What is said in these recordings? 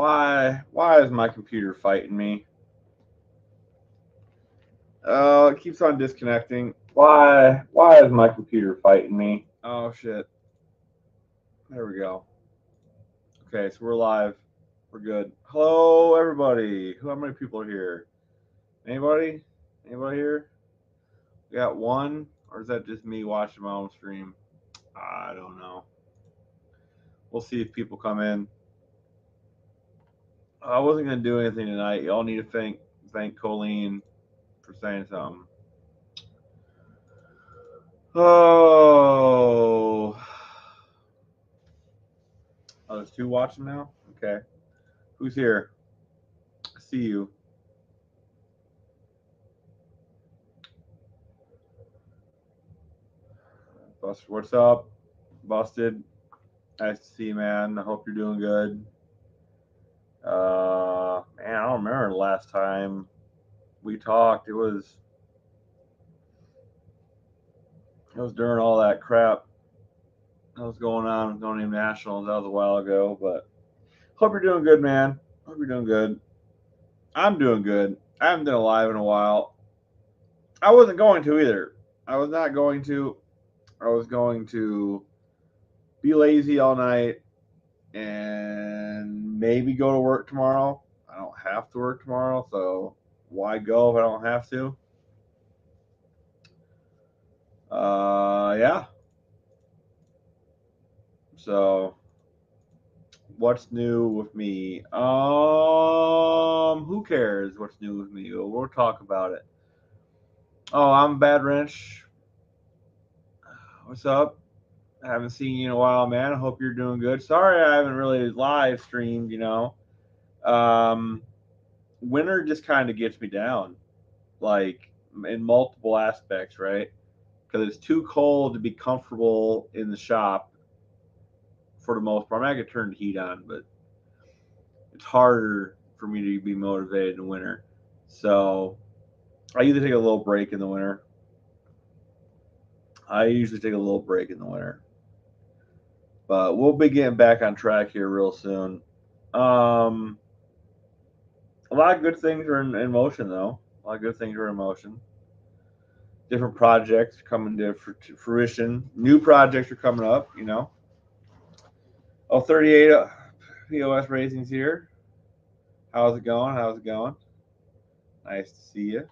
Why is my computer fighting me? Oh, it keeps on disconnecting. Why is my computer fighting me? Oh shit. There we go. Okay, so we're live. We're good. Hello everybody. How many people are here? Anybody? Anybody here? We got one? Or is that just me watching my own stream? I don't know. We'll see if people come in. I wasn't gonna do anything tonight. Y'all need to thank Colleen for saying something. Oh, there's two watching now. Okay, who's here? I see you. Buster, what's up? Busted. Nice to see you, man. I hope you're doing good. Man, I don't remember the last time we talked. It was during all that crap that was going on with No Name Nationals. That was a while ago, but hope you're doing good, man. Hope you're doing good. I'm doing good. I haven't been alive in a while. I wasn't going to either. I was not going to. I was going to be lazy all night and maybe go to work tomorrow. I don't have to work tomorrow, so why go if I don't have to? Yeah. So, what's new with me? Who cares what's new with me? We'll talk about it. Oh, I'm Bad Wrench. What's up? I haven't seen you in a while, man. I hope you're doing good. Sorry I haven't really live streamed, Um, winter just kind of gets me down, like in multiple aspects, right? Because it's too cold to be comfortable in the shop for the most part. I could turn the heat on, but it's harder for me to be motivated in winter. So I usually take a little break in the winter. But we'll be getting back on track here real soon. Um, a lot of good things are in motion, though. A lot of good things are in motion. Different projects coming to fruition. New projects are coming up, 38 POS Racing's here. How's it going? Nice to see you.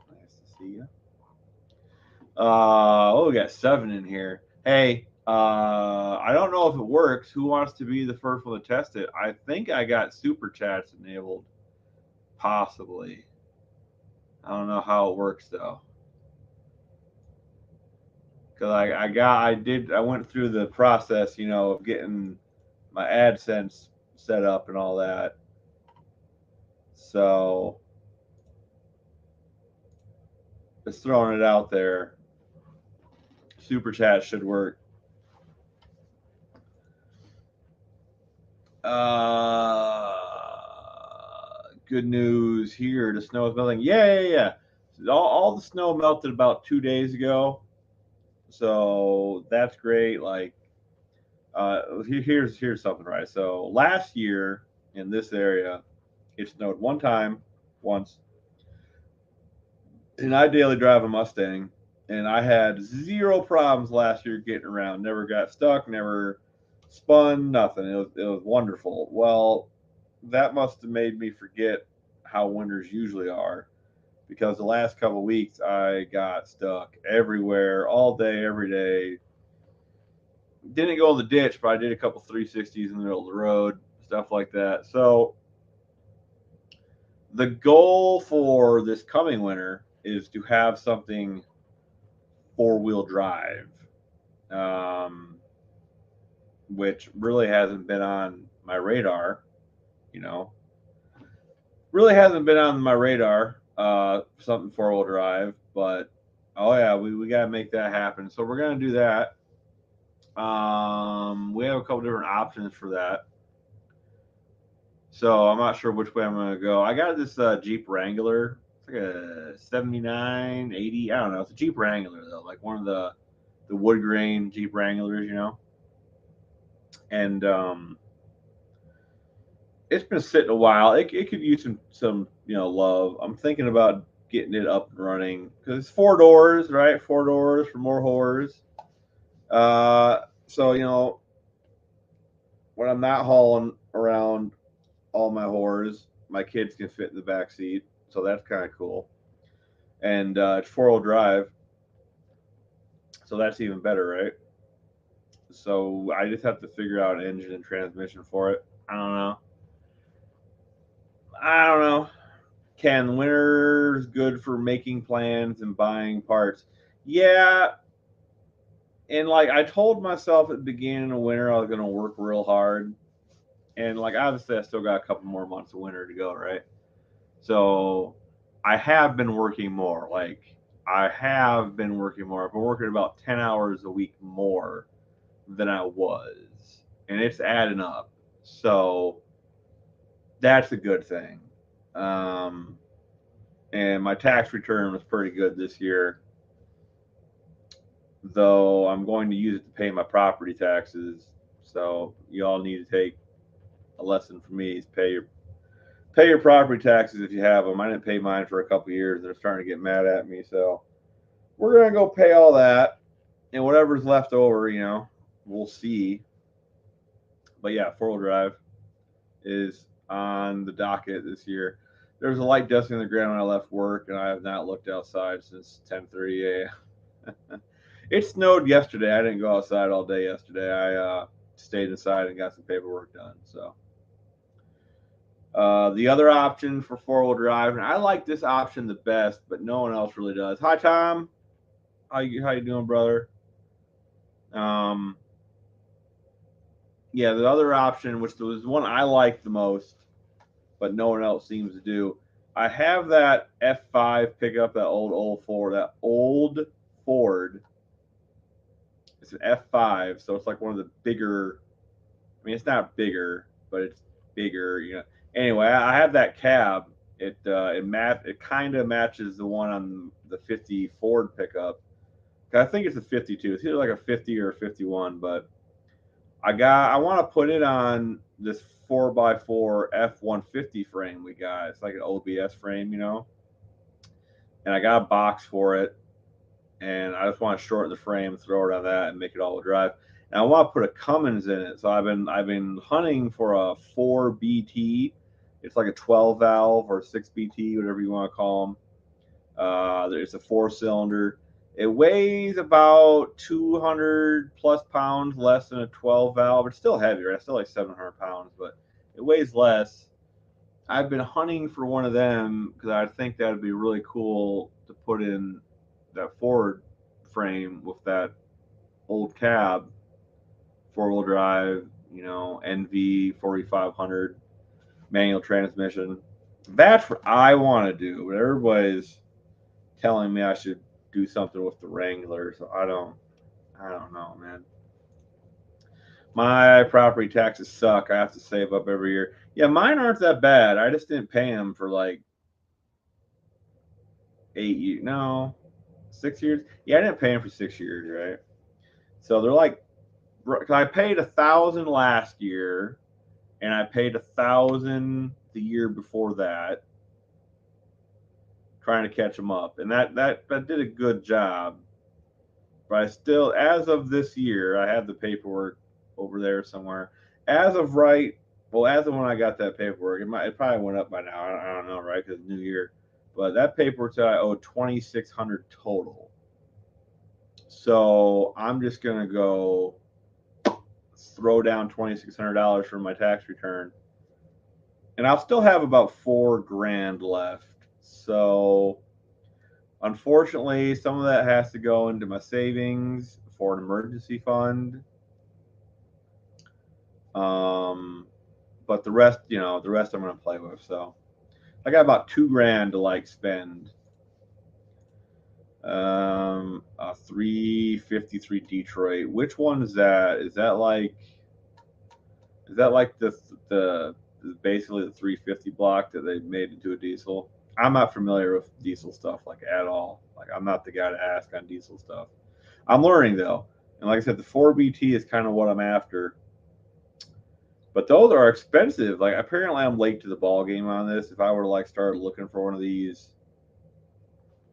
We got 7 in here. Hey, I don't know if it works. Who wants to be the first one to test it? I think I got super chats enabled. Possibly. I don't know how it works though. Because I went through the process, of getting my AdSense set up and all that. So just throwing it out there. Super chat should work. Good news here. The snow is melting. Yeah. All the snow melted about 2 days ago. So that's great. Like, here's something, right? So last year in this area, it snowed one time, once, and I daily drive a Mustang, and I had zero problems last year getting around. Never got stuck, never spun, nothing. It was wonderful. Well, that must have made me forget how winters usually are, because the last couple of weeks I got stuck everywhere, all day, every day. Didn't go in the ditch, but I did a couple 360s in the middle of the road, stuff like that. So the goal for this coming winter is to have something 4-wheel drive, which really hasn't been on my radar. Really hasn't been on my radar. Something 4-wheel drive, but oh yeah, we got to make that happen. So we're gonna do that. We have a couple different options for that. So I'm not sure which way I'm gonna go. I got this Jeep Wrangler. It's like a 79, 80. I don't know. It's a Jeep Wrangler though, like one of the wood grain Jeep Wranglers, And it's been sitting a while. It could use some love. I'm thinking about getting it up and running because it's 4 doors, right? 4 doors for more whores. So when I'm not hauling around all my whores, my kids can fit in the back seat, so that's kind of cool. And it's 4-wheel drive, so that's even better, right? So I just have to figure out an engine and transmission for it. I don't know. I don't know. Ken, winter's good for making plans and buying parts. Yeah, and like I told myself at the beginning of winter I was gonna work real hard, and like obviously I still got a couple more months of winter to go, right? So I have been working more. Like I have been working more. I've been working about 10 hours a week more than I was, and it's adding up. So that's a good thing. Um, and my tax return was pretty good this year, though I'm going to use it to pay my property taxes. So you all need to take a lesson from me: is pay your property taxes if you have them. I didn't pay mine for a couple of years, and they're starting to get mad at me. So we're gonna go pay all that, and whatever's left over, we'll see. But yeah, 4-wheel drive is on the docket this year. There was a light dusting on the ground when I left work, and I have not looked outside since 10:30 a.m. It snowed yesterday. I didn't go outside all day yesterday. I stayed inside and got some paperwork done. So the other option for 4-wheel drive, and I like this option the best, but no one else really does. Hi Tom, how you doing, brother? Um, yeah, the other option, which was one I like the most, but no one else seems to do. I have that F5 pickup, that old Ford, Ford. It's an F5, so it's like one of the bigger. I mean, it's not bigger, but it's bigger. Anyway, I have that cab. It kind of matches the one on the 50 Ford pickup. I think it's a 52. It's either like a 50 or a 51, but I want to put it on this 4x4 F-150 frame we got. It's like an OBS frame, and I got a box for it, and I just want to shorten the frame, throw it on that, and make it all-wheel drive. And I want to put a Cummins in it, so I've been hunting for a 4BT. It's like a 12 valve or 6BT, whatever you want to call them. It's a 4-cylinder. It weighs about 200 plus pounds less than a 12 valve. It's still heavier. It's still like 700 pounds, but it weighs less. I've been hunting for one of them because I think that would be really cool to put in that Ford frame with that old cab, 4-wheel drive, NV 4500 manual transmission. That's what I want to do. But everybody's telling me I should do something with the Wrangler, so I don't know, man. My property taxes suck. I have to save up every year. Yeah, mine aren't that bad. I just didn't pay them for like 8 years. No, 6 years. Yeah, I didn't pay them for 6 years, right? So they're like, cause I paid 1,000 last year, and I paid 1,000 the year before that, trying to catch them up, and that did a good job. But I still, as of this year, I have the paperwork over there somewhere. As of right, well, as of when I got that paperwork, it probably went up by now. I don't know, right? Because New Year, but that paperwork said I owed 2,600 total. So I'm just gonna go throw down $2,600 for my tax return, and I'll still have about 4 grand left. So unfortunately, some of that has to go into my savings for an emergency fund. Um, but the rest I'm gonna play with. So I got about 2 grand to like spend. A 353 Detroit. Which one is that? Is that like the basically the 350 block that they made into a diesel? I'm not familiar with diesel stuff like at all. Like I'm not the guy to ask on diesel stuff. I'm learning though, and like I said, the 4BT is kind of what I'm after. But those are expensive. Like apparently I'm late to the ball game on this. If I were to like start looking for one of these,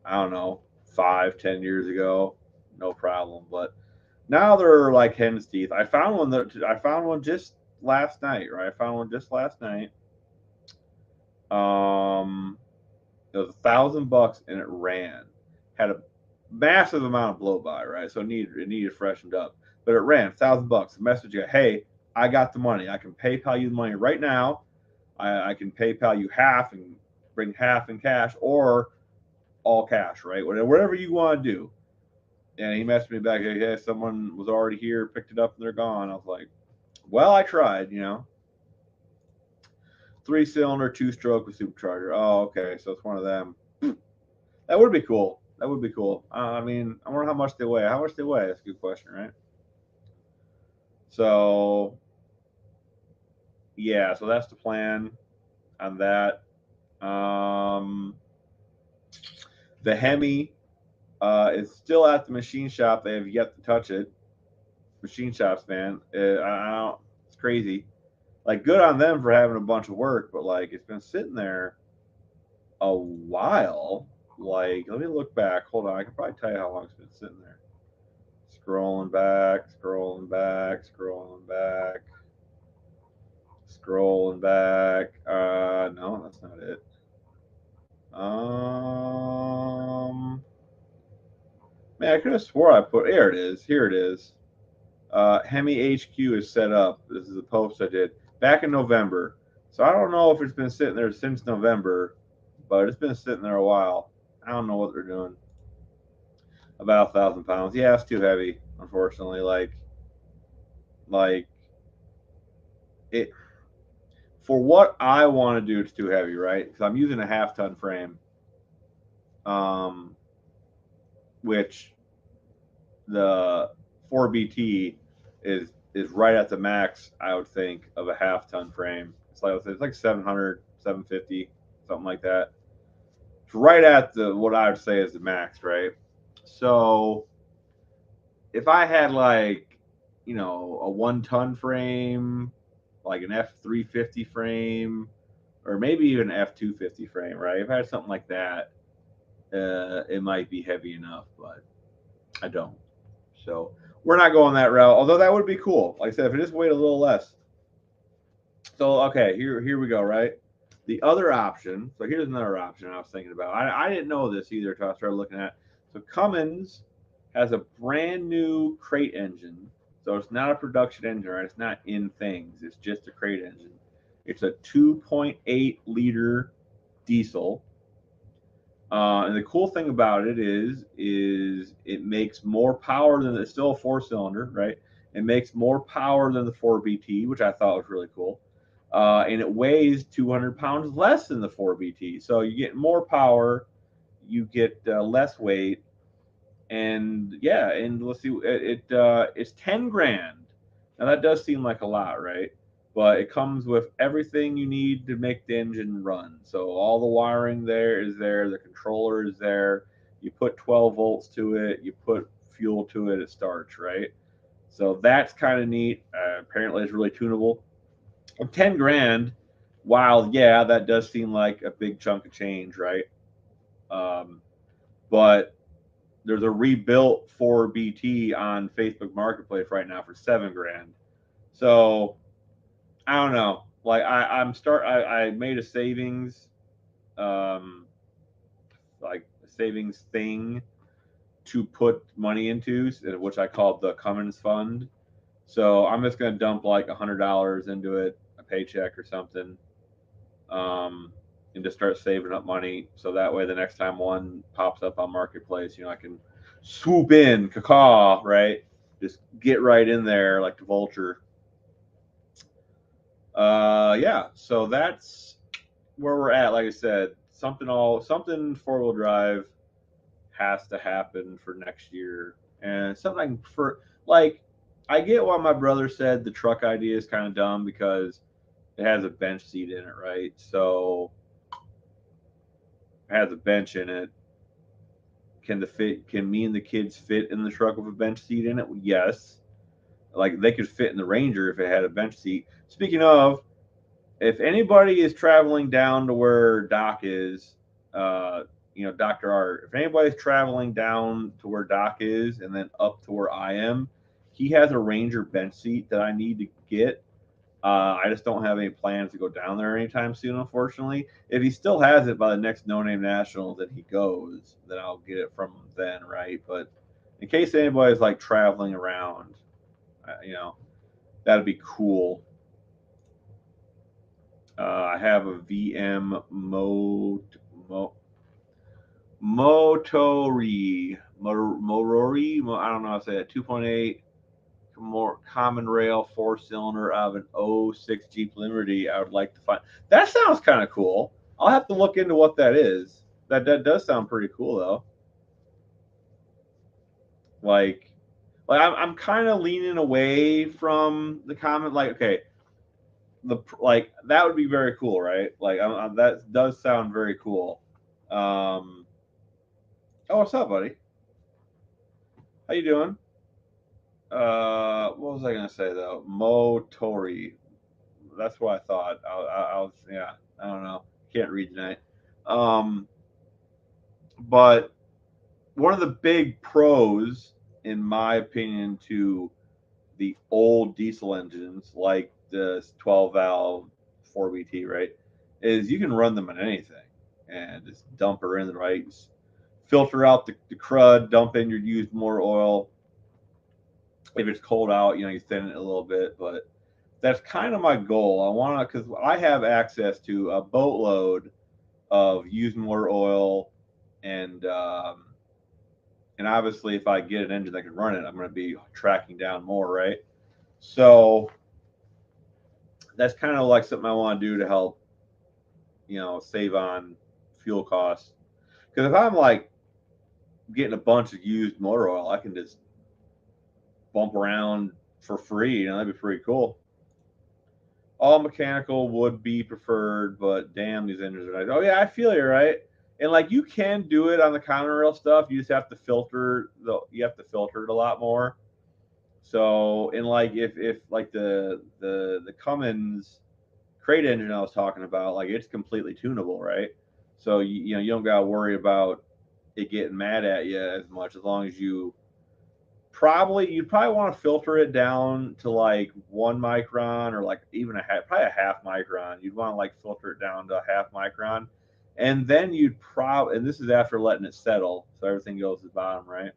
I don't know, 5, 10 years ago, no problem. But now they're like hen's teeth. I found one just last night, right? I found one just last night. Um, it was $1,000 and it ran. Had a massive amount of blow by, right? So it needed freshened up. But it ran $1,000. The message got, hey, I got the money. I can PayPal you the money right now. I can PayPal you half and bring half in cash or all cash, right? Whatever you want to do. And he messaged me back, hey, someone was already here, picked it up, and they're gone. I was like, well, I tried, 3-cylinder, 2-stroke with supercharger. Oh, okay, so it's one of them. That would be cool. That would be cool. I mean, I wonder how much they weigh. How much they weigh? That's a good question, right? So, yeah, so that's the plan on that. The Hemi is still at the machine shop. They have yet to touch it. Machine shops, man. I don't, it's crazy. Like, good on them for having a bunch of work, but like, it's been sitting there a while. Like, let me look back. Hold on, I can probably tell you how long it's been sitting there. Scrolling back, scrolling back, scrolling back, scrolling back. No, that's not it. Man, I could have swore I put. Here it is. Here it is. Hemi HQ is set up. This is a post I did back in November. So I don't know if it's been sitting there since November, but it's been sitting there a while. I don't know what they're doing. About 1,000 pounds. Yeah, it's too heavy, unfortunately. Like it for what I want to do. It's too heavy, right? Because I'm using a half-ton frame, um, which the 4BT is right at the max. I would think of a half-ton frame. It's like 700, 750, something like that. It's right at the what I would say is the max, right? So if I had like a 1-ton frame, like an F350 frame, or maybe even an F250 frame, right? If I had something like that, it might be heavy enough, but I don't. So we're not going that route. Although that would be cool. Like I said, if it just weighed a little less. So okay, here we go. Right, the other option. So here's another option I was thinking about. I didn't know this either until I started looking at. So Cummins has a brand new crate engine. So it's not a production engine, right? It's not in things. It's just a crate engine. It's a 2.8 liter diesel. And the cool thing about it is it makes more power than it's still a 4-cylinder, right? It makes more power than the 4BT, which I thought was really cool. And it weighs 200 pounds less than the 4BT. So you get more power, you get less weight, and yeah, and let's see, it's 10 grand. Now that does seem like a lot, right? But it comes with everything you need to make the engine run. So all the wiring there is there, the controller is there. You put 12 volts to it, you put fuel to it, it starts, right? So that's kind of neat. Apparently, it's really tunable. 10 grand, while yeah, that does seem like a big chunk of change, right? Um, but there's a rebuilt 4BT on Facebook Marketplace right now for 7 grand. So I don't know. Like I made a savings, um, like a savings thing to put money into, which I called the Cummins Fund. So I'm just gonna dump like $100 into it, a paycheck or something, um, and just start saving up money. So that way, the next time one pops up on Marketplace, I can swoop in, caw, right? Just get right in there like the vulture. Yeah. So that's where we're at. Like I said, something 4-wheel drive has to happen for next year, and something for like. I get why my brother said the truck idea is kind of dumb because it has a bench seat in it, right? So it has a bench in it. Can me and the kids fit in the truck with a bench seat in it? Yes. Like they could fit in the Ranger if it had a bench seat. Speaking of, if anybody is traveling down to where Doc is, Dr. Art, if anybody's traveling down to where Doc is and then up to where I am, he has a Ranger bench seat that I need to get. I just don't have any plans to go down there anytime soon, unfortunately. If he still has it by the next No Name Nationals that he goes, then I'll get it from him then, right? But in case anybody's like traveling around, that'd be cool. I have a VM Motori. I don't know how to say it. 2.8 more common rail 4-cylinder out of an 06 Jeep Liberty. I would like to find. That sounds kind of cool. I'll have to look into what that is. That does sound pretty cool though. Like I'm kind of leaning away from the common. Like, okay, that would be very cool, right? Like that does sound very cool. Oh, what's up, buddy? How you doing? What was I gonna say though? Motori. That's what I thought. I was, yeah. I don't know. Can't read tonight. Um, but one of the big pros, in my opinion, to the old diesel engines like the 12 valve 4BT, right, is you can run them in anything and just dump her in, right? Filter out the crud, dump in your used motor oil. If it's cold out, you thin it a little bit, but that's kind of my goal. I want to, because I have access to a boatload of used motor oil, and obviously, if I get an engine that can run it, I'm going to be tracking down more, right? So that's kind of like something I want to do to help, save on fuel costs. Because if I'm like getting a bunch of used motor oil, I can just bump around for free. That'd be pretty cool. All mechanical would be preferred, but damn, these engines are nice. Oh yeah, I feel you, right? And like you can do it on the common rail stuff. You just have to filter it a lot more. So, and like if like the Cummins crate engine I was talking about, like it's completely tunable, right? So you don't gotta worry about it getting mad at you as much, as long as you'd probably want to filter it down to like 1 micron, or like even probably a half micron. You'd want to like filter it down to a half micron, and then and this is after letting it settle, so everything goes to the bottom, right?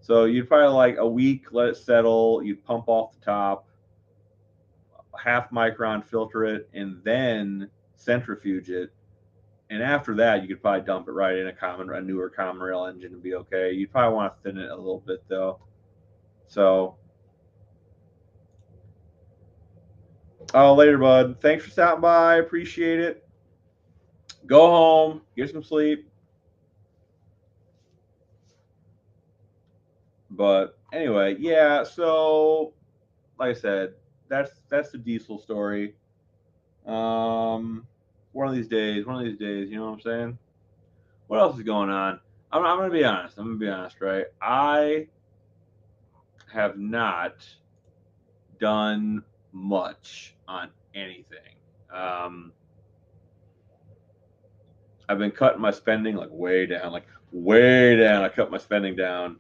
So you'd probably like a week, let it settle. You'd pump off the top, half micron filter it, and then centrifuge it. And after that, you could probably dump it right in a newer common rail engine and be okay. You'd probably want to thin it a little bit though. So, oh, later, bud. Thanks for stopping by. Appreciate it. Go home, get some sleep. But anyway, yeah. So, like I said, that's the diesel story. One of these days, you know what I'm saying? What else is going on? I'm gonna be honest. Right? I have not done much on anything. Um, I've been cutting my spending like way down, I cut my spending down.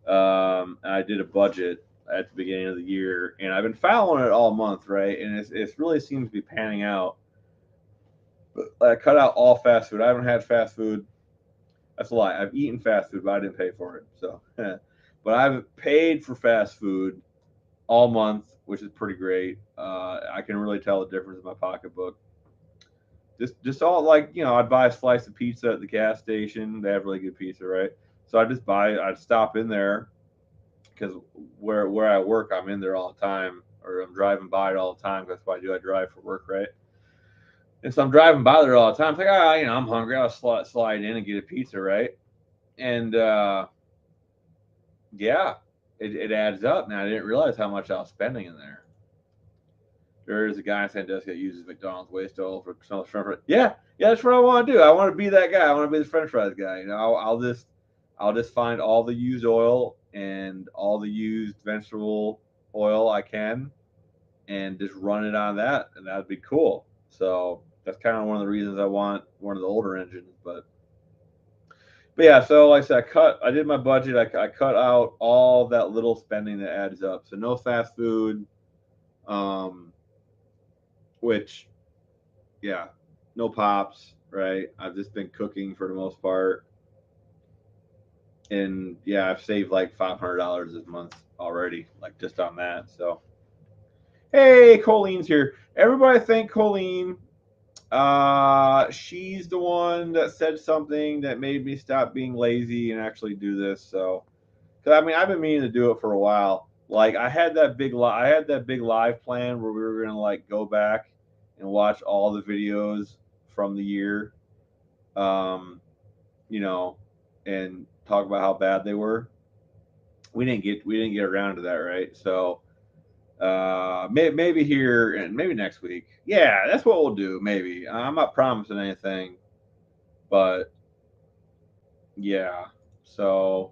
And I did a budget at the beginning of the year, and I've been following it all month, right? And it really seems to be panning out. But I cut out all fast food. I haven't had fast food. That's a lie. I've eaten fast food, but I didn't pay for it. So, but I've paid for fast food all month, which is pretty great. I can really tell the difference in my pocketbook. Just all like, I'd buy a slice of pizza at the gas station. They have really good pizza, right? So I'd stop in there, because where I work, I'm in there all the time, or I'm driving by it all the time. That's why I drive for work, right? And so I'm driving by there all the time. It's like, I'm hungry. I'll slide in and get a pizza, right? And yeah, it adds up. Now I didn't realize how much I was spending in there. There is a guy in Sandusky that uses McDonald's waste oil for some shrimp. Yeah, that's what I want to do. I want to be that guy. I want to be the French fries guy. I'll just find all the used oil and all the used vegetable oil I can and just run it on that, and that'd be cool. So that's kind of one of the reasons I want one of the older engines. But yeah, so like I said, I did my budget. I cut out all that little spending that adds up. So no fast food, um, which yeah, no pops. Right, I've just been cooking for the most part, and yeah, I've saved like $500 this month already, like just on that. So hey, Colleen's here. Everybody thank Colleen. She's the one that said something that made me stop being lazy and actually do this. So, because I mean, I've been meaning to do it for a while. Like I had that big live plan where we were gonna like go back and watch all the videos from the year, um, you know, and talk about how bad they were. We didn't get around to that, right? So maybe here and maybe next week. Yeah, that's what we'll do. Maybe I'm not promising anything, but yeah. So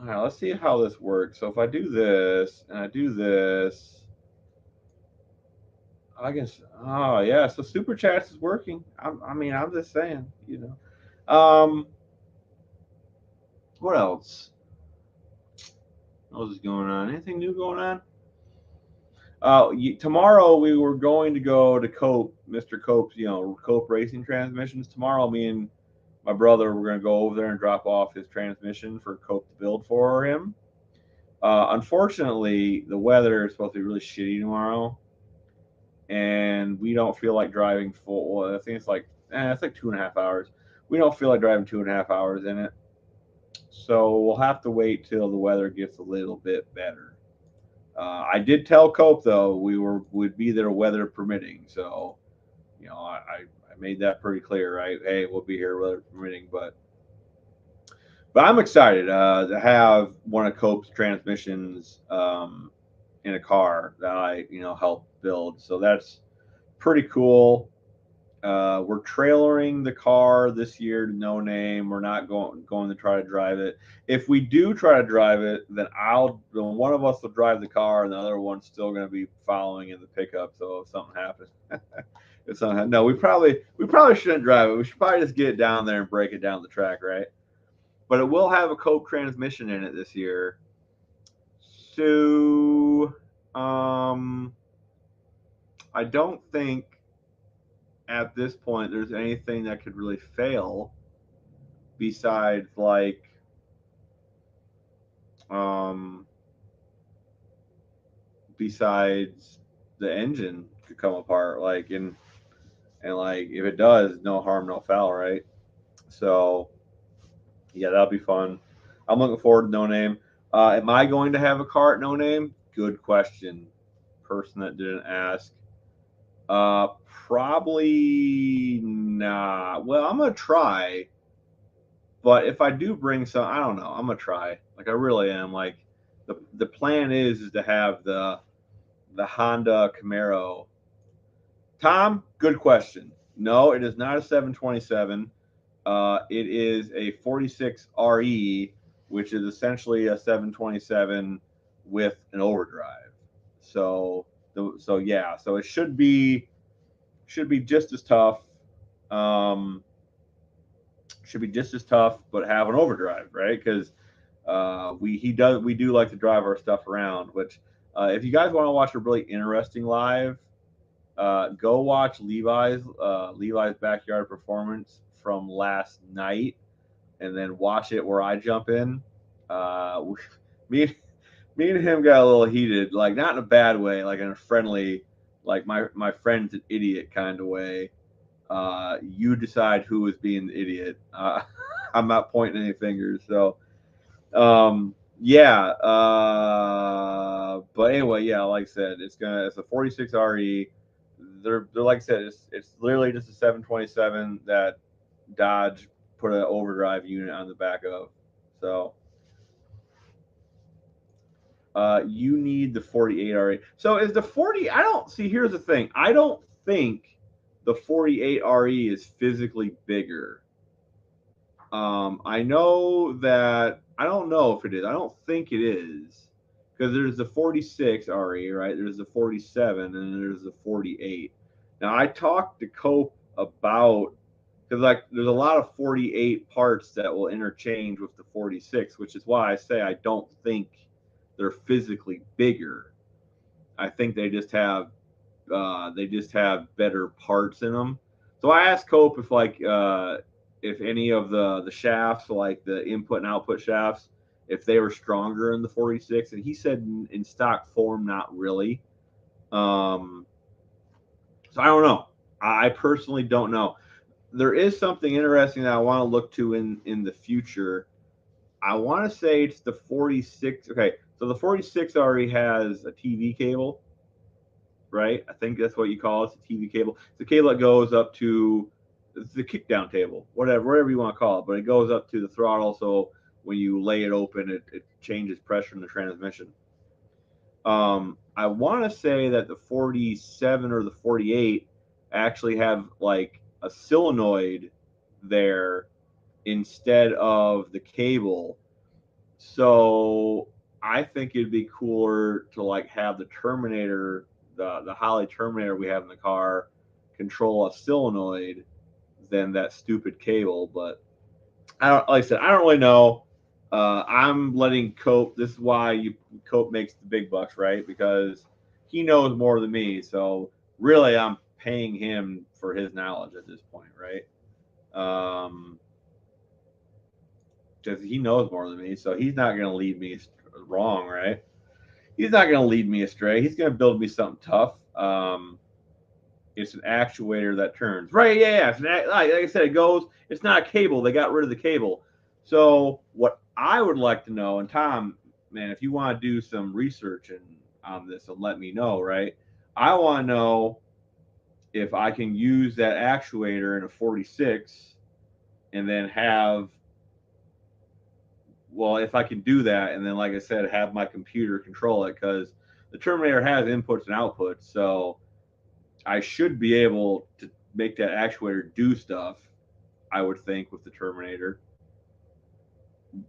all right, let's see how this works. So if I do this and I do this, I guess. Oh yeah, so super chats is working. I mean, I'm just saying, you know. What else? What else is going on? Anything new going on? Tomorrow we were going to go to Cope, Mr. Cope's, Cope Racing Transmissions. Tomorrow, me and my brother were going to go over there and drop off his transmission for Cope to build for him. Unfortunately, the weather is supposed to be really shitty tomorrow, and we don't feel like driving full. Well, I think it's like 2.5 hours. We don't feel like driving 2.5 hours in it, so we'll have to wait till the weather gets a little bit better. I did tell Cope though would be there weather permitting, so I made that pretty clear, right? Hey, we'll be here weather permitting, but I'm excited to have one of Cope's transmissions in a car that I helped build. So that's pretty cool. We're trailering the car this year to No Name. We're not going to try to drive it. If we do try to drive it, then one of us will drive the car, and the other one's still going to be following in the pickup. So if something happens, no, we probably shouldn't drive it. We should probably just get it down there and break it down the track, right? But it will have a Cope transmission in it this year. So, I don't think at this point there's anything that could really fail besides um, besides the engine could come apart, and like if it does, no harm, no foul, right? So yeah, that'll be fun. I'm looking forward to No Name. Am I going to have a car at No Name? Good question. Person that didn't ask. Probably not. Well, I'm gonna try, but if I do bring some, I don't know. I'm gonna try. Like I really am. Like the plan is to have the Honda Camaro. Tom, good question. No, it is not a 727. It is a 46 RE, which is essentially a 727 with an overdrive. So so yeah, so it should be just as tough. Um, should be just as tough, but have an overdrive, right? Because we do like to drive our stuff around. Which, if you guys want to watch a really interesting live, go watch Levi's backyard performance from last night, and then watch it where I jump in. Me me and him got a little heated, like not in a bad way, like in a friendly, like my friend's an idiot kind of way. You decide who is being the idiot. I'm not pointing any fingers. So, yeah. But anyway, yeah, like I said, it's a 46 RE. They're like I said, it's literally just a 727 that Dodge put an overdrive unit on the back of. So, you need the 48 RE. So is the 40? I don't see. Here's the thing. I don't think the 48 RE is physically bigger. I know that I don't know if it is. I don't think it is because there's the 46 RE, right? There's the 47, and then there's the 48. Now I talked to Cope about because like there's a lot of 48 parts that will interchange with the 46, which is why I say I don't think they're physically bigger. I think they just have better parts in them. So I asked Cope if any of the shafts, like the input and output shafts, if they were stronger in the 46, and he said in stock form not really. Um, so I don't know. I personally don't know. There is something interesting that I want to look to in the future. I want to say it's the 46. Okay, so the 46 already has a TV cable, right? I think that's what you call it. It's a TV cable. It's a cable that goes up to the kickdown table, whatever you want to call it, but it goes up to the throttle. So when you lay it open, it changes pressure in the transmission. I want to say that the 47 or the 48 actually have like a solenoid there instead of the cable. So I think it'd be cooler to like have the Terminator, the Holly Terminator we have in the car, control a solenoid than that stupid cable. But I don't, like I said, I don't really know. I'm letting Cope. This is why Cope makes the big bucks, right? Because he knows more than me. So really, I'm paying him for his knowledge at this point, right? Um, because he knows more than me, so he's not going to lead me wrong, right? He's not going to lead me astray. He's going to build me something tough. It's an actuator that turns, right? Yeah. Like I said, it goes. It's not a cable. They got rid of the cable. So what I would like to know, and Tom, man, if you want to do some research on this and let me know, right? I want to know if I can use that actuator in a 46 and then have well, if I can do that, and then, like I said, have my computer control it, because the Terminator has inputs and outputs, so I should be able to make that actuator do stuff. I would think with the Terminator,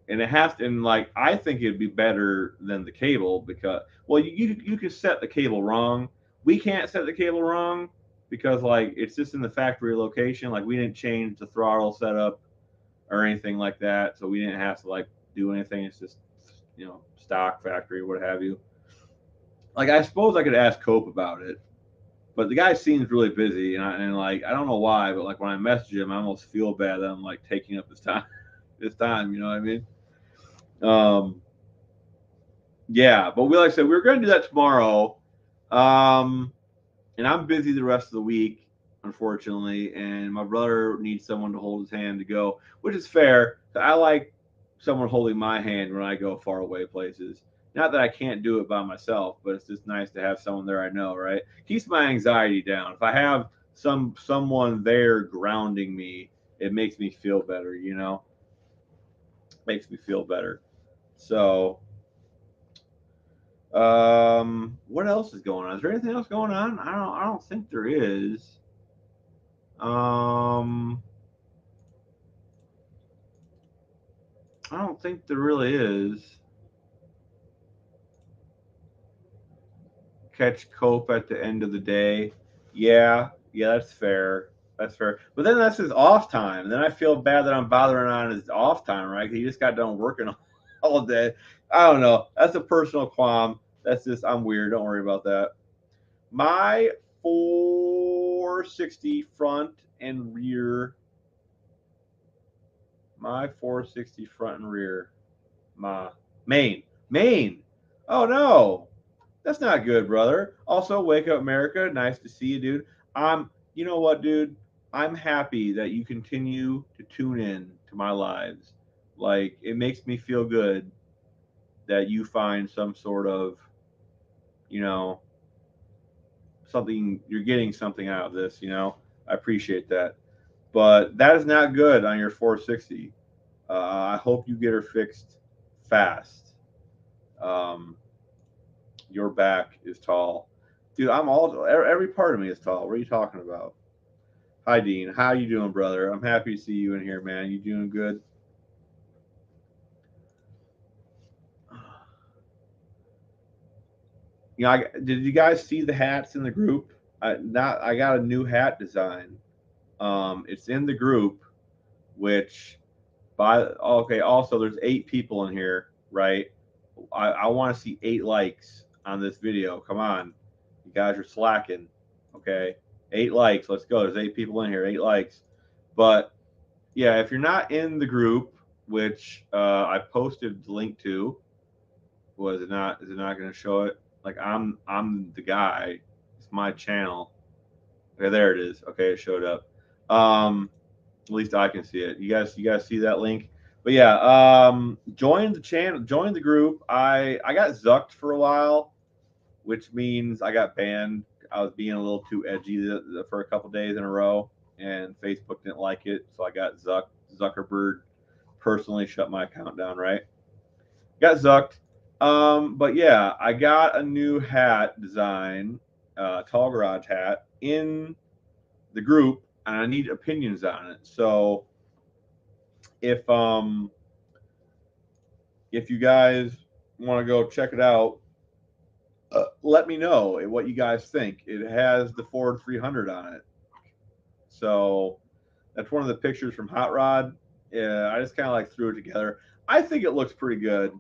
and it has to, and like I think it'd be better than the cable because, well, you can set the cable wrong. We can't set the cable wrong because like it's just in the factory location. Like we didn't change the throttle setup or anything like that, so we didn't have to like do anything. It's just stock factory, what have you. Like I suppose I could ask Cope about it, but the guy seems really busy, and like I don't know why, but like when I message him, I almost feel bad that I'm like taking up his time. His time, you know what I mean? Um, yeah, but like I said, we were going to do that tomorrow. Um, and I'm busy the rest of the week, unfortunately. And my brother needs someone to hold his hand to go, which is fair. I like someone holding my hand when I go far away places. Not that I can't do it by myself, but it's just nice to have someone there I know, right? Keeps my anxiety down. If I have someone there grounding me, it makes me feel better, Makes me feel better. So, what else is going on? Is there anything else going on? I don't think there is. Um, I don't think there really is. Catch Cope at the end of the day. Yeah, that's fair. That's fair. But then that's his off time. Then I feel bad that I'm bothering on his off time, right? He just got done working all day. I don't know. That's a personal qualm. That's just I'm weird. Don't worry about that. My 460 front and rear. My 460 front and rear. My Maine. Oh no. That's not good, brother. Also, Wake Up America. Nice to see you, dude. You know what, dude? I'm happy that you continue to tune in to my lives. Like, it makes me feel good that you find some sort of, you know, something, you're getting something out of this. I appreciate that. But that is not good on your 460. I hope you get her fixed fast. Um, your back is tall. Dude, I'm all every part of me is tall. What are you talking about? Hi Dean, how you doing, brother? I'm happy to see you in here, man. You doing good? did you guys see the hats in the group? I got a new hat design. It's in the group, which okay. Also, there's 8 people in here, right? I want to see 8 likes on this video. Come on, you guys are slacking. Okay, 8 likes. Let's go. There's 8 people in here. 8 likes. But yeah, if you're not in the group, which I posted the link to, was it not? Is it not going to show it? Like I'm the guy. It's my channel. Okay, there it is. Okay, it showed up. At least I can see it. You guys see that link? But yeah, join the channel, join the group. I got zucked for a while, which means I got banned. I was being a little too edgy for a couple days in a row, and Facebook didn't like it, so I got zucked. Zuckerberg personally shut my account down. Right? Got zucked. But yeah, I got a new hat design, tall garage hat in the group, and I need opinions on it. So if you guys want to go check it out, let me know what you guys think. It has the Ford 300 on it. So that's one of the pictures from Hot Rod. Yeah, I just kind of like threw it together. I think it looks pretty good.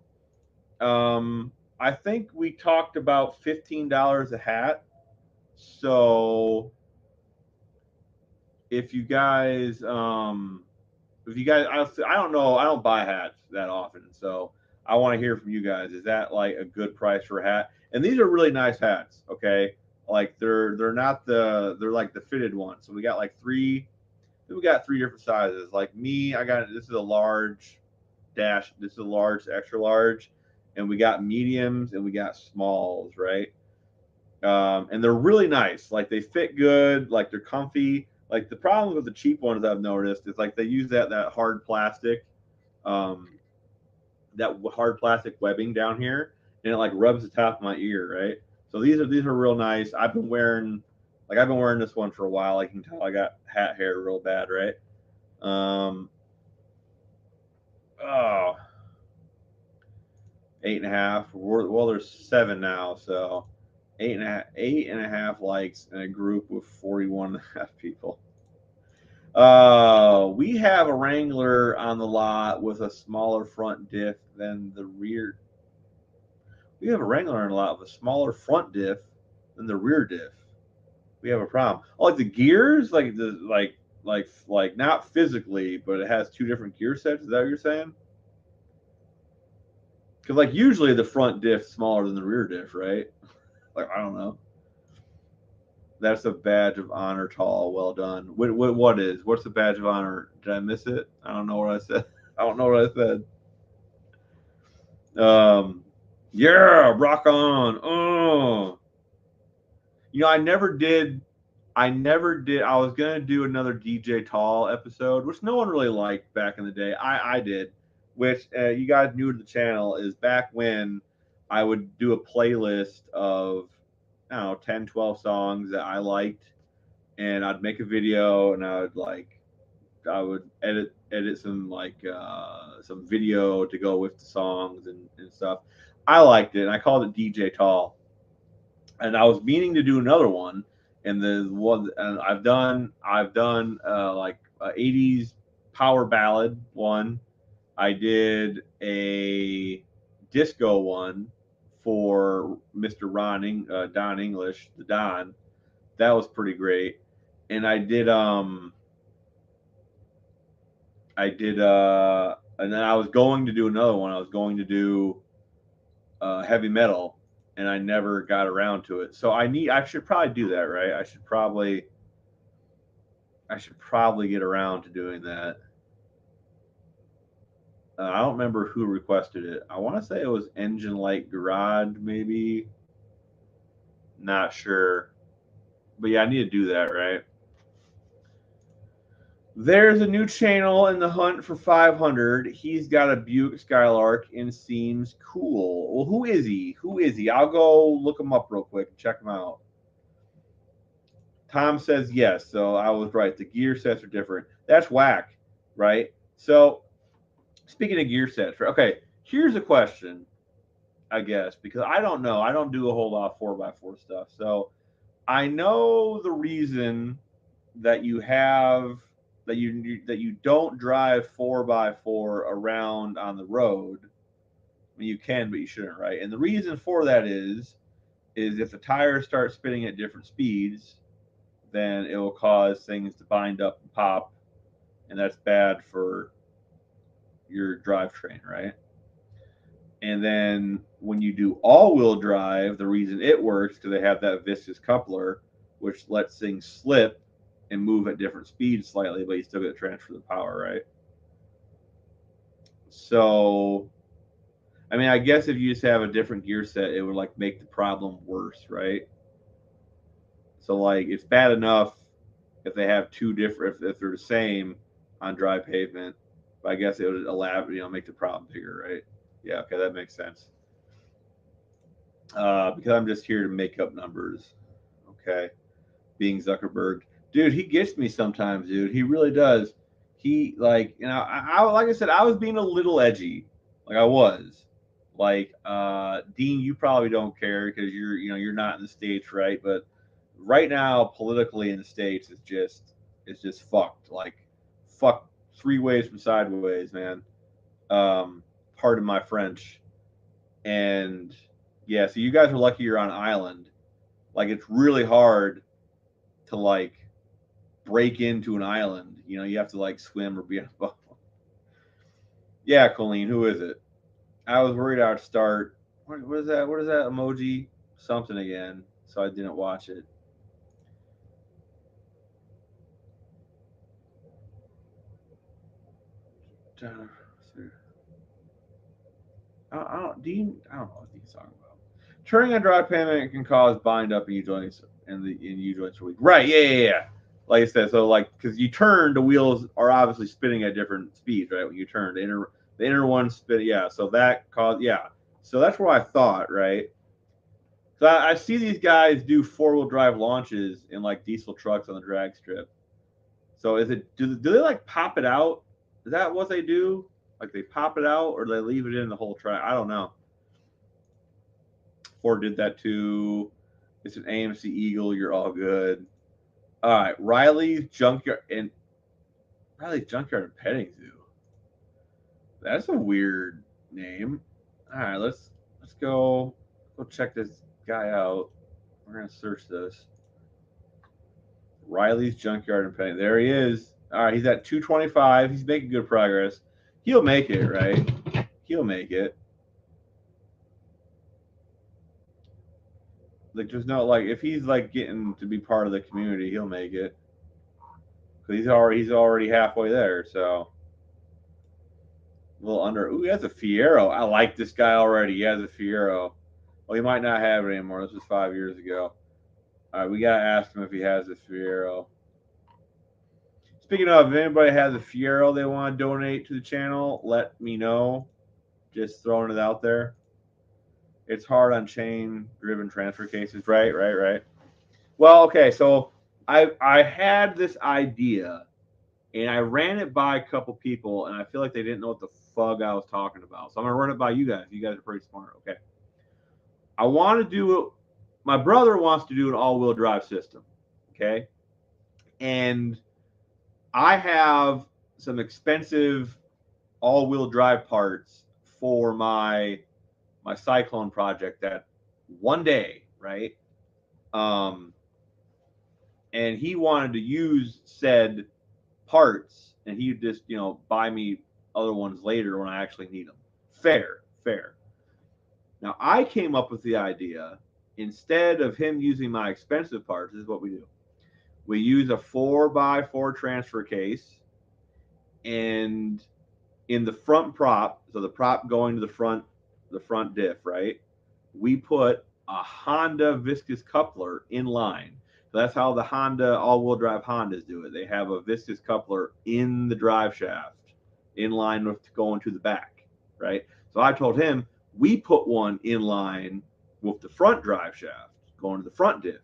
I think we talked about $15 a hat. So if you guys I don't know, I don't buy hats that often, so I want to hear from you guys. Is that like a good price for a hat? And these are really nice hats. Okay, like they're not they're like the fitted ones. So we got like three. We got 3 different sizes. Like me, I got this is a large dash. This is a large, extra large, and we got mediums and we got smalls, right? And they're really nice. Like they fit good. Like they're comfy. Like the problem with the cheap ones I've noticed is like they use that hard plastic, um, that hard plastic webbing down here, and it like rubs the top of my ear, right? So these are real nice. I've been wearing this one for a while. I can tell I got hat hair real bad, right? Um, oh, 8.5. Well, there's 7 now, so 8.5 likes in a group with 41.5 people. We have a Wrangler on the lot with a smaller front diff than the rear. We have a Wrangler on the lot with a smaller front diff than the rear diff. We have a problem. Oh, like the gears, like not physically, but it has 2 different gear sets. Is that what you're saying? Because like usually the front diff's smaller than the rear diff, right? Like I don't know. That's a badge of honor, tall. Well done. What is? What's the badge of honor? Did I miss it? I don't know what I said. I don't know what I said. Yeah, rock on. Oh, I never did. I never did. I was gonna do another DJ Tall episode, which no one really liked back in the day. I did, which you guys new to the channel is back when I would do a playlist of I don't know 10, 12 songs that I liked, and I'd make a video and I would edit some video to go with the songs and stuff. I liked it, and I called it DJ Tall. And I was meaning to do another one, and the one and I've done like a 80s power ballad one. I did a disco one for Mr. Don English, the Don. That was pretty great. And and then I was going to do another one. I was going to do heavy metal, and I never got around to it. So I should probably do that, right? I should probably get around to doing that. I don't remember who requested it. I want to say it was Engine Light Garage, maybe. Not sure, but yeah, I need to do that, right? There's a new channel in the hunt for 500. He's got a Buick Skylark and seems cool. Well, who is he? Who is he? I'll go look him up real quick and check him out. Tom says yes, so I was right. The gear sets are different. That's whack, right? So, speaking of gear sets, okay, here's a question. I guess, because I don't know. I don't do a whole lot of 4x4 stuff. So I know the reason that you have that you don't drive 4x4 around on the road. I mean, you can, but you shouldn't, right? And the reason for that is if the tires start spinning at different speeds, then it will cause things to bind up and pop, and that's bad for your drivetrain, right? And then when you do all-wheel drive, the reason it works because they have that viscous coupler, which lets things slip and move at different speeds slightly, but you still get to transfer the power, right? So, I mean, I guess if you just have a different gear set, it would like make the problem worse, right? So, like, it's bad enough if they have two different, if they're the same on dry pavement, but I guess it would make the problem bigger, right? Yeah, okay, that makes sense. Because I'm just here to make up numbers. Okay, being Zuckerberg, dude, he gets me sometimes, dude. He really does. He like, like I said, I was being a little edgy, like I was. Like, Dean, you probably don't care because you're not in the states, right? But right now, politically in the states, it's just fucked. Like, fuck three ways from sideways, man. Um, Pardon my French. And yeah, so you guys are lucky you're on an island. Like, it's really hard to like break into an island. You have to like swim or be on a boat. Yeah, Colleen, who is it? I was worried I would start. What is that? What is that emoji? Something again. So I didn't watch it. I don't. I don't know what Dean's talking about. Turning on dry payment can cause bind up in U joints in U joints for week. Right? Yeah. Like I said, so like because you turn, the wheels are obviously spinning at different speeds, right? When you turn, the inner one spin. Yeah. So that caused. Yeah. So that's what I thought, right? So I see these guys do 4-wheel drive launches in like diesel trucks on the drag strip. So is it do they like pop it out? Is that what they do? Like they pop it out or they leave it in the whole track? I don't know. Ford did that too. It's an AMC Eagle. You're all good. All right, Riley's Junkyard and Petting Zoo. That's a weird name. All right, let's go check this guy out. We're gonna search this. Riley's Junkyard and Petting. There he is. All right, he's at 225. He's making good progress. He'll make it, right? He'll make it. Like, there's no like if he's like getting to be part of the community, he'll make it. Cause he's already halfway there. So a little under. Ooh, he has a Fiero. I like this guy already. He has a Fiero. Well, he might not have it anymore. This was 5 years ago. All right, we gotta ask him if he has a Fiero. Speaking of, if anybody has a Fiero they want to donate to the channel, let me know. Just throwing it out there. It's hard on chain-driven transfer cases, right. Well, okay, so I had this idea and I ran it by a couple people, and I feel like they didn't know what the fuck I was talking about. So I'm gonna run it by you guys. You guys are pretty smart. Okay. I want to do it. My brother wants to do an all-wheel drive system. Okay. And I have some expensive all-wheel drive parts for my Cyclone project that one day, right? Um, and he wanted to use said parts, and he just buy me other ones later when I actually need them. Fair. Now I came up with the idea instead of him using my expensive parts. This is what we do: we use a 4x4 transfer case, and in the front prop, so the prop going to the front diff, right? We put a Honda viscous coupler in line. So that's how the Honda all-wheel drive Hondas do it. They have a viscous coupler in the drive shaft, in line with going to the back, right? So I told him we put one in line with the front drive shaft going to the front diff,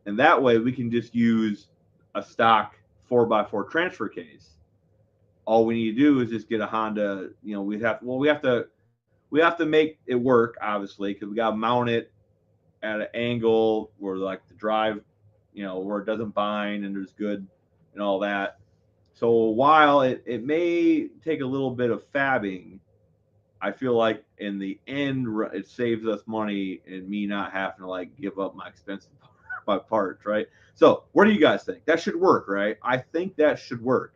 and that way we can just use a stock 4x4 transfer case. All we need to do is just get a Honda. We have to we have to make it work, obviously, because we got to mount it at an angle where like the drive, where it doesn't bind and there's good and all that. So while it may take a little bit of fabbing, I feel like in the end it saves us money and me not having to like give up my expensive my parts, right? So what do you guys think? That should work, right? I think that should work.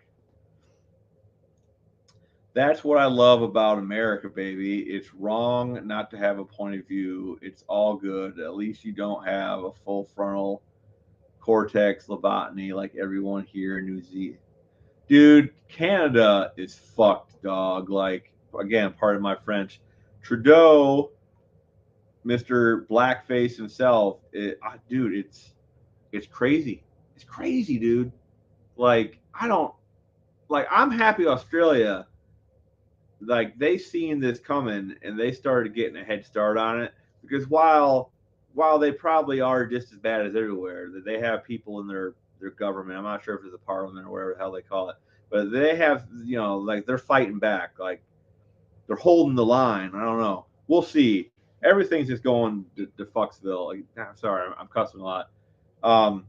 That's what I love about America, baby. It's wrong not to have a point of view. It's all good. At least you don't have a full frontal cortex lobotomy like everyone here in New Zealand. Dude, Canada is fucked, dog. Like, again, part of my French. Trudeau, Mr. Blackface himself, dude, it's crazy. It's crazy, dude. Like, I don't like. I'm happy Australia, like they seen this coming and they started getting a head start on it, because while they probably are just as bad as everywhere, that they have people in their government. I'm not sure if it's a parliament or whatever the hell they call it, but they have, like they're fighting back, like they're holding the line. I don't know. We'll see. Everything's just going to Fucksville. Like, I'm sorry, I'm cussing a lot. Um,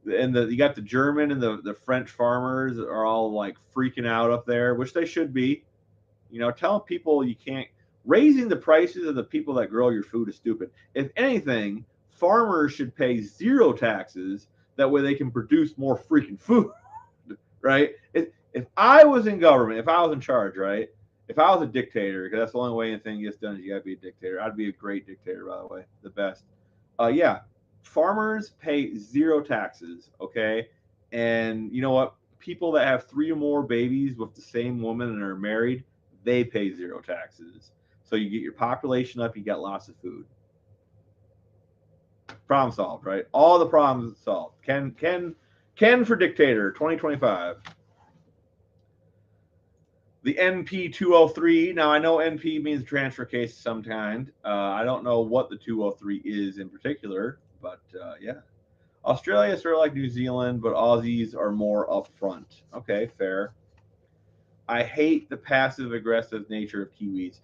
and you got the German and the French farmers are all like freaking out up there, which they should be. Telling people you can't, raising the prices of the people that grow your food is stupid. If anything, farmers should pay zero taxes. That way they can produce more freaking food, right? If I was in government, if I was in charge, right? If I was a dictator, because that's the only way anything gets done is you got to be a dictator. I'd be a great dictator, by the way, the best. Yeah, farmers pay zero taxes, okay? And you know what? People that have 3 or more babies with the same woman and are married, they pay zero taxes. So you get your population up, you got lots of food. Problem solved, right? All the problems solved. Ken for dictator 2025. The NP 203. Now I know NP means transfer case of some kind. I don't know what the 203 is in particular, but yeah. Australia is sort of like New Zealand, but Aussies are more upfront. Okay, fair. I hate the passive aggressive nature of Kiwis.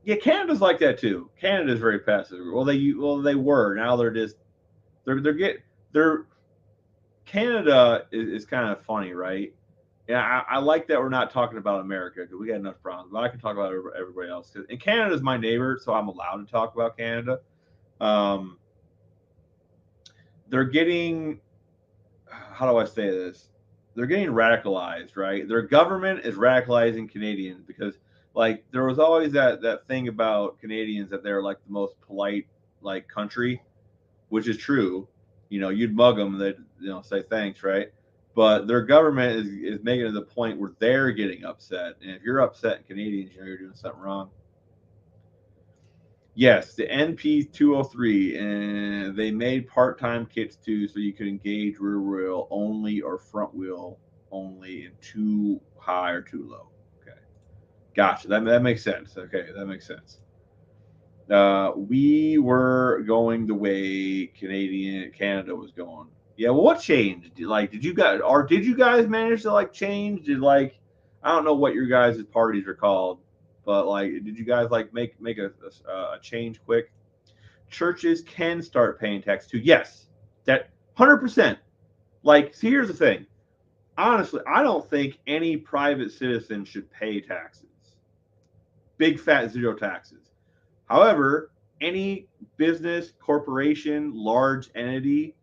Yeah, Canada's like that too. Canada's very passive. Well they were. Now they're just they're Canada is kind of funny, right? Yeah, I like that we're not talking about America because we got enough problems. But I can talk about everybody else. And Canada's my neighbor, so I'm allowed to talk about Canada. Um, they're getting, how do I say this? They're getting radicalized, right? Their government is radicalizing Canadians because, like, there was always that thing about Canadians that they're like the most polite like country, which is true. You'd mug them, they'd say thanks, right? But their government is making it to the point where they're getting upset, and if you're upset in Canadians, you're doing something wrong. Yes, the NP 203, and they made part-time kits too, so you could engage rear wheel only or front wheel only, and too high or too low. Okay, gotcha. That makes sense. Okay, that makes sense. We were going the way Canada was going. Yeah, well, what changed? Like, did you guys manage to like change? I don't know what your guys' parties are called, but like, did you guys like make a change quick? Churches can start paying tax too. Yes, that 100%. Like, see, here's the thing. Honestly, I don't think any private citizen should pay taxes. Big fat zero taxes. However, any business, corporation, large entity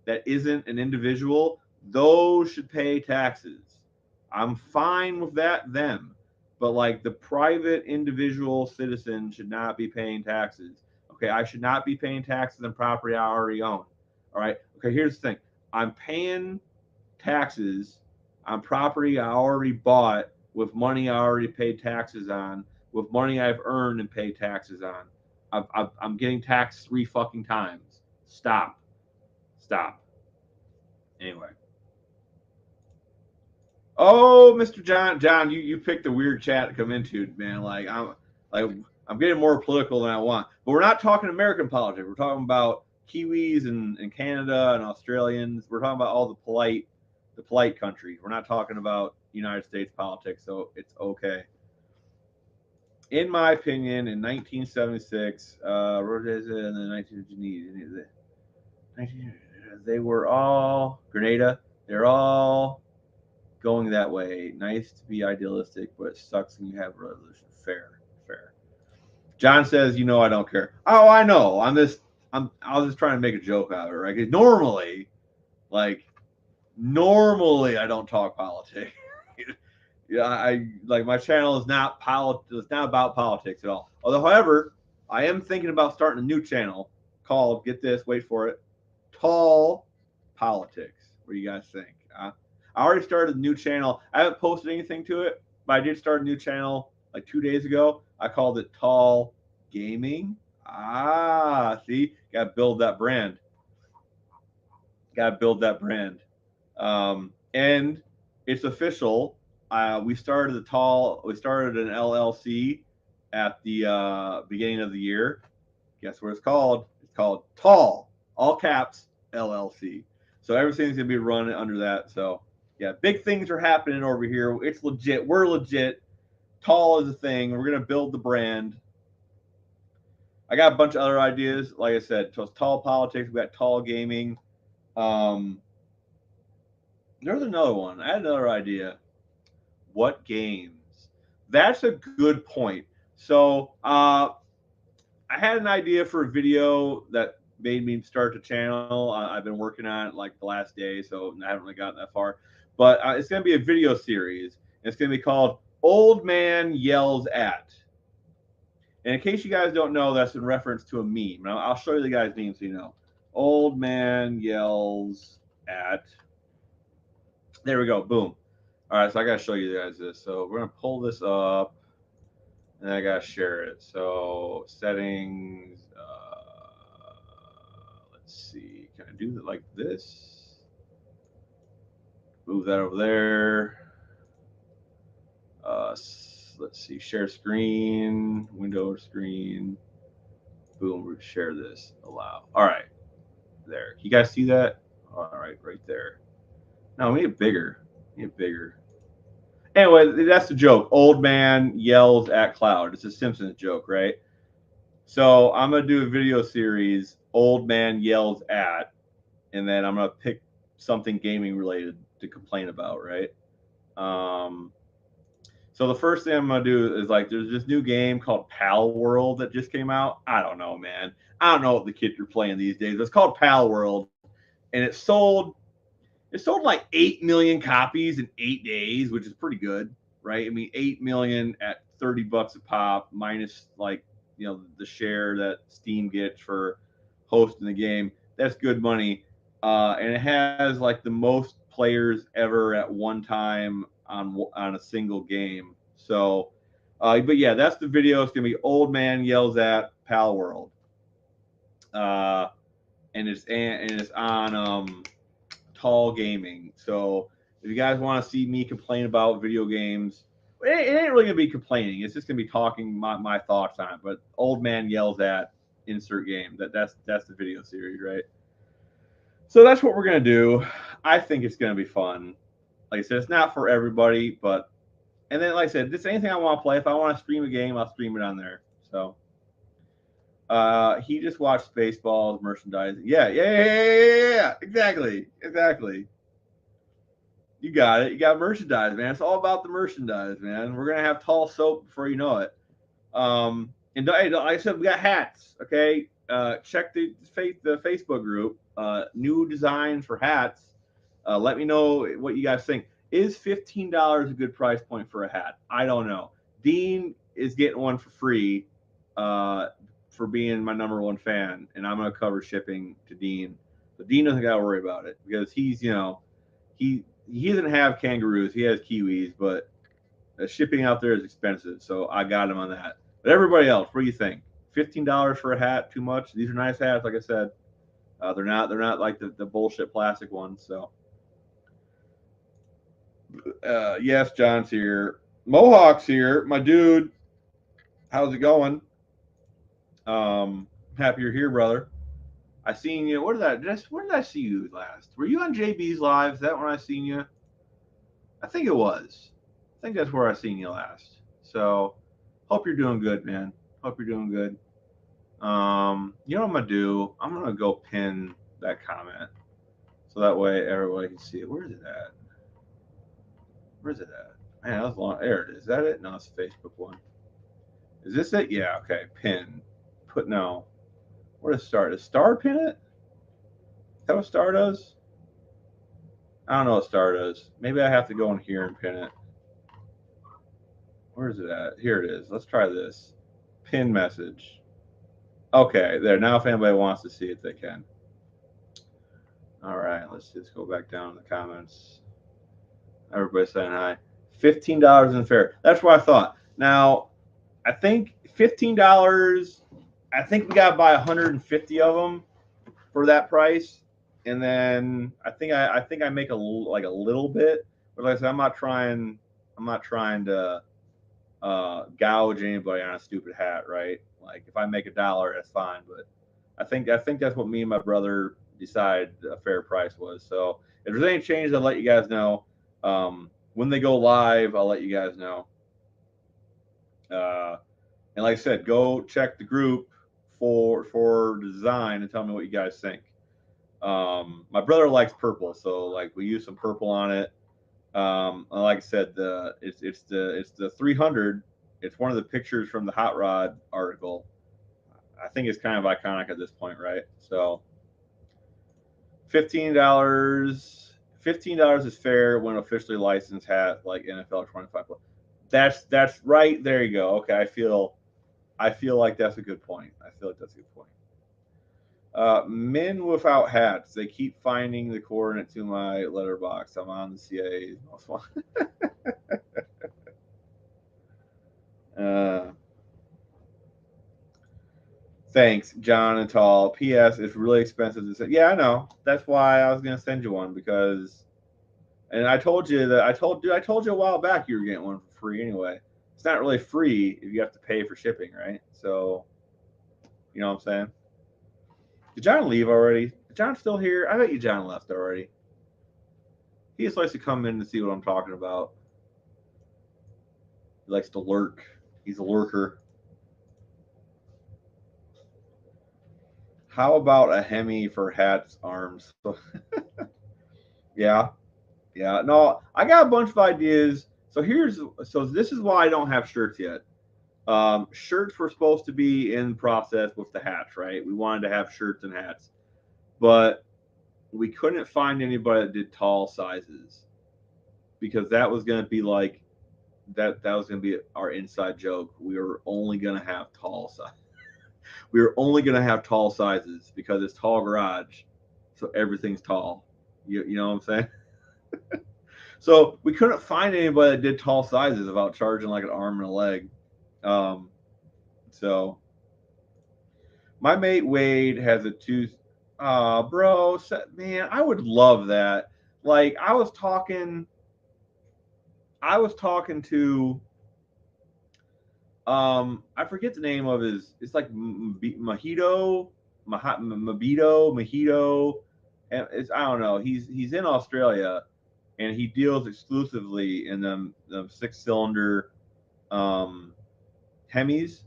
that isn't an individual, those should pay taxes. I'm fine with them. But like the private individual citizen should not be paying taxes. Okay, I should not be paying taxes on property I already own. All right. Okay, here's the thing. I'm paying taxes on property I already bought with money I already paid taxes on, with money I've earned and paid taxes on. I'm getting taxed 3 fucking times. Stop. Stop. Anyway. Oh, Mr. John, you picked a weird chat to come into, man. Like I'm getting more political than I want. But we're not talking American politics. We're talking about Kiwis and Canada and Australians. We're talking about all the polite countries. We're not talking about United States politics, so it's okay. in my opinion, in 1976, what is it? In the 19, they were all Grenada. They're all going that way. Nice to be idealistic, but it sucks when you have a revolution. Fair, fair. John says, "You know, I don't care." Oh, I know. I was just trying to make a joke out of it, right? 'Cause like, normally I don't talk politics. Yeah, I like my channel is not it's not about politics at all. Although, however, I am thinking about starting a new channel called, get this, wait for it, Tall Politics. What do you guys think? I already started a new channel. I haven't posted anything to it, but I did start a new channel like 2 days ago. I called it Tall Gaming. See, got to build that brand. Got to build that brand. And it's official. We started an LLC at the beginning of the year. Guess what it's called? It's called Tall, all caps, LLC. So everything's gonna be run under that. So yeah, big things are happening over here. It's legit. We're legit. Tall is a thing. We're gonna build the brand. I got a bunch of other ideas. Like I said, so it's Tall Politics. We got Tall Gaming. There's another one. I had another idea. What games? That's a good point. So I had an idea for a video that made me start the channel. I've been working on it like the last day, so I haven't really gotten that far. But it's going to be a video series. It's going to be called Old Man Yells At. And in case you guys don't know, that's in reference to a meme. Now, I'll show you the guy's name so you know. Old Man Yells At. There we go. Boom. All right, so I got to show you guys this. So we're going to pull this up, and I got to share it. So settings. Let's see. Can I do it like this? Move that over there. Let's see. Share screen. Window screen. Boom. Share this. Allow. All right. There. You guys see that? All right. Right there. No, we need it bigger. We need it bigger. Anyway, that's the joke. Old man yells at cloud. It's a Simpsons joke, right? So I'm gonna do a video series. Old man yells at, and then I'm gonna pick something gaming related to complain about, right? So the first thing I'm gonna do is like there's this new game called Pal World that just came out. I don't know, man. I don't know what the kids are playing these days. It's called Pal World, and it sold like 8 million copies in 8 days, which is pretty good, right? I mean, 8 million at $30 a pop, minus like the share that Steam gets for hosting the game. That's good money, and it has like the most players ever at one time on a single game. So, but yeah, that's the video. It's gonna be Old Man Yells at Pal World, and it's on Tall Gaming. So if you guys want to see me complain about video games, it ain't really gonna be complaining. It's just gonna be talking my thoughts on it. But Old Man Yells at insert game. That's the video series, right? So that's what we're gonna do. I think it's gonna be fun. Like I said, it's not for everybody, but and then like I said, this anything I want to play. If I want to stream a game, I'll stream it on there. So he just watched Spaceballs merchandising. Yeah. Exactly. You got it. You got merchandise, man. It's all about the merchandise, man. We're gonna have tall soap before you know it. And like I said, we got hats. Okay, check the Facebook group. New designs for hats. Let me know what you guys think. Is $15 a good price point for a hat? I don't know. Dean is getting one for free for being my number one fan, and I'm gonna cover shipping to Dean. But Dean doesn't gotta worry about it because he's he doesn't have kangaroos. He has kiwis, but shipping out there is expensive. So I got him on that. But everybody else, what do you think? $15 for a hat? Too much? These are nice hats, like I said. They're not like the bullshit plastic ones. So yes, John's here. Mohawk's here, my dude. How's it going? Happy you're here, brother. I seen you. Where did I see you last? Were you on JB's live? Is that when I seen you? I think it was. I think that's where I seen you last. So Hope you're doing good, man. Hope you're doing good. You know what I'm gonna do? I'm gonna go pin that comment so that way everybody can see it. Where's it at? Where's it at? Man, that was long. There it is. Is that it? No, it's the Facebook one. Is this it? Yeah. Okay. Pin. Put no. Where does Star? Does Star pin it? Is that what Star does? I don't know what Star does. Maybe I have to go in here and pin it. Where is it at? Here it is. Let's try this. Pin message. Okay, there. Now if anybody wants to see it, they can. All right, let's just go back down to the comments. Everybody's saying hi. $15 in fair. That's what I thought. Now, I think $15. I think we got to buy 150 of them for that price, and then I think I make a little bit. But like I said, I'm not trying to gouge anybody on a stupid hat, right? Like if I make $1, that's fine. But I think that's what me and my brother decided a fair price was. So if there's any change, I'll let you guys know. When they go live, I'll let you guys know. And like I said, go check the group for design and tell me what you guys think. My brother likes purple, so like we use some purple on it. Like I said, it's the 300. It's one of the pictures from the Hot Rod article. I think it's kind of iconic at this point, right? So $15. $15 is fair when officially licensed hat like NFL 25. That's right. There you go. Okay, I feel like that's a good point. I feel like that's a good point. Men without hats. They keep finding the coordinate to my letterbox. I'm on the CIA's most wanted. Thanks, John and Tall. P.S. It's really expensive to send. Yeah, I know. That's why I was gonna send you one because, and I told you that I told you a while back you were getting one for free anyway. It's not really free if you have to pay for shipping, right? So, you know what I'm saying? Did John leave already? Is John still here? I bet you John left already. He just likes to come in to see what I'm talking about. He likes to lurk. He's a lurker. How about a Hemi for hats, arms? Yeah, yeah. No, I got a bunch of ideas. So this is why I don't have shirts yet. Shirts were supposed to be in process with the hats, right? We wanted to have shirts and hats, but we couldn't find anybody that did tall sizes because that was going to be like that was going to be our inside joke. We were only going to have tall size. We were only going to have tall sizes because it's tall garage, so everything's tall. You know what I'm saying? So we couldn't find anybody that did tall sizes without charging like an arm and a leg. So my mate Wade has a tooth. Bro, man, I would love that. Like I was talking to I forget the name of his. It's like Mojito, Mojito, and it's I don't know. He's in Australia, and he deals exclusively in them 6-cylinder Hemis.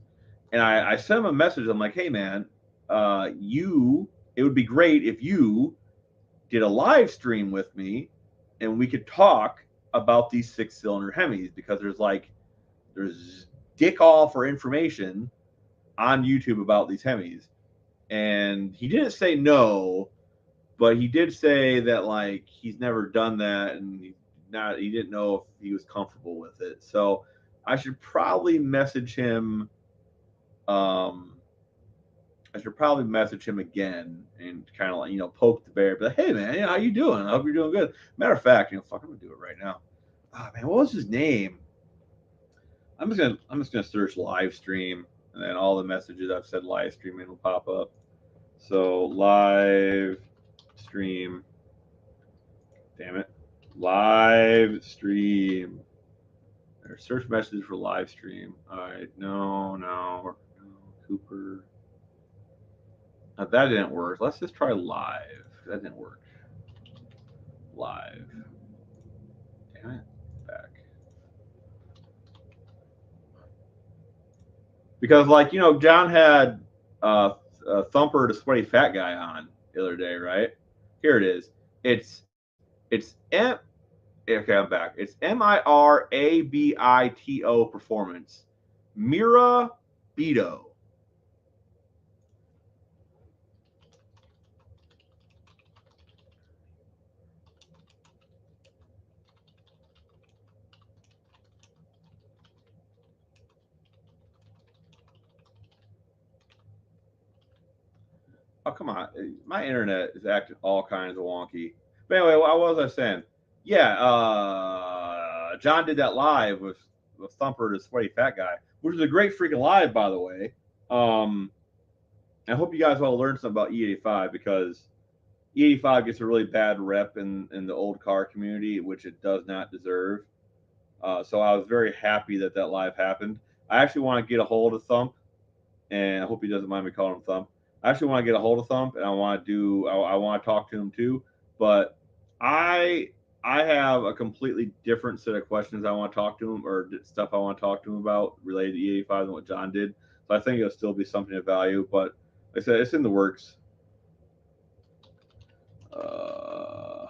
And I sent him a message. I'm like, hey man, it would be great if you did a live stream with me, and we could talk about these 6-cylinder Hemis because there's dick all for information on YouTube about these Hemis. And he didn't say no, but he did say that like he's never done that and he didn't know if he was comfortable with it. So I should probably message him. I should probably message him again and kind of like poke the bear, but hey man, how you doing? I hope you're doing good. Matter of fact, fuck, I'm gonna do it right now. Oh man, what was his name? I'm just gonna search live stream, and then all the messages I've said live streaming will pop up. So live stream, damn it, live stream. There's search messages for live stream. All right, no, Cooper. That didn't work. Let's just try live. That didn't work. Live. Damn it. Back. because like John had uh, Thumper, the sweaty fat guy, on the other day, right? Here it is. It's M. Okay, I'm back. It's MIRABITO Performance. Mira Beto. Oh, come on. My internet is acting all kinds of wonky. But anyway, what was I saying? Yeah, John did that live with Thumper, the sweaty fat guy, which is a great freaking live, by the way. Um, I hope you guys all learned something about E85 because E85 gets a really bad rep in the old car community, which it does not deserve. So I was very happy that that live happened. I actually want to get a hold of Thump, and I hope he doesn't mind me calling him Thump. I actually want to get a hold of Thump, and I want to talk to him too. But I I have a completely different set of questions I want to talk to him or stuff I want to talk to him about related to E85 than what John did. So I think it'll still be something of value. But like I said, it's in the works. Uh,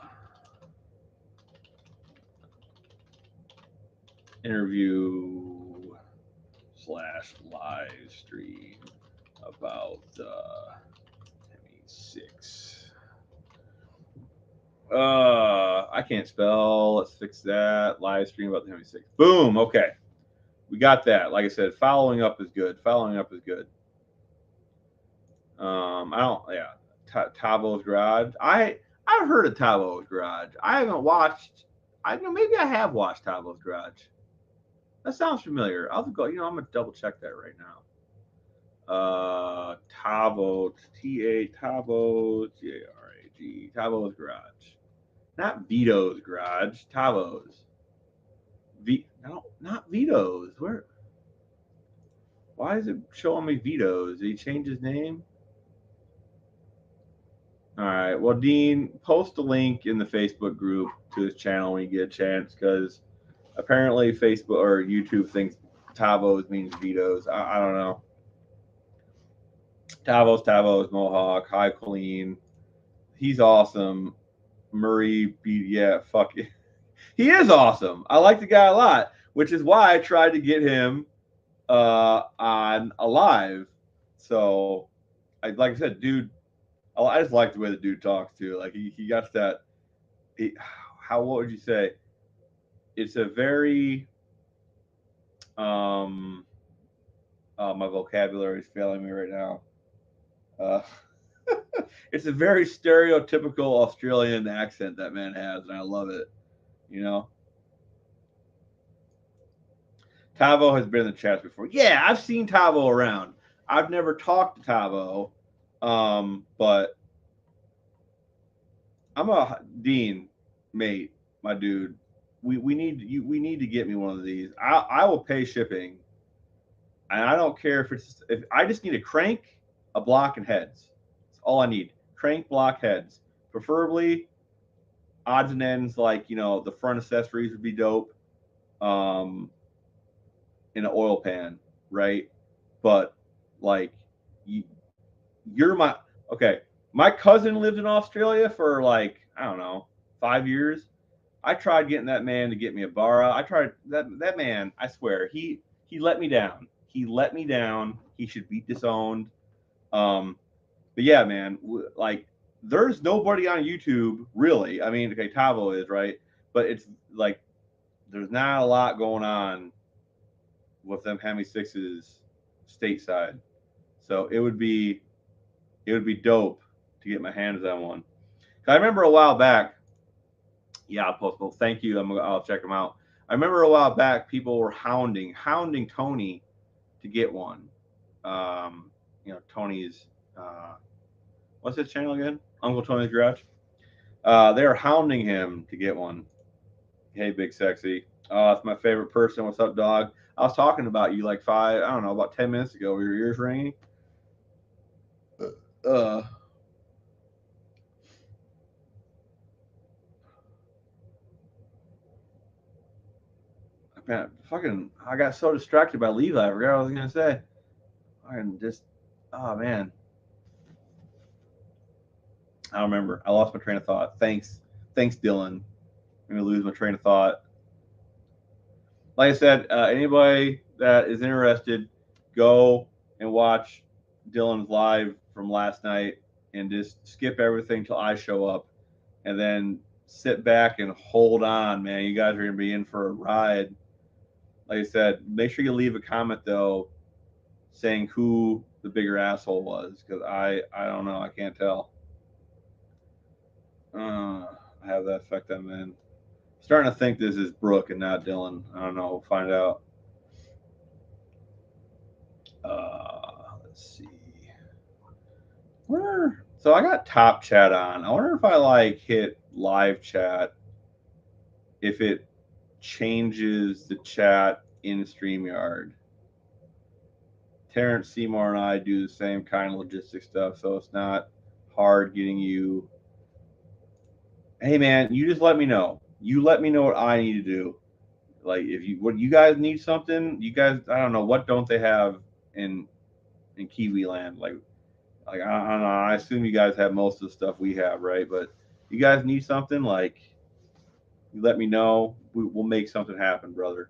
Interview slash live stream about Hemi 6. I can't spell. Let's fix that. Live stream about the Hemi 6. Boom. Okay. We got that. Like I said, following up is good. Following up is good. I don't. Yeah. Tavo's Garage. I've heard of Tavo's Garage. I haven't watched. I know maybe I have watched Tavo's Garage. That sounds familiar. I'll go. I'm gonna double check that right now. Tavo, Tavo, Garage, Tavo's Garage, not Vito's Garage, Tavo's. No, not Vito's. Where? Why is it showing me Vito's? Did he change his name? All right. Well, Dean, post a link in the Facebook group to his channel when you get a chance, because apparently Facebook or YouTube thinks Tavo's means Vito's. I don't know. Tavo's Mohawk, High Clean. He's awesome. Murray, yeah, fuck it. He is awesome. I like the guy a lot, which is why I tried to get him on a live. So, like I said, dude, I just like the way the dude talks too. Like he got that. What would you say? It's a very um. My vocabulary is failing me right now. Uh, it's a very stereotypical Australian accent that man has, and I love it. You know, Tavo has been in the chats before. Yeah, I've seen Tavo around. I've never talked to Tavo, but I'm a Dean, mate, my dude. We need to get me one of these. I will pay shipping, and I don't care if I just need a crank, a block, and heads. That's all I need. Crank, block, heads, preferably odds and ends like the front accessories would be dope. Um, in an oil pan, right? But like you, you're my okay. My cousin lived in Australia for like I don't know 5 years. I tried getting that man to get me a Barra. I tried that man. I swear he let me down. He let me down. He should be disowned. Um, but yeah, man, like there's nobody on YouTube really. I mean, okay, Tavo is right, but it's like there's not a lot going on with them Hemi sixes stateside. So it would be dope to get my hands on one. I remember a while back. Yeah, I'll post. Well, thank you. I'll check them out. I remember a while back people were hounding Tony to get one. Tony's what's his channel again? Uncle Tony's Garage. They were hounding him to get one. Hey, big sexy. It's my favorite person. What's up, dog? I was talking about you like I don't know, about 10 minutes ago. Were your ears ringing? Uh, man, fucking, I got so distracted by Levi. I forgot what I was gonna say. And just, oh man, I don't remember. I lost my train of thought. Thanks, Dylan. I'm gonna lose my train of thought. Like I said, anybody that is interested, go and watch Dylan's live from last night, and just skip everything till I show up, and then sit back and hold on, man. You guys are gonna be in for a ride. Like I said, make sure you leave a comment though, saying who the bigger asshole was, because I don't know, I can't tell. I have that effect I'm in. Starting to think this is Brooke and not Dylan. I don't know. We'll find out. Let's see. Where? So I got top chat on. I wonder if I like hit live chat, if it changes the chat in StreamYard. Terrence Seymour and I do the same kind of logistic stuff, so it's not hard getting you. Hey man, you just let me know. You let me know what I need to do. Like if you guys need something, you guys, I don't know, what don't they have in Kiwi land? Like I don't know. I assume you guys have most of the stuff we have, right? But you guys need something, like you let me know. We'll make something happen, brother.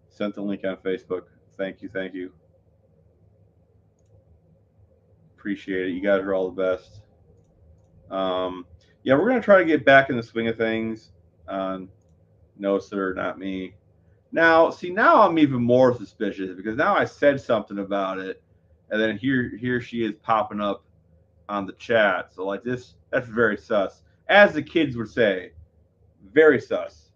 Sent the link on Facebook. Thank you, thank you. Appreciate it. You guys are all the best. Yeah, we're gonna try to get back in the swing of things. No, sir, not me. Now, see, now I'm even more suspicious because now I said something about it, and then here she is popping up on the chat. So like this, that's very sus. As the kids would say, very sus.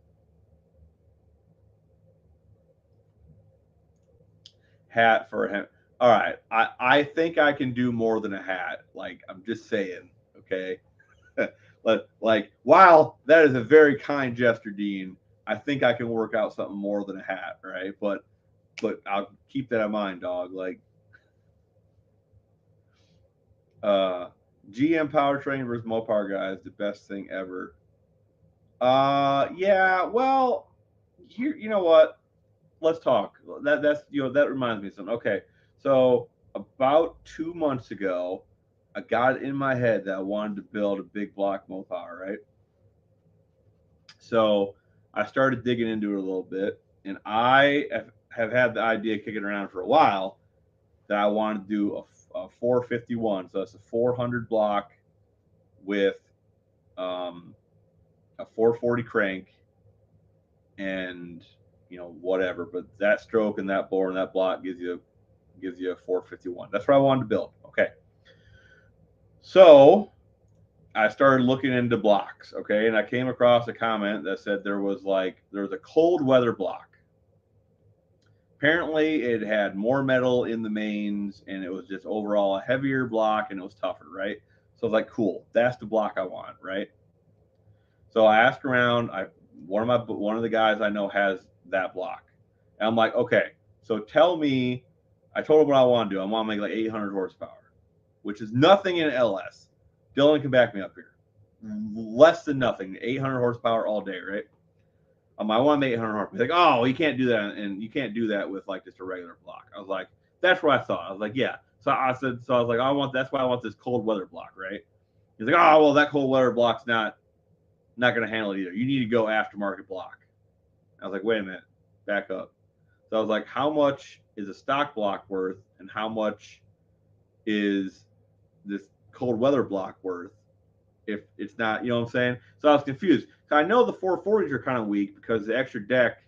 Hat for him. All right, I think I can do more than a hat. Like I'm just saying, okay. Like while that is a very kind gesture, Dean, I think I can work out something more than a hat, right? But I'll keep that in mind, dog. Like uh GM powertrain versus Mopar guys, the best thing ever. Yeah, well, here, you know what? Let's talk. That's that reminds me of something. Okay, so about 2 months ago, I got it in my head that I wanted to build a big block Mopar, right? So I started digging into it a little bit, and I have had the idea kicking around for a while that I wanted to do a 451. So that's a 400 block with a 440 crank and whatever. But that stroke and that bore and that block gives you a 451. That's what I wanted to build. Okay, so I started looking into blocks. Okay, and I came across a comment that said there was a cold weather block. Apparently, it had more metal in the mains, and it was just overall a heavier block, and it was tougher, right? So I was like, cool, that's the block I want, right? So I asked around. One of the guys I know has that block, and I'm like, okay, so tell me. I told him what I want to do. I want to make like 800 horsepower, which is nothing in LS. Dylan can back me up here. Less than nothing. 800 horsepower all day, right? I want to make 800 horsepower. He's like, oh, you can't do that, and you can't do that with like just a regular block. I was like, that's what I thought. I was like, yeah. So I was like, that's why I want this cold weather block, right? He's like, oh, well, that cold weather block's not going to handle it either. You need to go aftermarket block. I was like, wait a minute, back up. So I was like, how much is a stock block worth, and how much is this cold weather block worth? If it's not, you know what I'm saying? So I was confused. So I know the 440s are kind of weak because the extra deck,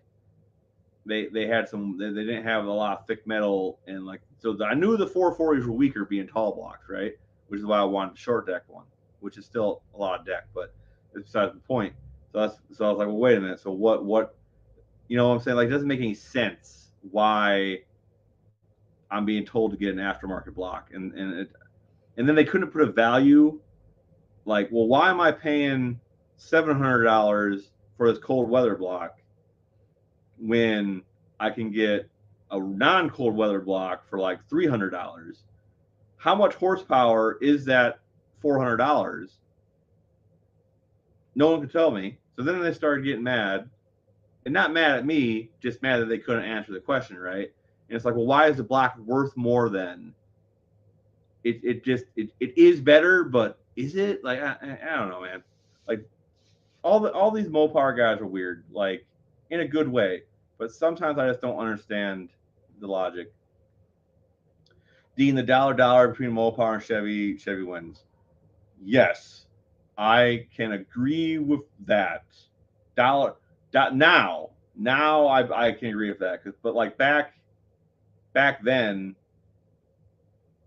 they had they didn't have a lot of thick metal, and like, so I knew the 440s were weaker being tall blocks, right? Which is why I wanted the short deck one, which is still a lot of deck, but it's besides the point. So I was like, well, wait a minute. So what you know what I'm saying? Like, it doesn't make any sense why I'm being told to get an aftermarket block, and then they couldn't put a value. Like, well, why am I paying $700 for this cold weather block when I can get a non-cold weather block for like $300? How much horsepower is that $400? No one could tell me. So then they started getting mad, and not mad at me, just mad that they couldn't answer the question, right? And it's like, well, why is the black worth more then? It is better, but is it? Like I don't know, man. Like all these Mopar guys are weird, like in a good way. But sometimes I just don't understand the logic. Dean, the dollar between Mopar and Chevy wins. Yes, I can agree with that. Dollar now I can agree with that. But like back then,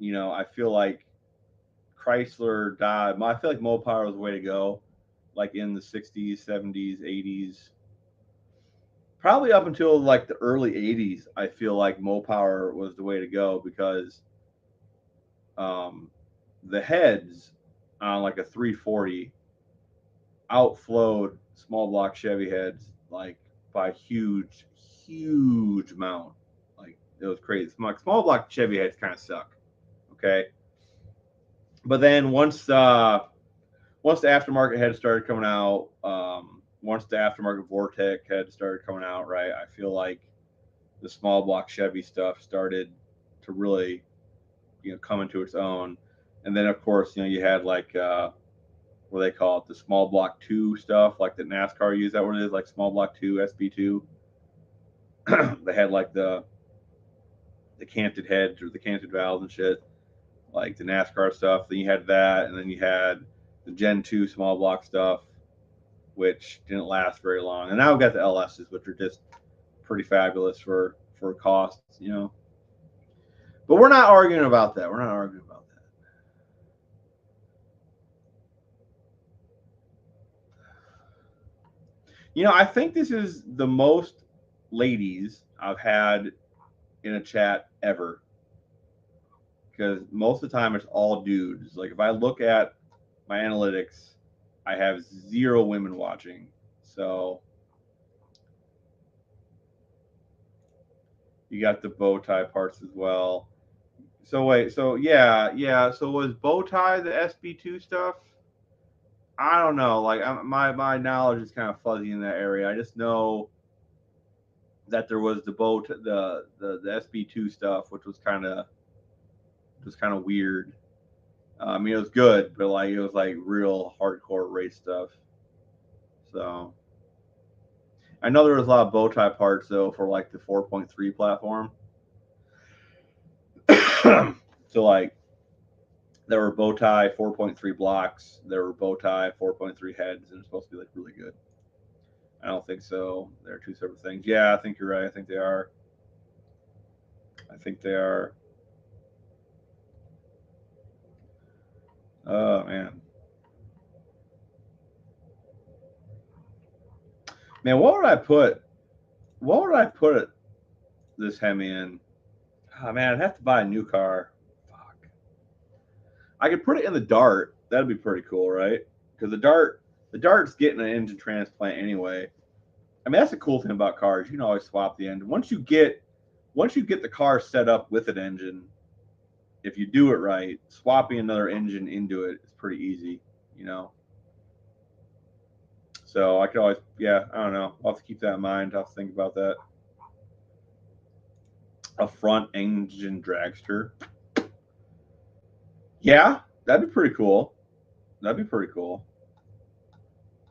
I feel like Chrysler, Dodge. I feel like Mopar was the way to go, like in the '60s, '70s, '80s, probably up until like the early '80s. I feel like Mopar was the way to go because um, the heads on like a 340 outflowed small block Chevy heads like by huge amount. Like it was crazy. Small block Chevy heads kind of suck. Okay, but then once the aftermarket head started coming out, once the aftermarket Vortec head started coming out, right, I feel like the small block Chevy stuff started to really, come into its own. And then of course, you had like what they call it, the small block two stuff, like the NASCAR use. That what it is, like small block two, SB2. They had like the canted heads or the canted valves and shit, like the NASCAR stuff. Then you had that, and then you had the Gen 2 small block stuff, which didn't last very long. And now we've got the LSs, which are just pretty fabulous for costs. But we're not arguing about that. We're not arguing about that. I think this is the most ladies I've had in a chat ever, because most of the time it's all dudes. Like if I look at my analytics, I have 0 women watching. So you got the bow tie parts as well. So wait, so yeah. So was bow tie the SB2 stuff? I don't know. Like my knowledge is kind of fuzzy in that area. I just know that there was the SB2 stuff, which was kind of weird. I mean, it was good, but like it was like real hardcore race stuff. So I know there was a lot of bow tie parts though for like the 4.3 platform. So like there were bow tie 4.3 blocks, there were bow tie 4.3 heads, and it's supposed to be like really good. I don't think so. They're two separate things. Yeah, I think you're right. I think they are. I think they are. Oh man, man, what would I put? What would I put this Hemi in? Oh man, I'd have to buy a new car. Fuck. I could put it in the Dart. That'd be pretty cool, right? Because the Dart's getting an engine transplant anyway. I mean, that's the cool thing about cars. You can always swap the engine once you get the car set up with an engine. If you do it right, swapping another engine into it is pretty easy. You know. So I could always, yeah, I don't know. I'll have to keep that in mind. I'll have to think about that. A front engine dragster. Yeah, that'd be pretty cool. That'd be pretty cool.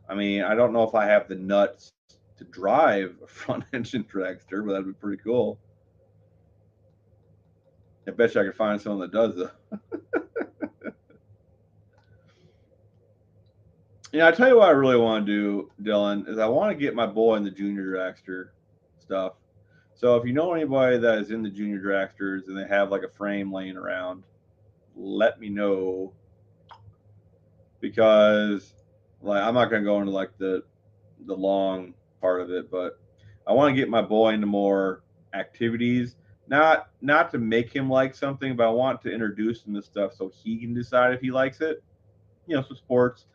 I mean, I don't know if I have the nuts to drive a front engine dragster, but that'd be pretty cool. I bet you I could find someone that does though. I tell you what I really want to do, Dylan, is I want to get my boy in the junior dragster stuff. So if you know anybody that is in the junior dragsters and they have like a frame laying around, let me know, because like I'm not gonna go into like the long part of it, but I want to get my boy into more activities. Not to make him like something, but I want to introduce him to stuff so he can decide if he likes it. So sports.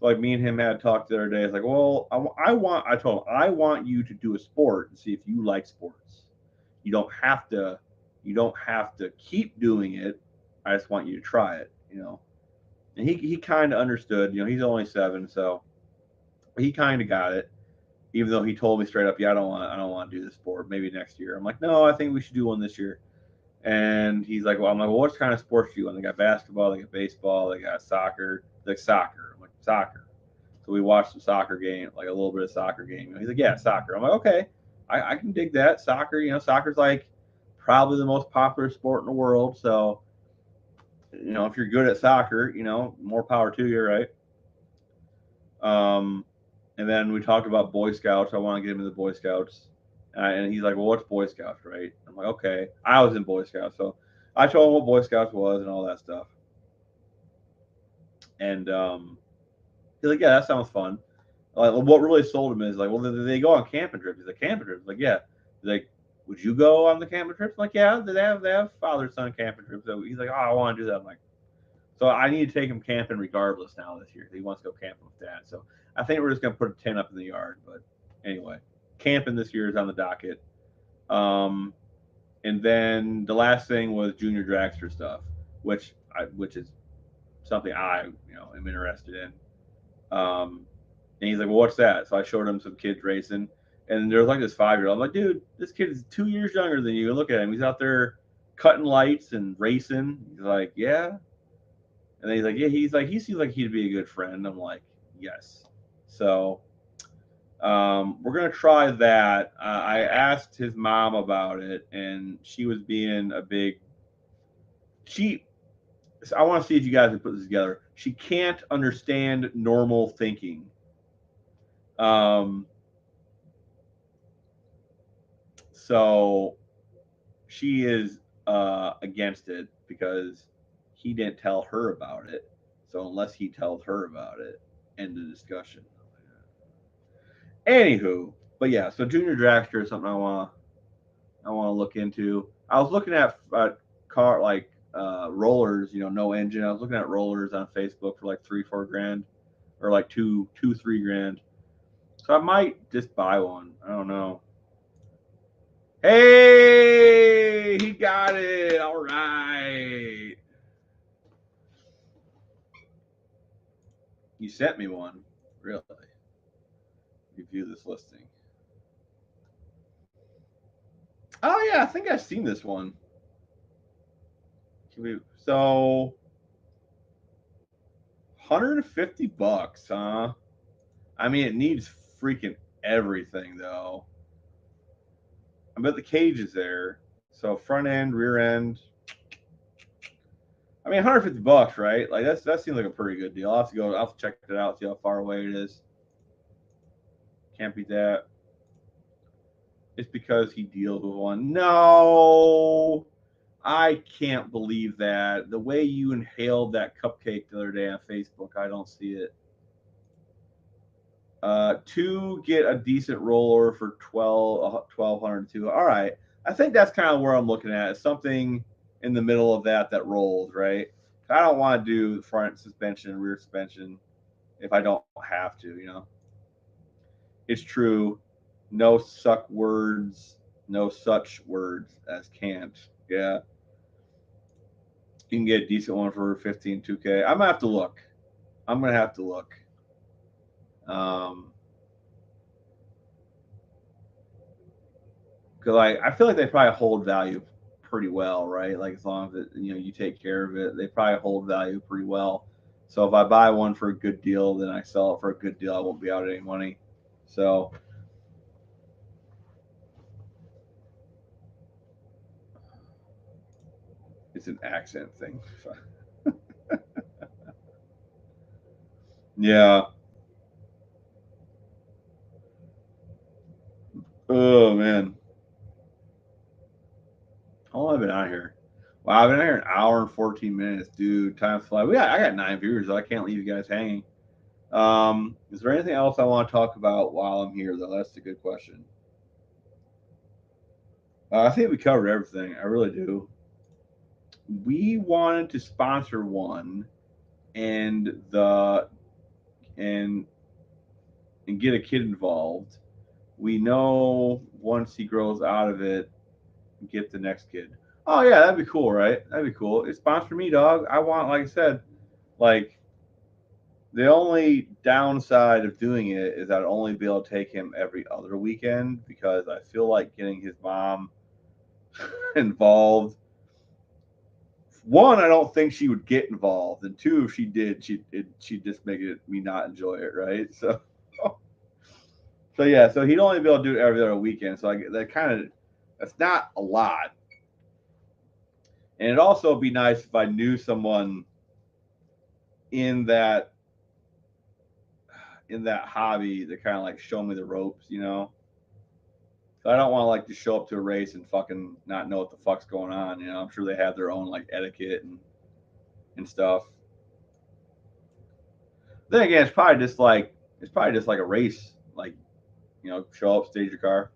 Like me and him had talked the other day. It's like, well, I told him, I want you to do a sport and see if you like sports. You don't have to, you don't have to keep doing it. I just want you to try it. And he kind of understood. He's only 7, so he kind of got it. even though he told me straight up, yeah, I don't want to do this sport. Maybe next year. I'm like, no, I think we should do one this year. And he's like, well, I'm like, well, what kind of sports do you want? They got basketball, they got baseball, they got soccer. Like soccer. I'm like, soccer. So we watched some soccer game, like a little bit of soccer game. He's like, yeah, soccer. I'm like, okay, I can dig that. Soccer, soccer's like probably the most popular sport in the world. So, if you're good at soccer, more power to you, right? Um, and then we talked about Boy Scouts. I want to get him into the Boy Scouts. And he's like, well, what's Boy Scouts, right? I'm like, okay. I was in Boy Scouts. So I told him what Boy Scouts was and all that stuff. And he's like, yeah, that sounds fun. Like, what really sold him is like, well, they go on camping trips. He's like, camping trips? Like, yeah. He's like, would you go on the camping trips? I'm like, yeah, they have father son camping trips. So he's like, oh, I want to do that. I'm like, so I need to take him camping regardless now this year. He wants to go camping with dad. So I think we're just gonna put a tent up in the yard. But anyway, camping this year is on the docket. Um, and then the last thing was junior dragster stuff, which is something I am interested in. And he's like, well, what's that? So I showed him some kids racing, and there was like this 5-year-old. I'm like, dude, this kid is 2 years younger than you. Look at him. He's out there cutting lights and racing. He's like, yeah. And then he's like, yeah. He's like, he seems like he'd be a good friend. I'm like, yes. So we're gonna try that. I asked his mom about it, and she was being a big. She. I want to see if you guys can put this together. She can't understand normal thinking. Um, so she is against it because he didn't tell her about it. So unless he tells her about it, end of discussion. Anywho, but yeah, so junior dragster is something I want to look into. I was looking at car like rollers, no engine. I was looking at rollers on Facebook for like 3-4 grand, or like 2-3 grand. So I might just buy one. I don't know. Hey, he got it. All right. You sent me one. Really? Review this listing. Oh yeah, I think I've seen this one. So $150, huh? I mean, it needs freaking everything though. I bet the cage is there. So front end, rear end. I mean, $150, right? Like that seems like a pretty good deal. I'll have to go. I'll have to check it out, see how far away it is. Can't beat that. It's because he deals with one. No, I can't believe that. The way you inhaled that cupcake the other day on Facebook, I don't see it. To get a decent roller for 1,202. All right, I think that's kind of where I'm looking at. Something in the middle of that rolls, right? I don't want to do front suspension, rear suspension if I don't have to. It's true. No suck words, no such words as can't. Yeah, you can get a decent one for 15 2K. I'm gonna have to look. I'm gonna have to look. Um, because I feel like they probably hold value pretty well, right? Like as long as you take care of it, they probably hold value pretty well. So if I buy one for a good deal, then I sell it for a good deal. I won't be out any money. So it's an accent thing. Yeah. Oh man. How long have I been out here? Wow, I've been out here an hour and 14 minutes, dude. Time flies. I got 9 viewers, though. I can't leave you guys hanging. Is there anything else I want to talk about while I'm here, though? That's a good question. I think we covered everything. I really do. We wanted to sponsor one, and the and and get a kid involved. We know once he grows out of it, get the next kid. Oh yeah, that'd be cool, right? That'd be cool. It's sponsor me, dog. I want, like I said, like The only downside of doing it is I'd only be able to take him every other weekend because I feel like getting his mom involved. One, I don't think she would get involved, and two, if she did, she'd just make it me not enjoy it, right? So, so yeah, so he'd only be able to do it every other weekend. So that kind of that's not a lot, and it'd also be nice if I knew someone in that hobby to kind of like show me the ropes, you know. So I don't want to like just show up to a race and fucking not know what the fuck's going on. You know, I'm sure they have their own like etiquette and stuff. Then again, it's probably just like a race. Like, you know, show up, stage your car.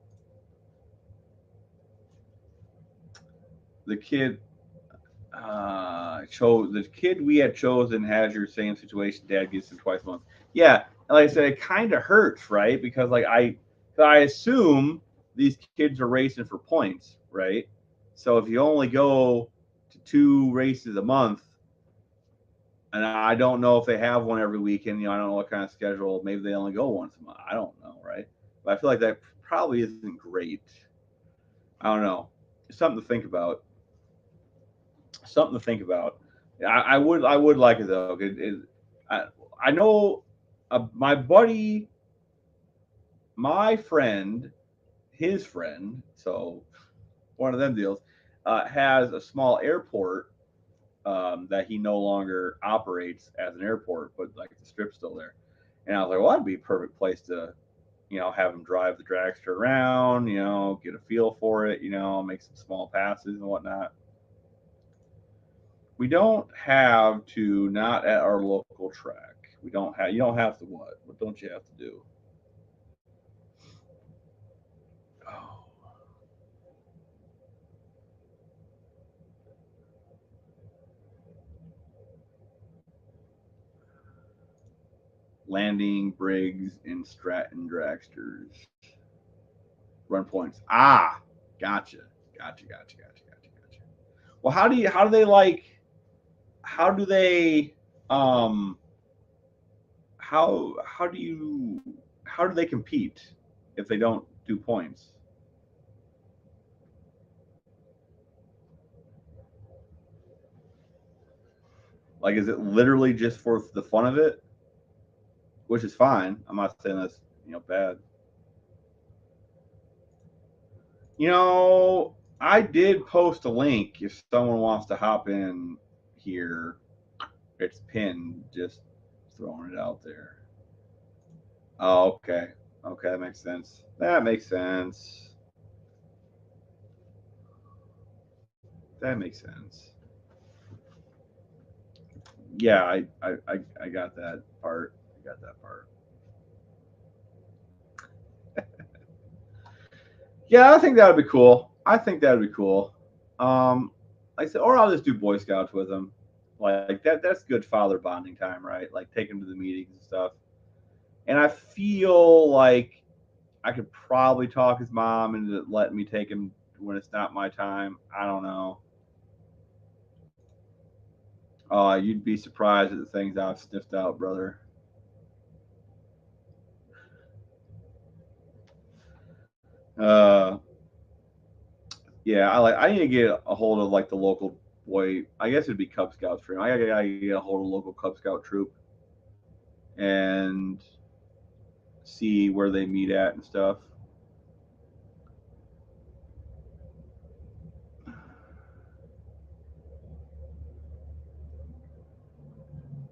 The kid chose the kid we had chosen has your same situation. Dad gets him twice a month. Yeah, like I said, it kind of hurts, right? Because like I assume these kids are racing for points, right? So if you only go to 2 races a month, and I don't know if they have one every weekend. You know, I don't know what kind of schedule. Maybe they only go once a month. I don't know, right? But I feel like that probably isn't great. I don't know. It's something to think about. Something to think about. I would like it though. I, I know my buddy, my friend, his friend. So one of them deals has a small airport that he no longer operates as an airport, but like the strip's still there. And I was like, well, that'd be a perfect place to, you know, have him drive the dragster around, you know, get a feel for it, you know, make some small passes and whatnot. We don't have to not at our local track. We don't have you don't have to what? What don't you have to do? Oh, landing, Briggs, and Stratton dragsters. Run points. Ah, gotcha. Gotcha. Well, how do they like how do they um how do you how do they compete if they don't do points? Like, is it literally just for the fun of it, which is fine? I'm not saying that's bad. You know, I did post a link if someone wants to hop in here. It's pinned. Just throwing it out there. Oh, okay. Okay, that makes sense. That makes sense. That makes sense. Yeah, I got that part. I got that part. Yeah, I think that would be cool. I think that would be cool. Like I said, or I'll just do Boy Scouts with him. Like that's good father bonding time, right? Like take him to the meetings and stuff. And I feel like I could probably talk his mom into letting me take him when it's not my time. I don't know. You'd be surprised at the things I've sniffed out, brother. Uh, yeah, I need to get a hold of like the local boy. I guess it'd be Cub Scouts for him. I gotta get a hold of the local Cub Scout troop and see where they meet at and stuff.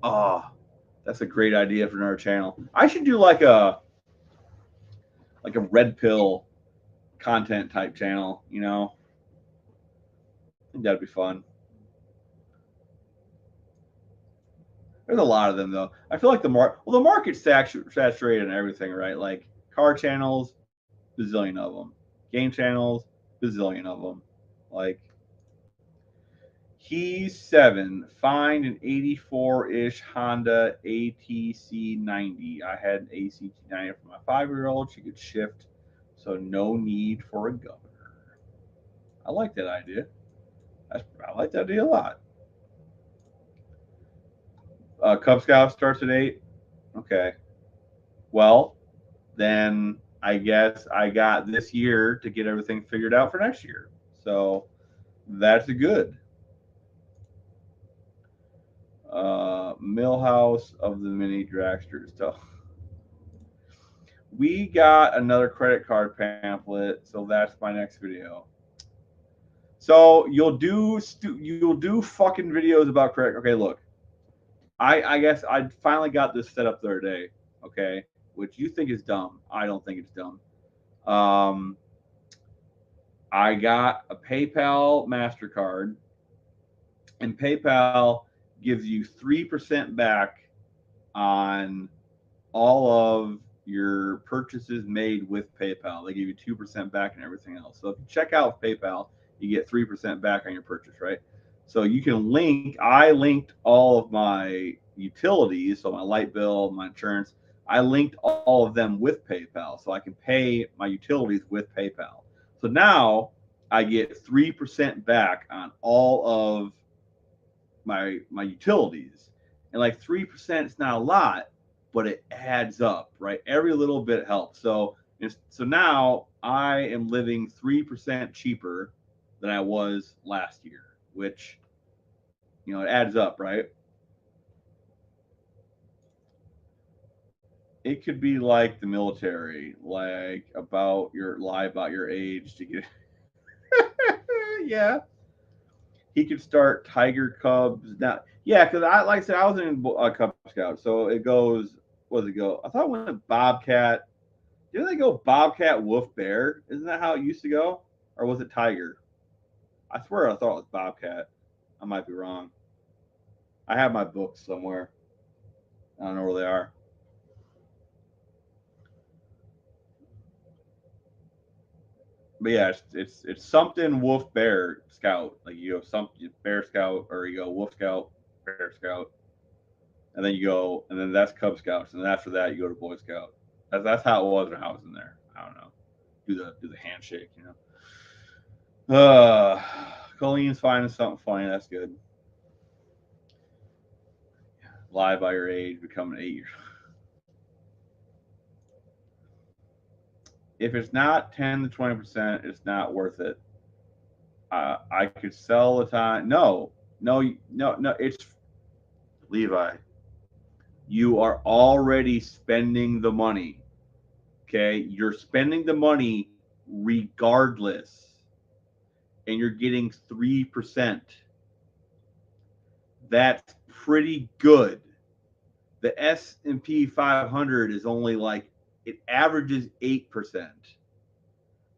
Oh, that's a great idea for another channel. I should do like a red pill content type channel. You know, I think that'd be fun. There's a lot of them though. I feel like the market's saturated and everything, right? Like car channels, bazillion of them. Game channels, bazillion of them. Like Keys 7, find an 84-ish Honda ATC 90. I had an ACT 90 for my 5-year old. She could shift, so no need for a governor. I like that idea. I like that idea a lot. Cub Scout starts at 8. Okay. Well, then I guess I got this year to get everything figured out for next year. So that's good. Millhouse of the Mini Dragsters. So we got another credit card pamphlet, so that's my next video. So you'll do fucking videos about credit. Okay, look, I guess I finally got this set up the other day. Okay, which you think is dumb. I don't think it's dumb. Um, I got a PayPal Mastercard, and PayPal gives you 3% back on all of your purchases made with PayPal. They give you 2% back and everything else. So if you check out with PayPal, you get 3% back on your purchase, right? So you can link. I linked all of my utilities, so my light bill, my insurance. I linked all of them with PayPal, so I can pay my utilities with PayPal. So now I get 3% back on all of my utilities, and like 3% is not a lot, but it adds up, right? Every little bit helps. So now I am living 3% cheaper than I was last year, which it adds up, right? It could be like the military, like lie about your age to get. Yeah, he could start Tiger Cubs now. Yeah, because like I said, I was in Cub Scout, so it goes. What does it go? I thought it went Bobcat. Didn't they go Bobcat, Wolf, Bear? Isn't that how it used to go, or was it Tiger? I swear I thought it was Bobcat. I might be wrong. I have my books somewhere. I don't know where they are. But yeah, it's something Wolf Bear Scout. Like you go some Bear Scout or you go Wolf Scout, Bear Scout, and then you go and then that's Cub Scouts, and then after that you go to Boy Scout. That's how it was when I was in there. I don't know. Do the handshake, you know. Colleen's finding something funny. That's good. Lie by your age, become an 8 year. If it's not 10 to 20%, it's not worth it. I could sell the time. No, no, no, no. It's Levi. You are already spending the money. Okay, you're spending the money regardless, and you're getting 3%. That's pretty good. The S&P 500 is only like it averages 8%.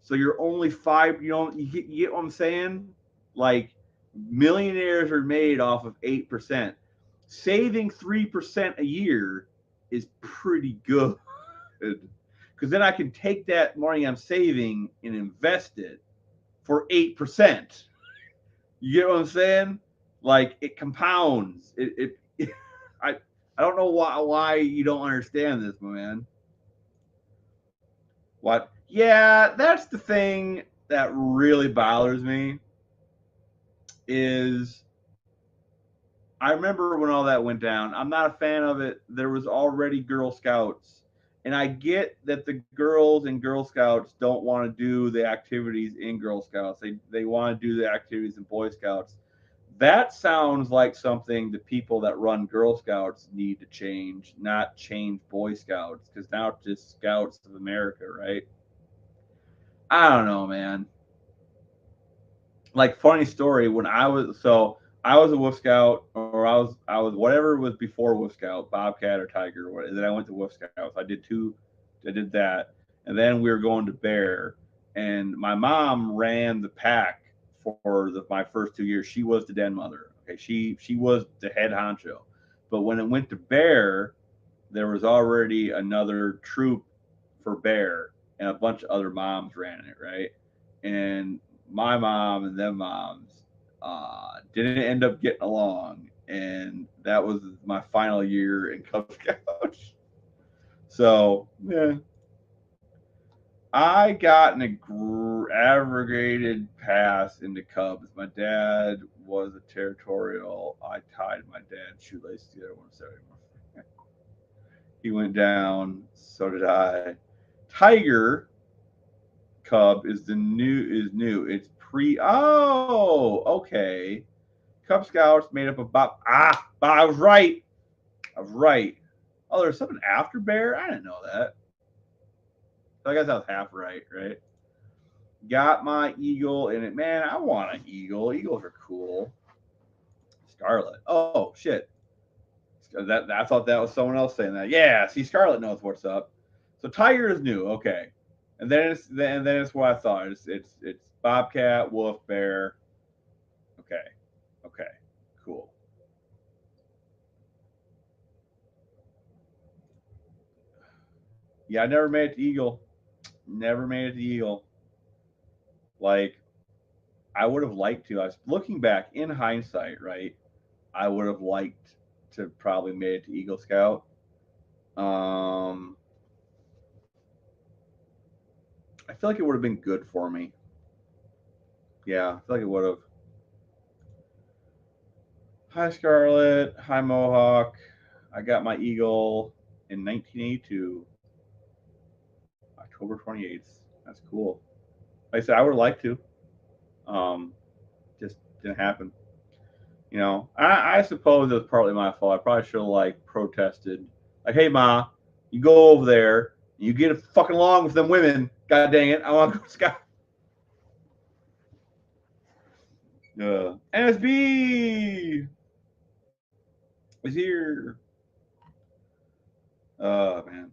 So you're only five. You get what I'm saying? Like millionaires are made off of 8%. Saving 3% a year is pretty good because then I can take that money I'm saving and invest it for 8%. You get what I'm saying? Like it compounds. It I don't know why you don't understand this, my man. What? Yeah, that's the thing that really bothers me is I remember when all that went down. I'm not a fan of it. There was already Girl Scouts, and I get that the girls in Girl Scouts don't want to do the activities in Girl Scouts. They want to do the activities in Boy Scouts. That sounds like something the people that run Girl Scouts need to change, not change Boy Scouts, because now it's just Scouts of America, right? I don't know, man. Like funny story when I was a Wolf Scout or I was whatever was before Wolf Scout, Bobcat or Tiger, or and then I went to Wolf Scouts. I did that, and then we were going to Bear, and my mom ran the pack for my first 2 years. She was the den mother. Okay, she was the head honcho, but when it went to Bear, there was already another troop for Bear, and a bunch of other moms ran it, right? And my mom and them moms didn't end up getting along, and that was my final year in Cub Scouts. So yeah, I got an aggregated pass into Cubs. My dad was a territorial. I tied my dad's shoelace together. I won't say anymore. He went down. So did I. Tiger Cub is new. It's pre. Oh, okay. Cub Scouts made up of Bob. I was right. I was right. Oh, there's something after Bear. I didn't know that. So I guess I was half right, right? Got my eagle in it. Man, I want an eagle. Eagles are cool. Scarlet. Oh shit. That I thought that was someone else saying that. Yeah, see, Scarlet knows what's up. So Tiger is new. Okay, and then it's what I thought. It's Bobcat, Wolf, Bear. Okay, okay, cool. Yeah, I never made it to Eagle. Never made it to Eagle. Like I would have liked to. I was looking back in hindsight, right? I would have liked to probably made it to Eagle Scout. Um, I feel like it would have been good for me. Yeah, I feel like it would have. Hi Scarlet. Hi Mohawk. I got my Eagle in 1982, October 28th. That's cool. Like I said, I would have liked to. Um, just didn't happen. I suppose it was partly my fault. I probably should have like protested, like, "Hey, ma, you go over there, and you get fucking along with them women. God dang it, I want to go scout." NSB is here. Oh man.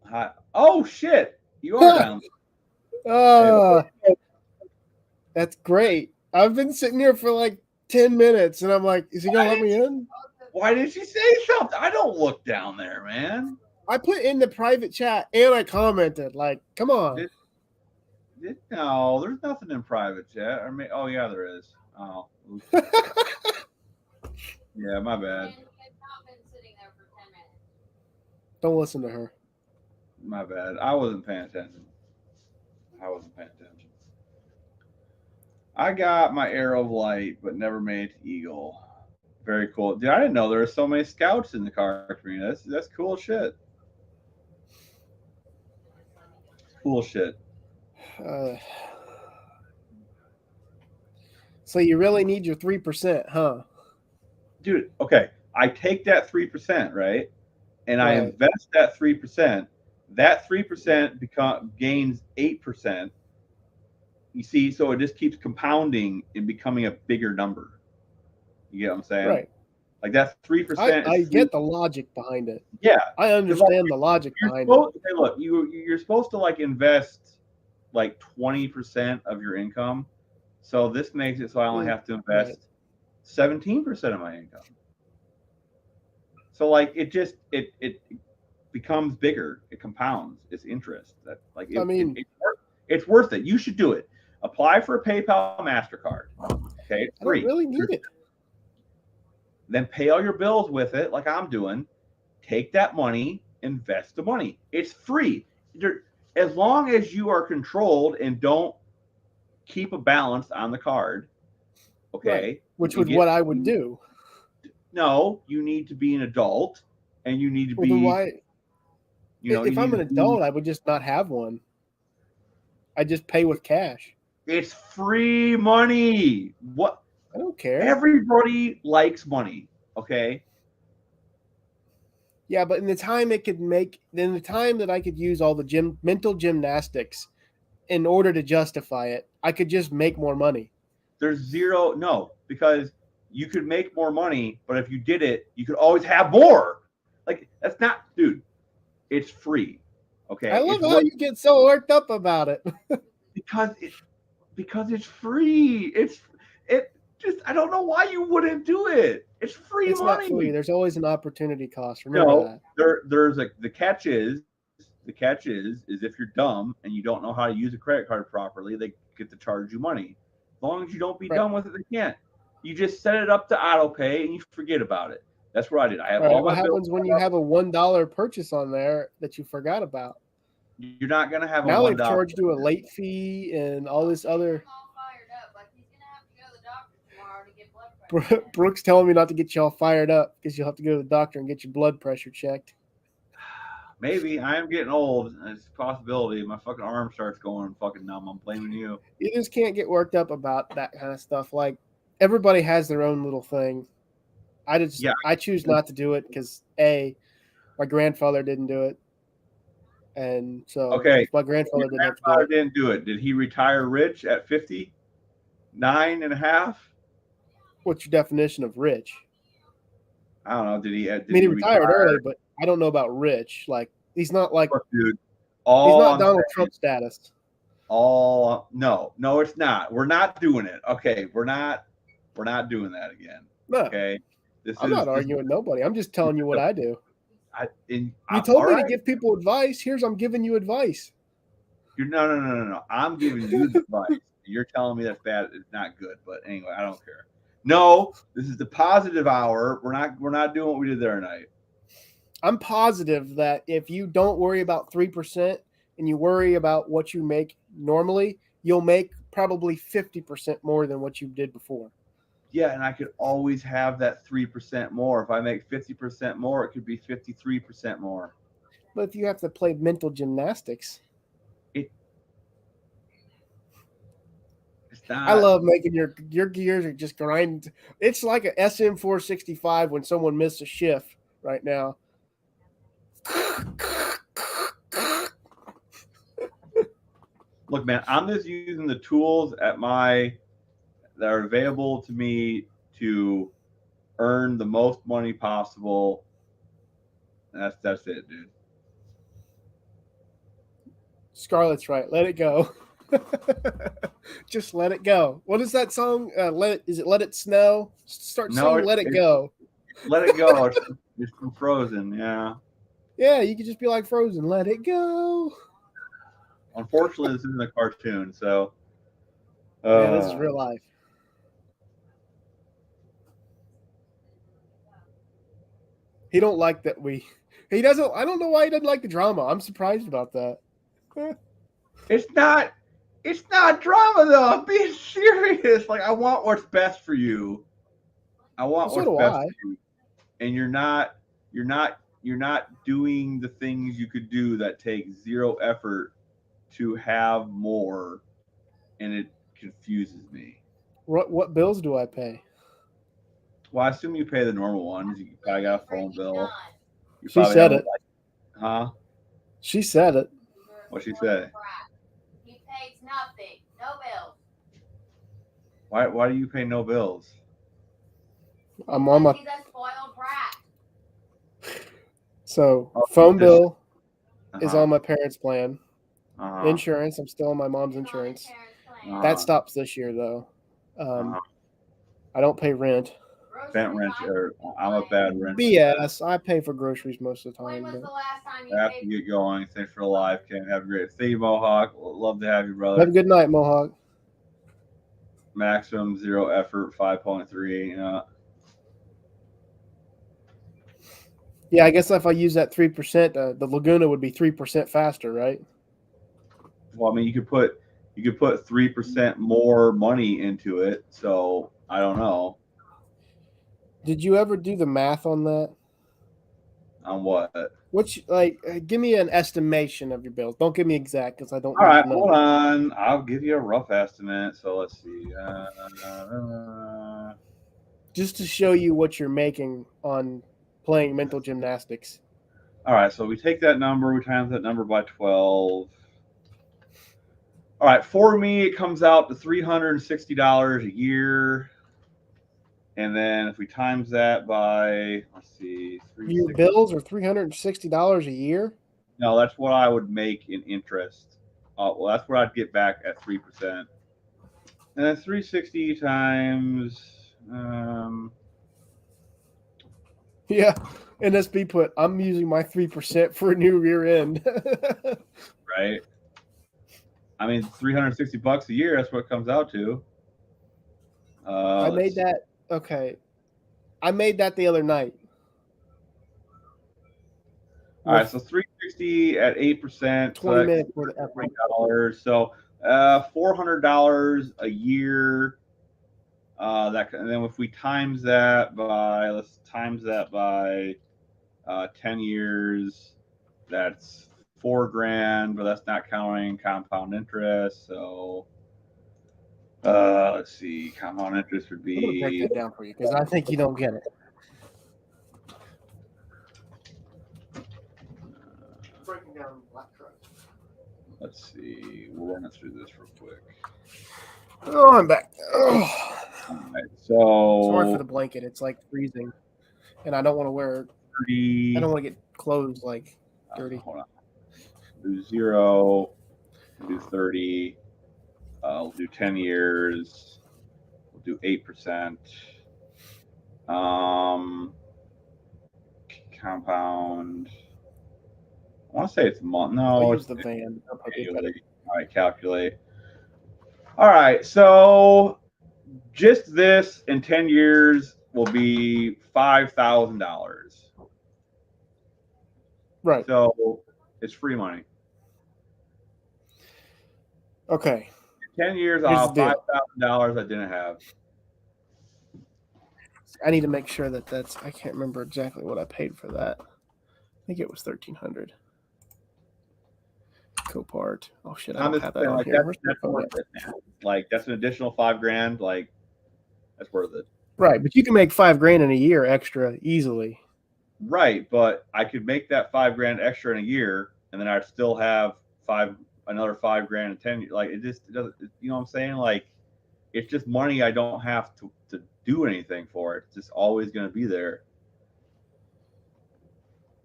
Hi. Oh shit, you are down. Hey, uh, that's great. I've been sitting here for like 10 minutes and I'm like, is he why going to let did me you, in? why did she say something? I don't look down there, man. I put in the private chat and I commented, like, come on. Did, no, there's nothing in private chat. I mean, oh yeah, there is. Oh, oops. Yeah, my bad. Don't listen to her. My bad. I wasn't paying attention. I wasn't paying attention. I got my arrow of light, but never made it to Eagle. Very cool, dude. I didn't know there were so many scouts in the car community. That's cool shit. Cool shit, Uh, so you really need your 3%, huh? dude. Okay, I take that 3%, right, and I Right. invest that 3%. That 3% gains 8%. You see, so it just keeps compounding and becoming a bigger number. You get what I'm saying? Right. Like that 3% is I three. get the logic behind it. Yeah, I because like understand the logic you're behind it. supposed. Hey, look, you're supposed to like invest like 20% of your income. So this makes it so I only have to Right. invest 17% of my income. So like it becomes bigger. It compounds. It's interest. That like I mean, it's worth it. You should do it. Apply for a PayPal Mastercard. Okay, it's I don't free. really need it. Then pay all your bills with it, like I'm doing. Take that money, invest the money. It's free. As long as you are controlled and don't keep a balance on the card, Right. okay, Which and would get what I would do. no, you need to be an adult and you need to Well, then be, why? you If need I'm to an be, adult, I would just not have one. I just pay with cash. it's free money. What I don't care. everybody likes money, okay? Yeah, but in the time it could make, in the time that I could use all the mental gymnastics in order to justify it, I could just make more money. There's zero, no, because you could make more money, but if you did it, you could always have more. Like that's not, dude. It's free, okay? I It's love how worth you get so worked up about it. because it's free. It just I don't know why you wouldn't do it. It's free It's not free. money. There's always an opportunity cost. Remember No, that. there's like the catch is if you're dumb and you don't know how to use a credit card properly, they get to charge you money. As long as you don't be Right. dumb with it, they can't. You just set it up to auto pay and you forget about it. That's what I did. I have All right. all What my bills happens when set you up. have a $1 purchase on there that you forgot about? You're not gonna have a Now they've $1. charged you a late fee and all this other. Brooks telling me not to get you all fired up because you'll have to go to the doctor and get your blood pressure checked. Maybe I am getting old. It's a possibility. My fucking arm starts going fucking numb. I'm blaming you. You just can't get worked up about that kind of stuff. Like everybody has their own little thing. Yeah. I choose not to do it because A, my grandfather didn't do it, and so Okay. if my Your grandfather didn't have to do grandfather it, didn't do it. Did he retire rich at 59 and a half? what's your definition of rich? I don't know. Did he? I Did mean, he he retired early, retire? but I don't know about rich. Like Look, dude. he's All not I'm Donald saying. Trump status. All no, it's not. We're not doing it. Okay, we're not. We're not doing that again. No, Okay. This I'm not is arguing with nobody. I'm just telling you what the I do. You I'm told all me to right. give people advice. I'm giving you advice. You're no. I'm giving you the advice. You're telling me that's bad. It's not good. But anyway, I don't care. No, this is the positive hour. We're not doing what we did there tonight. I'm positive that if you don't worry about 3% and you worry about what you make normally, you'll make probably 50% more than what you did before. Yeah, and I could always have that 3% more. If I make 50% more, it could be 53% more. But if you have to play mental gymnastics, It it's I not. love making your gears are just grinding. It's like a SM465 when someone missed a shift right now. Look, man, I'm just using the tools that are available to me to earn the most money possible. And that's it, dude. Scarlett's right. Let it go. Just let it go. What is that song? Is it Let It Snow? Start No, singing Let It Go. let it go. It's from Frozen. Yeah. Yeah, you could just be like Frozen. Let it go. Unfortunately, this isn't a cartoon, so. Yeah, this is Uh, real life. He don't like that we. He doesn't. I don't know why he doesn't like the drama. I'm surprised about that. it's not. It's not drama though. I'm being serious. Like I want what's best for you. I Well, want so what's do best I. for you, and you're not doing the things you could do that take zero effort to have more, and it confuses me. What bills do I pay? Well, I assume you pay the normal ones. You probably got a phone bill. You She probably got said a it. light. Huh? She said it. What'd she say? He pays nothing. No bills. Why do you pay no bills? I'm on my. He's a spoiled brat. So Oh, phone just bill is uh-huh. on my parents' plan. Uh-huh. Insurance. I'm still on my mom's insurance. Uh-huh. That stops this year though. Uh-huh. I don't pay rent. Bent wrench or I'm a bad wrench. BS. I pay for groceries most of the When time. was But the last time you I have to paid? get going. Thanks for the live, Ken. Have a great see you, Mohawk. Love to have you, have a brother. good night, Mohawk. Maximum zero effort, 5.3. Yeah, I guess if I use that 3%, the Laguna would be 3% faster, right? Well, I mean, you could put 3% more money into it. So I don't know Did you ever do the math on that? on what. Which, give me an estimation of your bills. Don't give me exact because I don't All need right, to hold know. on. I'll give you a rough estimate. So let's see. Just to show you what you're making on playing mental gymnastics. All right, so we take that number, we times that number by 12. All right, for me, it comes out to $360 a year. And then if we times that by, let's see, Your 360. bills are $360 a year? No, that's what I would make in interest. Well, that's what I'd get back at 3%. And then 360 times, Yeah. NSB put, I'm using my 3% for a new rear end. right? I mean, $360 a year, that's what it comes out to. I Let's made see. that. Okay. I made that the other night. All right, with so 360 at 8%, so 20 that's minutes worth of effort. $20. So $400 a year. And then if we times that by, let's times that by 10 years, that's $4,000, but that's not counting compound interest. So let's see, compound interest would I'm gonna break be that down for you because I think you don't get it. Breaking down black truck. let's see, we'll run it through this real quick. Oh, I'm back. Oh. All right, so Sorry for the blanket. It's like freezing, and I don't want to wear. 30, I don't want to get clothes like dirty. hold on. Do 0, do 30, we'll do 10 years, we'll do 8%. Compound. I want to say it's a month. I'll No, use it's the van. I'll probably get annually. better. All right, calculate. All right, so just this in 10 years will be $5,000. Right. So it's free money. Okay. 10 years, Here's I'll the have deal. $5,000 I didn't have. I need to make sure that that's. I can't remember exactly what I paid for that. I think it was $1,300. Copart. Oh shit! I I'm don't just have that saying, on like here. Where's my that's phone worth at? it, man. Like that's an additional $5,000. Like that's worth it. Right, but you can make $5,000 in a year extra easily. Right, but I could make that $5,000 extra in a year, and then I'd still have another $5,000 in 10 years. Like it doesn't. You know what I'm saying? Like it's just money I don't have to do anything for. It's just always going to be there.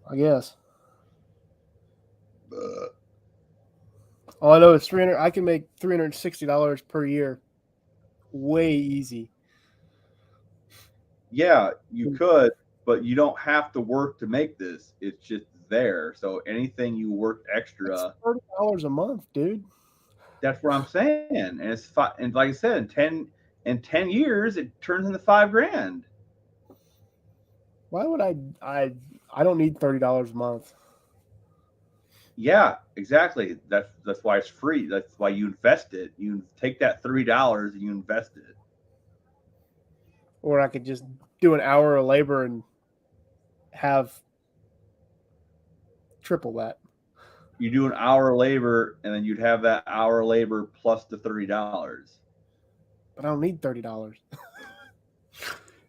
I guess. All I know is 300. I can make $360 per year, way easy. Yeah, you could, but you don't have to work to make this. It's just there. So anything you work extra, That's $30 a month, dude. that's what I'm saying. And and like I said, in ten years, it turns into $5,000. Why would I? I don't need $30 a month. Yeah, exactly. That's why it's free. That's why you invest it. You take that $3 and you invest it. Or I could just do an hour of labor and have triple that. You do an hour of labor, and then you'd have that hour of labor plus the $30. But I don't need $30.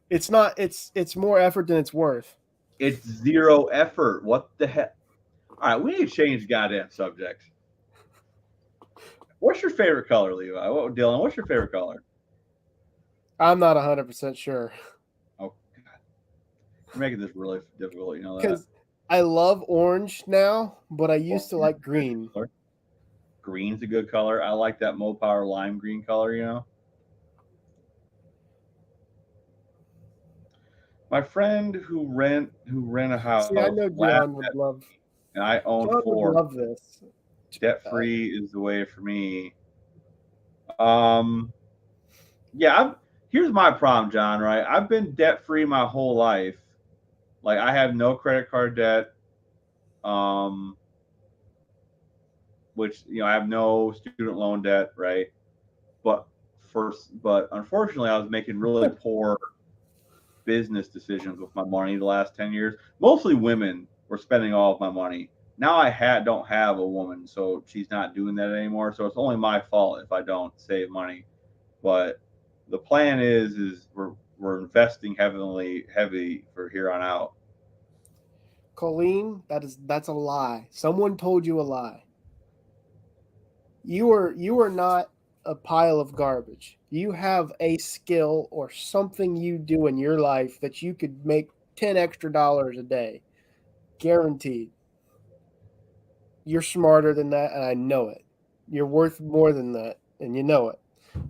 It's not. It's more effort than it's worth. It's zero effort. What the heck? All right, we need to change the goddamn subject. What's your favorite color, Levi? Dylan, what's your favorite color? I'm not 100% sure Oh, God. You're making this really difficult. You know that? because I love orange now, but I used to like green. Green's a good color. I like that Mopower lime green color, My friend who rent a house See, I know John would love. and I own John would 4. love this. Debt free is the way for me. Yeah, here's my problem, John, right? I've been debt free my whole life. Like I have no credit card debt. Which I have no student loan debt, right? But unfortunately I was making really poor business decisions with my money the last 10 years. Mostly women were spending all of my money. Now I don't have a woman, so she's not doing that anymore. So it's only my fault if I don't save money. But the plan is we're investing heavy for here on out. Colleen, that's a lie. Someone told you a lie. You are not a pile of garbage. You have a skill or something you do in your life that you could make $10 extra a day. Guaranteed. You're smarter than that, and I know it. You're worth more than that, and you know it.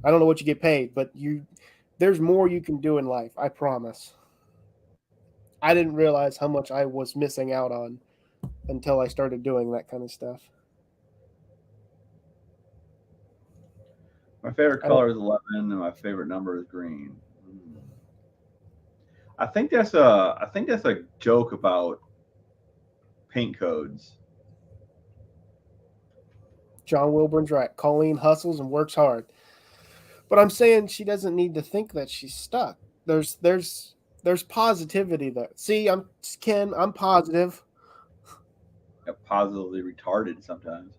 I don't know what you get paid, but there's more you can do in life, I promise. I didn't realize how much I was missing out on until I started doing that kind of stuff. My favorite color is 11, and my favorite number is green. I think that's a joke about paint codes. John Wilburn's right. Colleen hustles and works hard. But I'm saying she doesn't need to think that she's stuck. There's positivity there. See, I'm Ken, I'm positive. Positively retarded sometimes.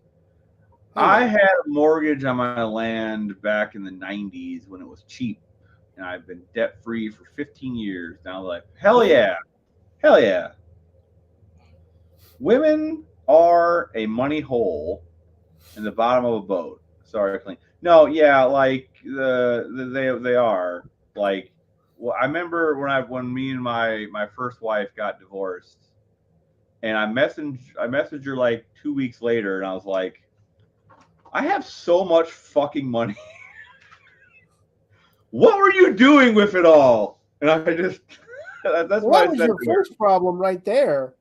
Hey I man. had a mortgage on my land back in the 90s when it was cheap, and I've been debt free for 15 years. Now, like, hell yeah, hell yeah. Women are a money hole in the bottom of a boat. Sorry, clean. No, yeah, like they are like. Well, I remember when me and my first wife got divorced, and I messaged her like 2 weeks later, and I was like, I have so much fucking money. What were you doing with it all? And I just that's Well, why I that was said your to her. first problem right there.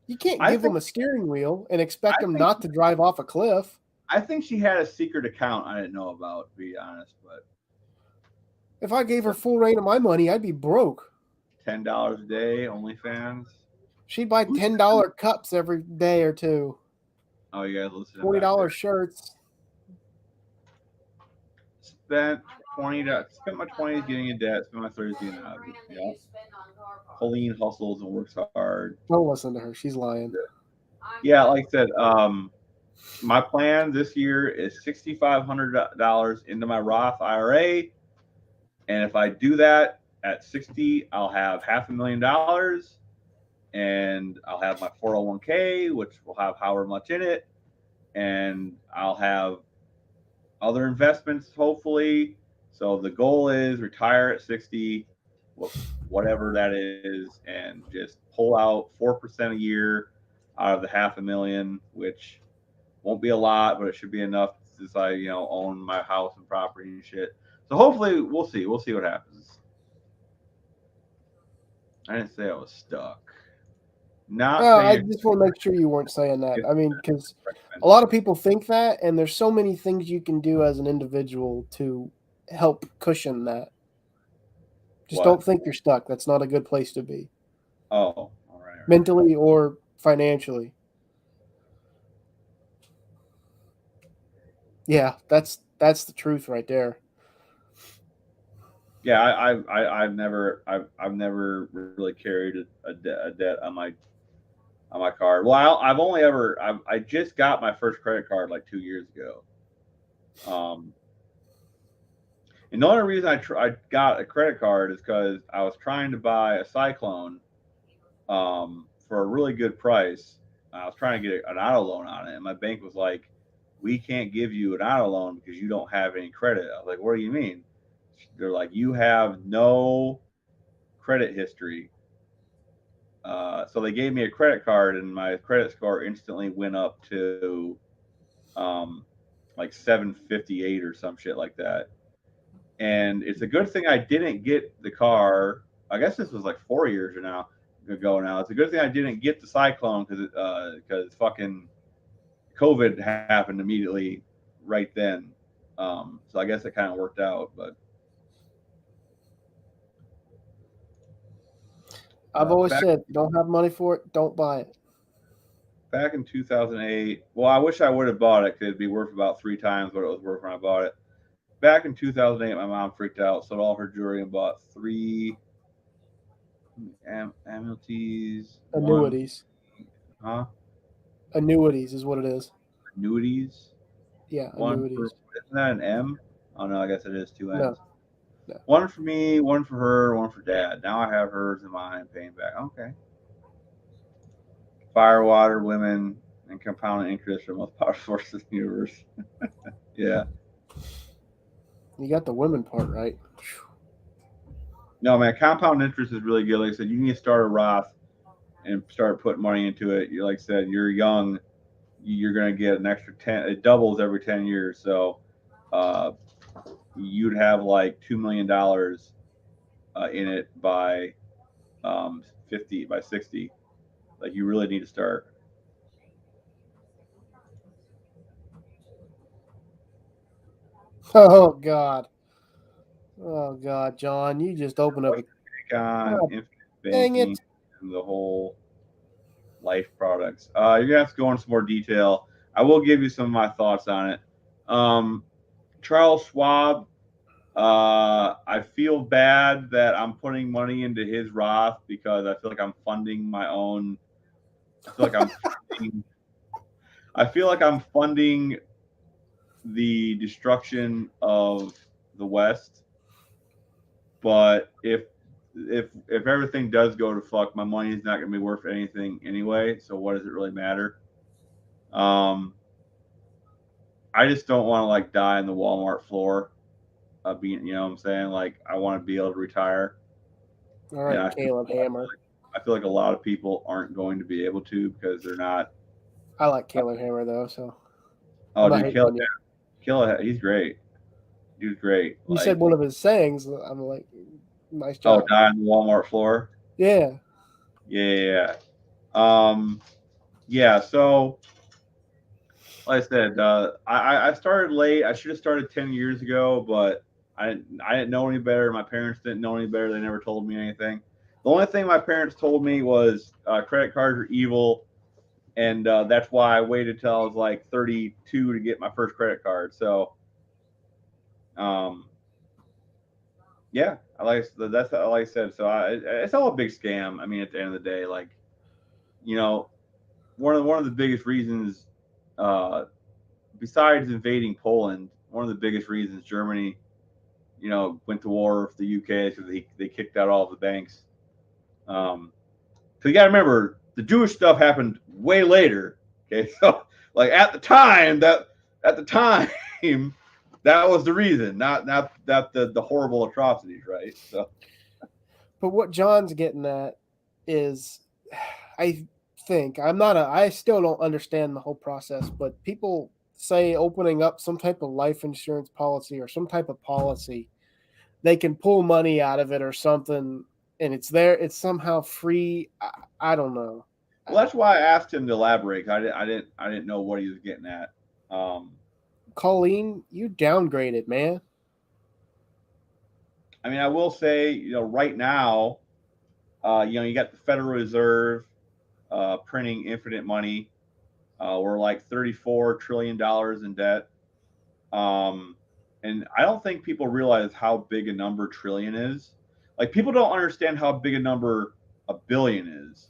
You can't I give think them a steering wheel and I expect them think not to drive off a cliff. I think she had a secret account I didn't know about, to be honest. But If I gave her full reign of my money, I'd be broke. $10 a day, OnlyFans. She'd buy Who's $10 cups every day or two, Oh, you guys listening back there? $40 shirts. Spent 20. Spent my 20s getting in debt. Spent my 30s getting out of it. Yeah. Colleen hustles and works hard. Don't listen to her. She's lying. Yeah, like I said, my plan this year is $6,500 into my Roth IRA, and if I do that at 60, I'll have $500,000, and I'll have my 401k, which will have however much in it, and I'll have other investments hopefully. So the goal is retire at 60, whatever that is, and just pull out 4% a year out of the 500,000, which won't be a lot, but it should be enough since I, own my house and property and shit. So hopefully we'll see. We'll see what happens. I didn't say I was stuck. Not I paying just want to make sure you weren't saying that. I mean, because a attention. lot of people think that, and there's so many things you can do as an individual to help cushion that. Just What? don't think you're stuck. That's not a good place to be, Oh, all right. mentally or financially. Yeah, that's the truth right there. Yeah, I've never really carried a debt on my card. Well, I've only ever I just got my first credit card like 2 years ago. Um, and the only reason I got a credit card is because I was trying to buy a Cyclone for a really good price. I was trying to get an auto loan on it, and my bank was like, "We can't give you an auto loan because you don't have any credit." I was like, "What do you mean?" They're like, "You have no credit history." So they gave me a credit card, and my credit score instantly went up to um, like 758 or some shit like that. And it's a good thing I didn't get the car. I guess this was like 4 years ago now. It's a good thing I didn't get the Cyclone because fucking COVID happened immediately right then. So I guess it kind of worked out. But I've always back said, if you don't have money for it, don't buy it. back in 2008, well, I wish I would have bought it because it'd be worth about 3 times what it was worth when I bought it. Back in 2008, my mom freaked out, sold all her jewelry, and bought three annuities. One, Annuities. huh? Annuities is what it is. Annuities. Yeah, One for, annuities. isn't that an M? Oh no, I guess it is two N's. No, no. One for me, one for her, one for dad. Now I have hers and mine paying back. Okay. Fire, water, women, and compounding interest are the most powerful forces in the universe. Yeah. You got the women part right. No, man, compound interest is really good. Like I said, you need to start a Roth and start putting money into it. You, like I said, you're young, you're going to get an extra 10. It doubles every 10 years. So uh, you'd have like $2 million in it by 50, by 60. Like you really need to start. Oh God. Oh God, John, you just opened up a Take on God infinite dang banking it. and the whole life products. You're gonna have to go into some more detail. I will give you some of my thoughts on it. Um, Charles Schwab. I feel bad that I'm putting money into his Roth because I feel like I'm funding my own. I feel like I'm funding. I feel like I'm funding the destruction of the West. But if everything does go to fuck, my money is not going to be worth anything anyway. So what does it really matter? Um, I just don't want to like die on the Walmart floor. Being, you know what I'm saying? Like I want to be able to retire. All And right, Caleb Hammer. I feel like a lot of people aren't going to be able to because they're not. I like Caleb Hammer though, so I'm Oh, not dude, hating on you. he's great. Dude's great. You said Like, one of his sayings. I'm like, nice oh, job. die on the Walmart floor. Yeah. Yeah. Um, yeah. So, like I said, I started late. I should have started 10 years ago, but I didn't know any better. My parents didn't know any better. They never told me anything. The only thing my parents told me was credit cards are evil, and that's why I waited till I was like 32 to get my first credit card. So, um, yeah, that's like I said. So it's all a big scam. I mean, at the end of the day, like you know, one of the biggest reasons, uh, besides invading Poland, one of the biggest reasons Germany, went to war with the UK is because they kicked out all of the banks. So you got to remember the Jewish stuff happened way later. Okay, so like at the time that was the reason, not the horrible atrocities, right? So But what John's getting at is, I think I still don't understand the whole process, but people say opening up some type of life insurance policy or some type of policy, they can pull money out of it or something, and it's there. It's somehow free. I don't know. well, that's why I asked him to elaborate. I didn't know what he was getting at. Um, Colleen, you downgraded, man. I mean, I will say, right now, you got the Federal Reserve printing infinite money. We're like $34 trillion in debt. Um, and I don't think people realize how big a number trillion is. Like people don't understand how big a number a billion is.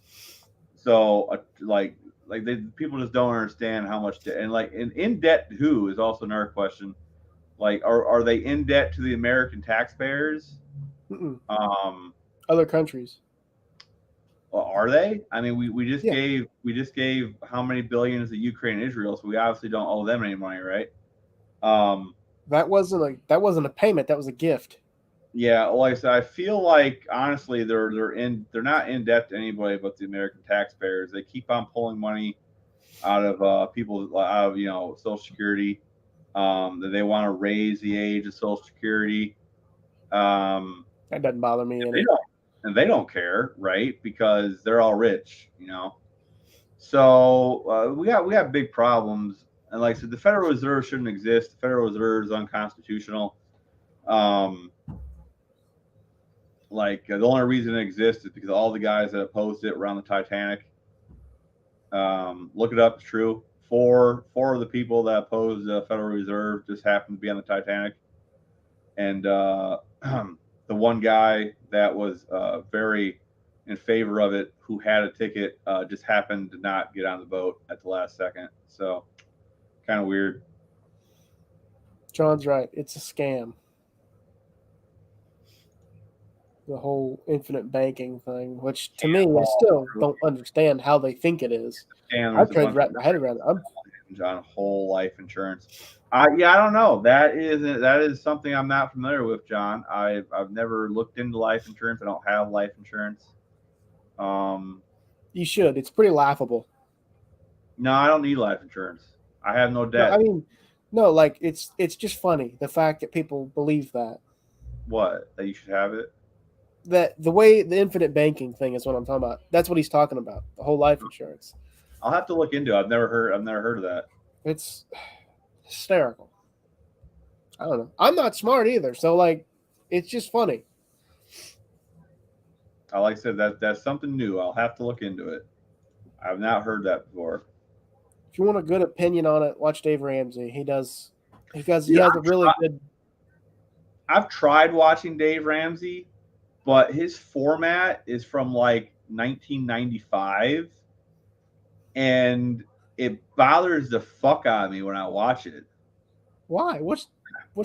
So people just don't understand how much debt, and like in debt to who is also another question. Like are they in debt to the American taxpayers? Mm-mm. Um, Other countries. well, are they? I mean, Yeah, we just gave how many billions to Ukraine and Israel, so we obviously don't owe them any money, right? Um, that wasn't a payment. That was a gift. yeah, like I said, I feel like honestly they're not in debt to anybody but the American taxpayers. They keep on pulling money out of people out of Social Security. That they want to raise the age of Social Security. Um, That doesn't bother me they any. don't and they don't care, right? Because they're all rich. So we got big problems. And like I said, the Federal Reserve shouldn't exist. The Federal Reserve is unconstitutional. Um, the only reason it exists is because all the guys that opposed it were on the Titanic. Look it up; it's true. Four of the people that opposed the Federal Reserve just happened to be on the Titanic, and the one guy that was very in favor of it, who had a ticket, just happened to not get on the boat at the last second. So kind of weird. John's right. It's a scam. The whole infinite banking thing, which to me, I still don't understand how they think it is. And I there's a tried to bunch wrap my head around it. on whole life insurance. Yeah, I don't know. That is something I'm not familiar with, John. I've never looked into life insurance. I don't have life insurance. Um, You should. It's pretty laughable. no, I don't need life insurance. I have no No, I debt. mean, no, like it's just funny the fact that people believe What? That you should have it? that the way the infinite banking thing is what I'm talking about. That's what he's talking about. The whole life insurance. I'll have to look into it. I've never heard of that. It's hysterical. I don't know. I'm not smart either, so like, it's just funny. Like I said, that's something new. I'll have to look into it. I've not heard that before. If you want a good opinion on it, watch Dave Ramsey. He does. He Dude, has a really good. I've tried watching Dave Ramsey, but his format is from like 1995, and it bothers the fuck out of me when I watch it. Why? What's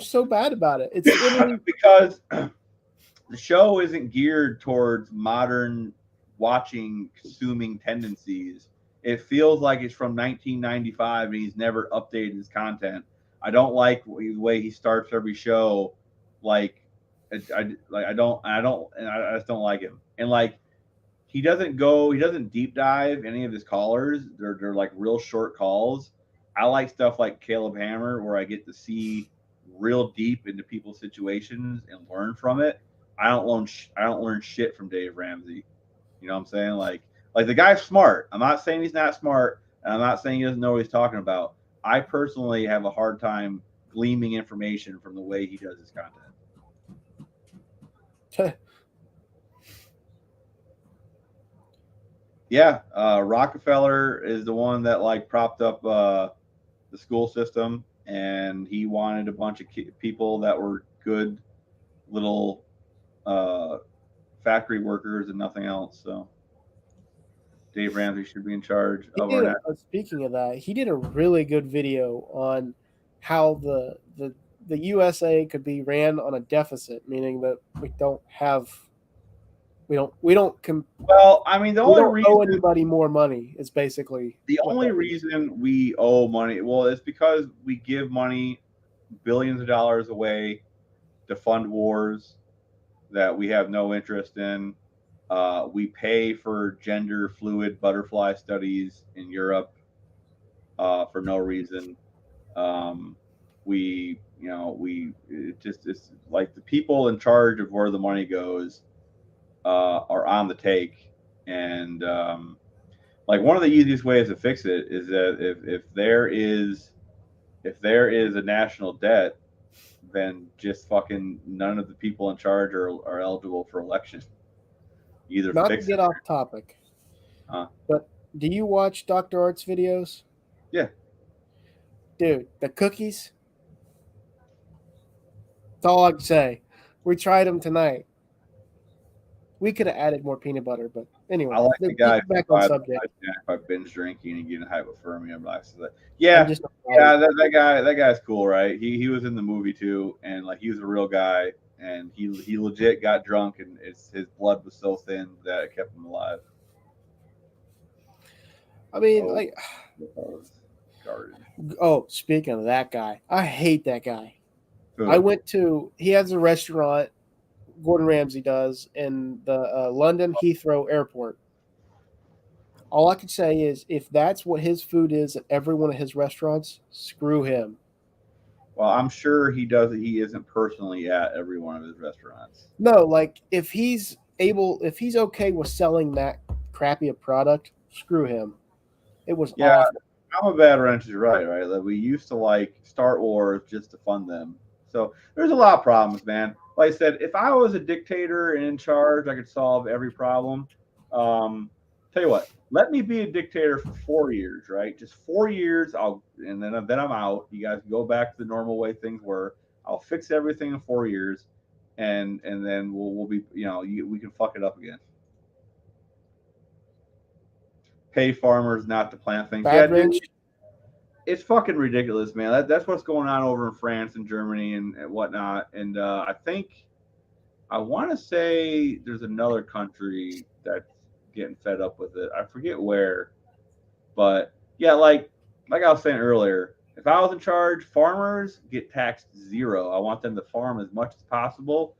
so bad about it? It's literally Because the show isn't geared towards modern watching consuming tendencies. It feels like it's from 1995 and he's never updated his content. I don't like the way he starts every show. Like, I just don't like him. And like, he doesn't deep dive any of his callers. They're like real short calls. I like stuff like Caleb Hammer where I get to see real deep into people's situations and learn from it. I don't learn shit from Dave Ramsey. You know what I'm saying? Like the guy's smart. I'm not saying he's not smart, and I'm not saying he doesn't know what he's talking about. I personally have a hard time gleaming information from the way he does his content. Yeah, Rockefeller is the one that like propped up the school system, and he wanted a bunch of people that were good little uh, factory workers and nothing else. So Dave Ramsey should be in charge he of our did. next. Speaking of that, he did a really good video on how the USA could be ran on a deficit, meaning that Well, I mean, we don't owe anybody more money. Is basically the what only that is. reason we owe money, well, it's because we give money, billions of dollars away to fund wars that we have no interest in. We pay for gender fluid butterfly studies in Europe for no reason. Um, it's like the people in charge of where the money goes are on the take, and like one of the easiest ways to fix it is that if there is a national debt, then just fucking none of the people in charge are eligible for election. Either Not to fix it, get off topic, uh, but do you watch Dr. Art's videos? yeah. Dude, the cookies. That's all I can say. We tried them tonight. We could have added more peanut butter, but I anyway, like the guy get back who on survived subject. by binge drinking and getting hypothermia. I'm Yeah, just yeah, that guy's cool, right? He was in the movie too, and like he was a real guy, and he legit got drunk, and his blood was so thin that it kept him alive. I mean, Oh, like, that was guarded. oh, speaking of that guy, I hate that guy. I Who? went to, he has a restaurant, Gordon Ramsay does, in the London Heathrow Airport. All I can say is if that's what his food is at every one of his restaurants, screw him. Well, I'm sure he does. He isn't personally at every one of his restaurants. No, like if he's okay with selling that crappy a product, screw him. It was Yeah, awful. I'm a bad wrench is right? Like we used to like start wars just to fund them. So there's a lot of problems, man. Like I said, if I was a dictator and in charge, I could solve every problem. Tell you what, let me be a dictator for 4 years, right? Just 4 years. And then I'm out. You guys go back to the normal way things were. I'll fix everything in 4 years, and then we'll be we can fuck it up again. Pay farmers not to plant things. Yeah, Bad dude, wrench. it's fucking ridiculous, man. That's what's going on over in France and Germany and whatnot. And I want to say there's another country that's getting fed up with it. I forget where, but yeah, like I was saying earlier, if I was in charge, farmers get taxed zero. I want them to farm as much as possible,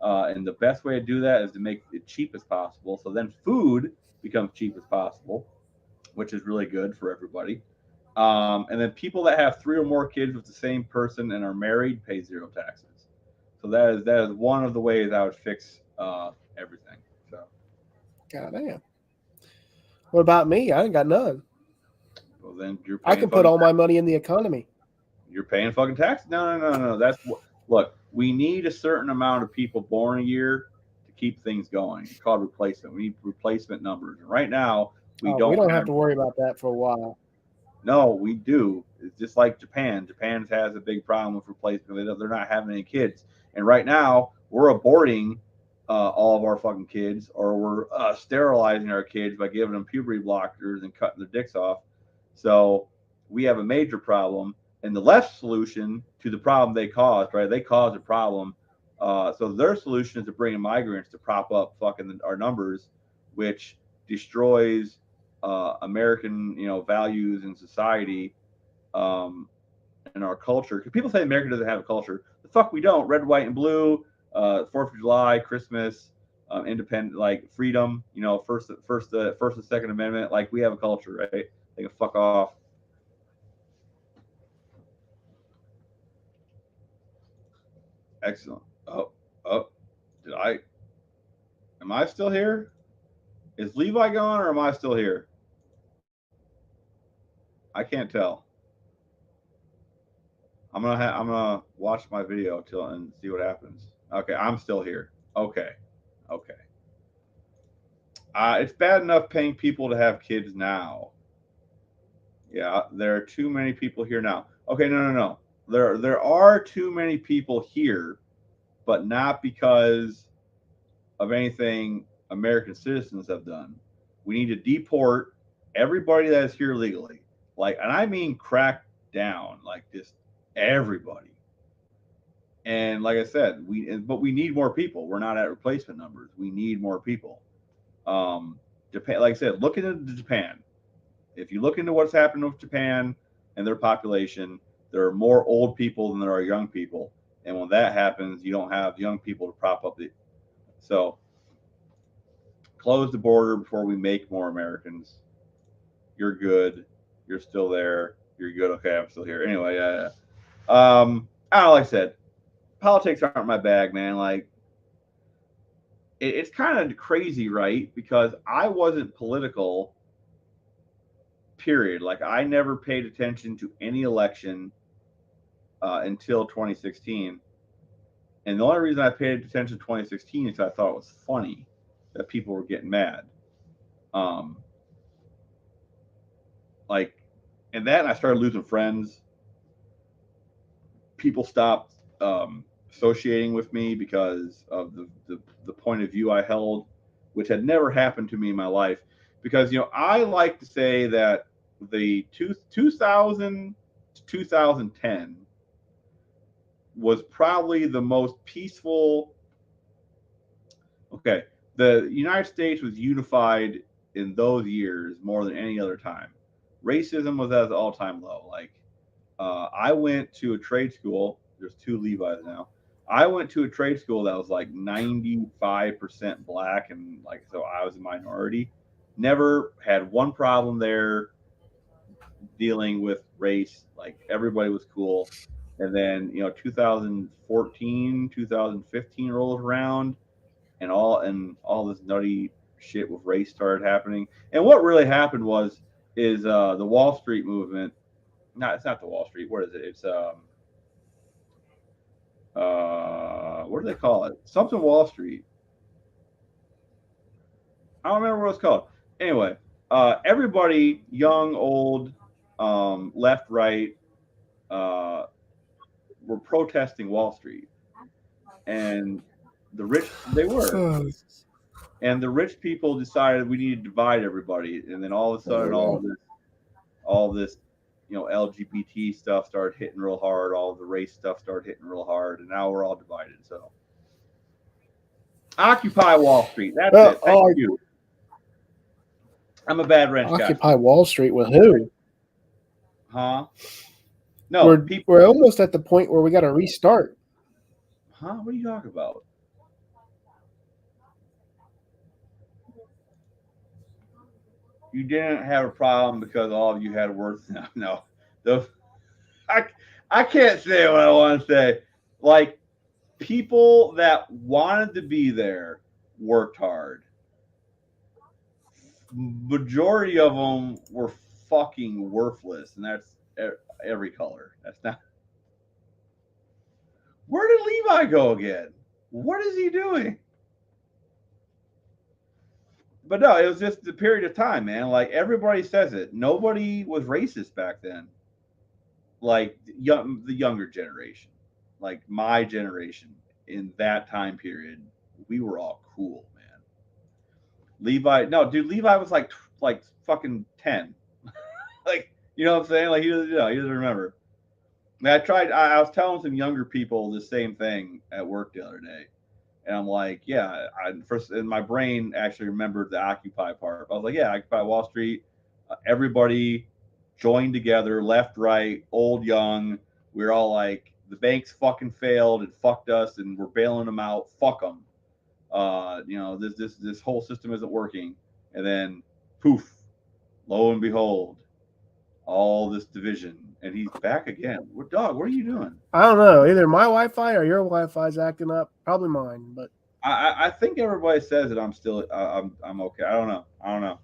and the best way to do that is to make it cheap as possible. So then food becomes cheap as possible, which is really good for everybody. And then people that have three or more kids with the same person and are married pay zero taxes. So that is one of the ways I would fix everything. So God damn. What about me? I ain't got none. well, then you're I paying can put fucking all my money in the economy. you're paying fucking taxes. No. That's look. We need a certain amount of people born a year to keep things going. It's called replacement. We need replacement numbers. And right now, We We don't don't have have. to worry about that for a while. No, we do. It's just like Japan. Japan has a big problem with replacement. They're not having any kids, and right now we're aborting all of our fucking kids, or we're sterilizing our kids by giving them puberty blockers and cutting their dicks off. So we have a major problem, and the left solution to the problem they caused, right? They caused a problem. So their solution is to bring in migrants to prop up fucking our numbers, which destroys American, values and society, and our culture. Because people say America doesn't have a culture. The fuck we don't. Red, white, and blue. Fourth of July, Christmas, independent, like freedom. First and Second Amendment. Like we have a culture, right? They can fuck off. Excellent. Oh, did I? Am I still here? Is Levi gone, or am I still here? I can't tell. I'm gonna watch my video till and see what happens. Okay, I'm still here. Okay, okay. It's bad enough paying people to have kids now. Yeah, there are too many people here now. Okay, no. There are too many people here, but not because of anything American citizens have done. We need to deport everybody that is here legally. Like, and I mean crack down, like just everybody. And like I said, but we need more people. We're not at replacement numbers. We need more people. Japan, like I said, look into Japan. If you look into what's happened with Japan and their population, there are more old people than there are young people. And when that happens, you don't have young people to prop up the. So close the border before we make more Americans. You're good. You're still there. You're good. Okay, I'm still here. Anyway, yeah. I don't know. Like I said, politics aren't my bag, man. Like it's kind of crazy, right? Because I wasn't political. Period. Like I never paid attention to any election until 2016. And the only reason I paid attention to 2016 is because I thought it was funny that people were getting mad. Um, like, and that I started losing friends. People stopped associating with me because of the point of view I held, which had never happened to me in my life. Because, I like to say that the 2000 to 2010 was probably the most peaceful. Okay, the United States was unified in those years more than any other time. Racism was at an all-time low. Like, I went to a trade school. There's two Levi's now. I went to a trade school that was like 95% black, and like so I was a minority. Never had one problem there dealing with race. Like everybody was cool. And then 2014, 2015 rolls around, and all this nutty shit with race started happening. And what really happened is the Wall Street movement. Not It's not the Wall Street. What is it? It's what do they call it? Something Wall Street. I don't remember what it's called. Anyway, everybody, young, old, left, right, uh, were protesting Wall Street, and they were, and the rich people decided we need to divide everybody, and then all of a sudden, all this, LGBT stuff started hitting real hard. All of the race stuff started hitting real hard, and now we're all divided. So, Occupy Wall Street. That's it. Thank you. I'm a bad wrench guy. Occupy Wall Street with who? Huh? No, people. We're almost at the point where we got to restart. Huh? What are you talking about? You didn't have a problem because all of you had worse. No. Those, I, I can't say what I want to say. Like, people that wanted to be there worked hard. Majority of them were fucking worthless, and that's every color. That's not. Where did Levi go again? What is he doing? but no, it was just the period of time, man. Like everybody says it. Nobody was racist back then. Like the younger generation, like my generation in that time period, we were all cool, man. Levi, no, dude, Levi was like fucking 10. Like, you know what I'm saying? Like he doesn't, he doesn't remember. I tried. I was telling some younger people the same thing at work the other day, and I'm like, yeah. I first in my brain actually remembered the Occupy part. I was like, yeah, Occupy Wall Street. Everybody joined together, left, right, old, young. We are all like, the banks fucking failed and fucked us, and we're bailing them out. Fuck them. This whole system isn't working. And then, poof, lo and behold, all this division, and he's back again. What dog? What are you doing? I don't know. Either my Wi-Fi or your Wi-Fi's acting up. Probably mine, but I think everybody says that I'm still I'm okay. I don't know. I don't know.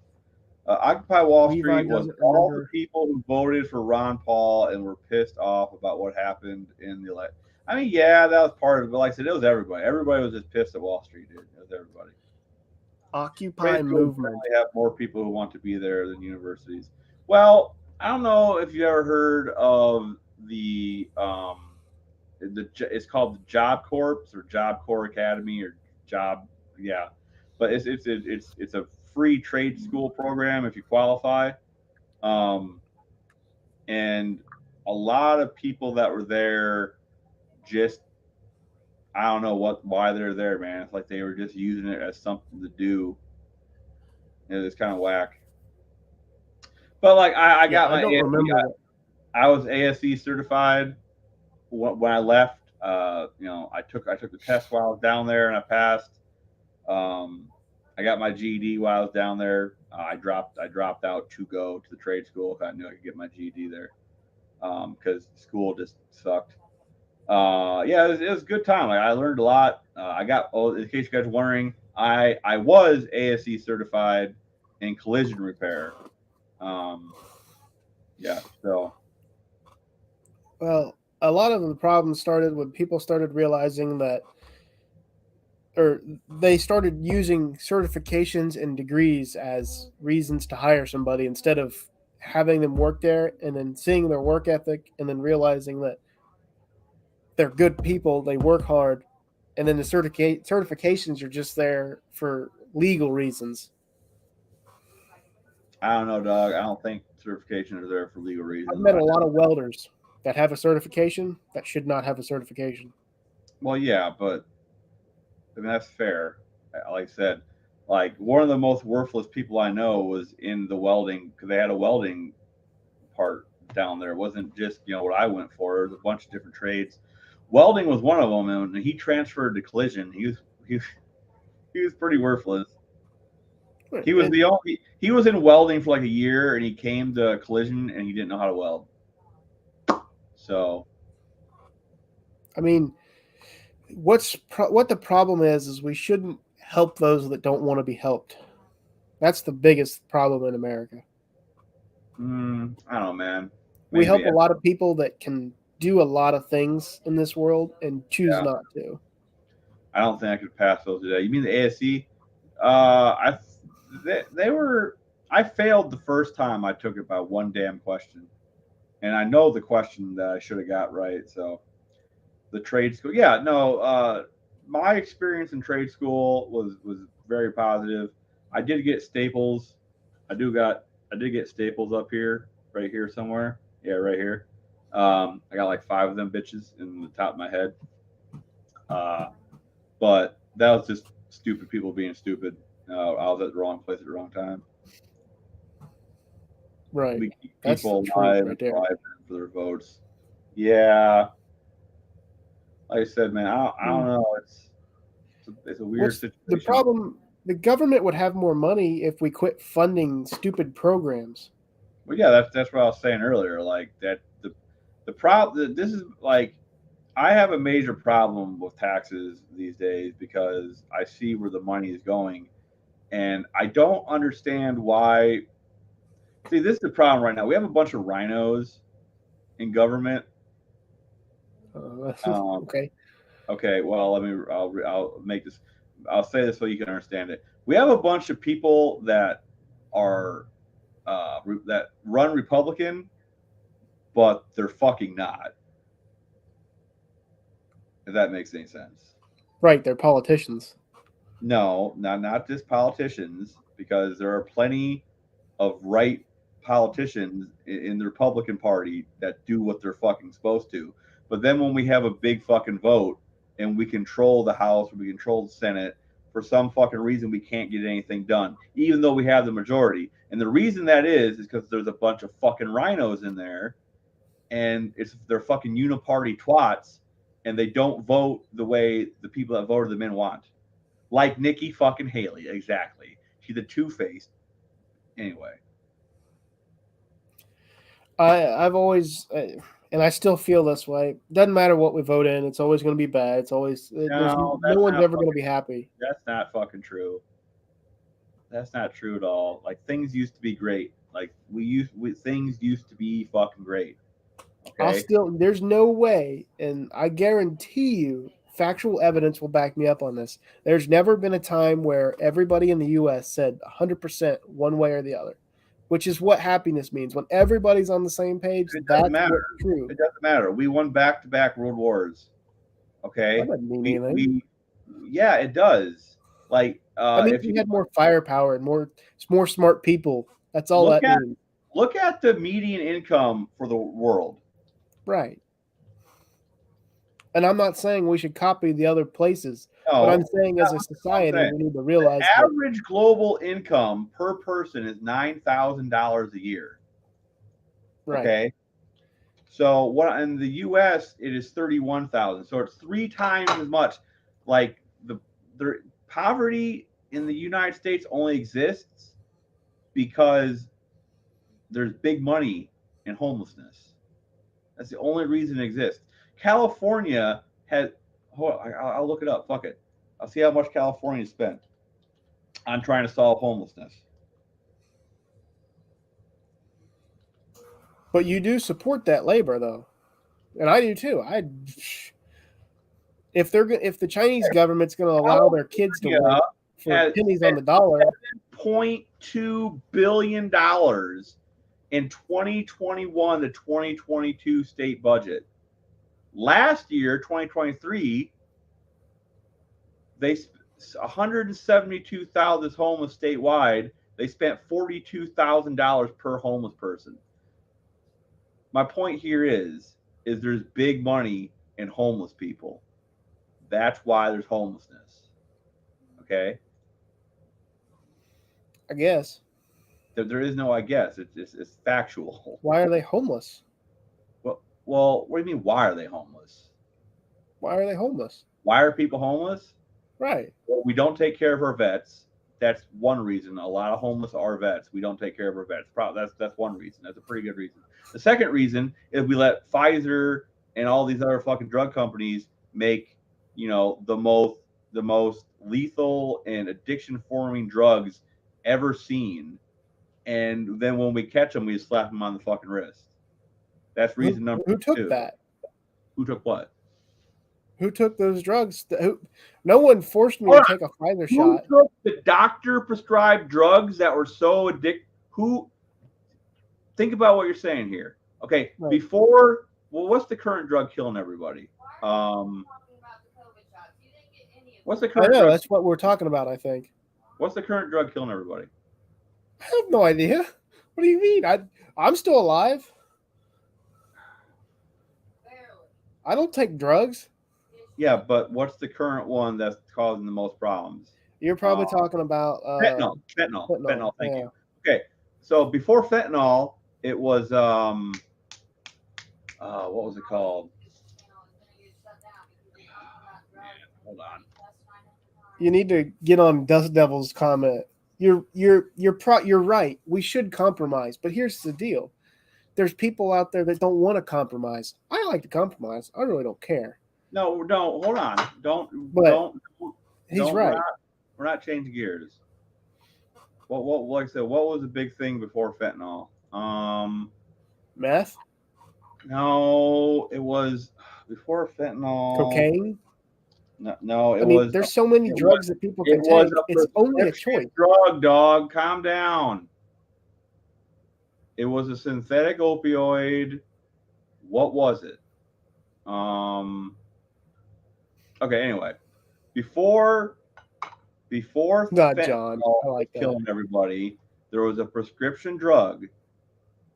Occupy Wall Levi Street was doesn't all the remember. people who voted for Ron Paul and were pissed off about what happened in the election. I mean, yeah, that was part of it, but like I said, it was everybody. Everybody was just pissed at Wall Street, dude. It was everybody. Trade Occupy schools movement. generally have more people who want to be there than universities. Well, I don't know if you ever heard of it's called the Job Corps or Job Corps Academy or Job, yeah, but it's a free trade school program if you qualify, um, and a lot of people that were there just, I don't know why they're there, man. It's like they were just using it as something to do. It's kind of whack. But like I Yeah, got I my don't ASE, remember that. I was ASE certified when I left. I took the test while I was down there and I passed. Um, I got my GED while I was down there. I dropped out to go to the trade school if I knew I could get my GED there because school just sucked. Yeah, it was a good time. Like I learned a lot. I got, oh, in case you guys are wondering, I was ASE certified in collision repair. Um, yeah, so Well, a lot of the problems started when people started realizing that, or they started using certifications and degrees as reasons to hire somebody instead of having them work there and then seeing their work ethic and then realizing that they're good people, they work hard, and then the certifications are just there for legal reasons. I don't know, dog. I don't think certifications are there for legal I've reasons. met a lot of welders that have a certification that should not have a certification. Well, yeah, but I mean that's fair. Like I said, like one of the most worthless people I know was in the welding because they had a welding part down there. It wasn't just what I went for. There was a bunch of different trades. Welding was one of them, and he transferred to collision. He was pretty worthless. He was And the only he was in welding for like a year, and he came to collision, and he didn't know how to weld. So I mean, what the problem is we shouldn't help those that don't want to be helped. That's the biggest problem in America. I don't know, man. We Maybe help a lot of people that can do a lot of things in this world and choose yeah. not to. I don't think I could pass those today. You mean the ASC? I they were. I failed the first time I took it by one damn question, and I know the question that I should have got right. So the trade school, yeah, no. My experience in trade school was very positive. I did get staples. I did get staples up here, right here somewhere. Yeah, right here. I got like five of them bitches in the top of my head. Uh, but that was just stupid people being stupid. I was at the wrong place at the wrong time. Right. We keep That's the people truth alive and right there. driving for their votes. Yeah, like I said, man, I don't Mm. know. It's a weird What's the situation. problem? The government would have more money if we quit funding stupid programs. Well, yeah, that's what I was saying earlier. Like that the problem. This is like I have a major problem with taxes these days because I see where the money is going, and I don't understand why. See, this is the problem right now. We have a bunch of rhinos in government. Um, Okay. okay, well, I'll make this. I'll say this so you can understand it. We have a bunch of people that are that run Republican, but they're fucking not. If that makes any sense. Right, they're politicians. No, not just politicians, because there are plenty of right politicians in the Republican Party that do what they're fucking supposed to. But then when we have a big fucking vote and we control the House, we control the Senate, for some fucking reason we can't get anything done, even though we have the majority. And the reason that is because there's a bunch of fucking rhinos in there, and they're fucking uniparty twats, and they don't vote the way the people that voted them in want. Like Nikki fucking Haley, exactly. She's a two-faced. Anyway. I've always, and I still feel this way. Doesn't matter what we vote in; it's always going to be bad. It's always there's No, no one's ever going to be happy. That's not fucking true. That's not true at all. Like things used to be great. Like things used to be fucking great. Okay. There's no way, and I guarantee you, factual evidence will back me up on this. There's never been a time where everybody in the U.S. said 100% one way or the other, which is what happiness means. When everybody's on the same page, It that's doesn't matter. what's true. It doesn't matter. We won back-to-back world wars. Okay. That doesn't mean anything. Yeah, it does. Like I mean, if we had more firepower and more smart people. That's all that means. Look at the median income for the world. Right. And I'm not saying we should copy the other places, No, but I'm saying as a society, we need to realize the average global income per person is $9,000 a year. Right. Okay. So what in the U.S. it is 31,000. So it's 3 times as much. Like the poverty in the United States only exists because there's big money in homelessness. That's the only reason it exists. California has. Hold on, I'll look it up. Fuck it. I'll see how much California spent on trying to solve homelessness. But you do support that labor, though, and I do too. If the Chinese government's going to allow their kids to work for pennies on the dollar, $0.2 billion in 2021 to 2022 state budget. Last year, 2023, they 172,000 homeless statewide. They spent $42,000 per homeless person. My point here is there's big money in homeless people. That's why there's homelessness. Okay? I guess. There is no I guess. It's factual. Why are they homeless? Well, what do you mean, why are they homeless? Why are they homeless? Why are people homeless? Right. Well, we don't take care of our vets. That's one reason. A lot of homeless are vets. We don't take care of our vets. That's one reason. That's a pretty good reason. The second reason is we let Pfizer and all these other fucking drug companies make, the most lethal and addiction-forming drugs ever seen. And then when we catch them, we just slap them on the fucking wrist. That's reason number 2. Who took that? Who took what? Who took those drugs? No one forced me to take a Pfizer shot. Who took the doctor-prescribed drugs that were so addictive? Think about what you're saying here. Okay, right. Before, what's the current drug killing everybody? What's the current? I know, that's what we're talking about, I think. What's the current drug killing everybody? I have no idea. What do you mean? I'm still alive. I don't take drugs. Yeah, but what's the current one that's causing the most problems? You're probably talking about fentanyl. Thank you. Okay, so before fentanyl, it was what was it called? Hold on. You need to get on Dust Devil's comment. You're right. We should compromise, but here's the deal. There's people out there that don't want to compromise. I like to compromise. I really don't care. No, hold on. Don't. He's right. We're not changing gears. What? Like I said, what was the big thing before fentanyl? Meth? No, it was before fentanyl. Cocaine? No, I mean, there's so many drugs that people can take. It's only a choice. Drug, dog. Calm down. It was a synthetic opioid. What was it? Okay, anyway. Before Not John. fentanyl I like was killing everybody, there was a prescription drug.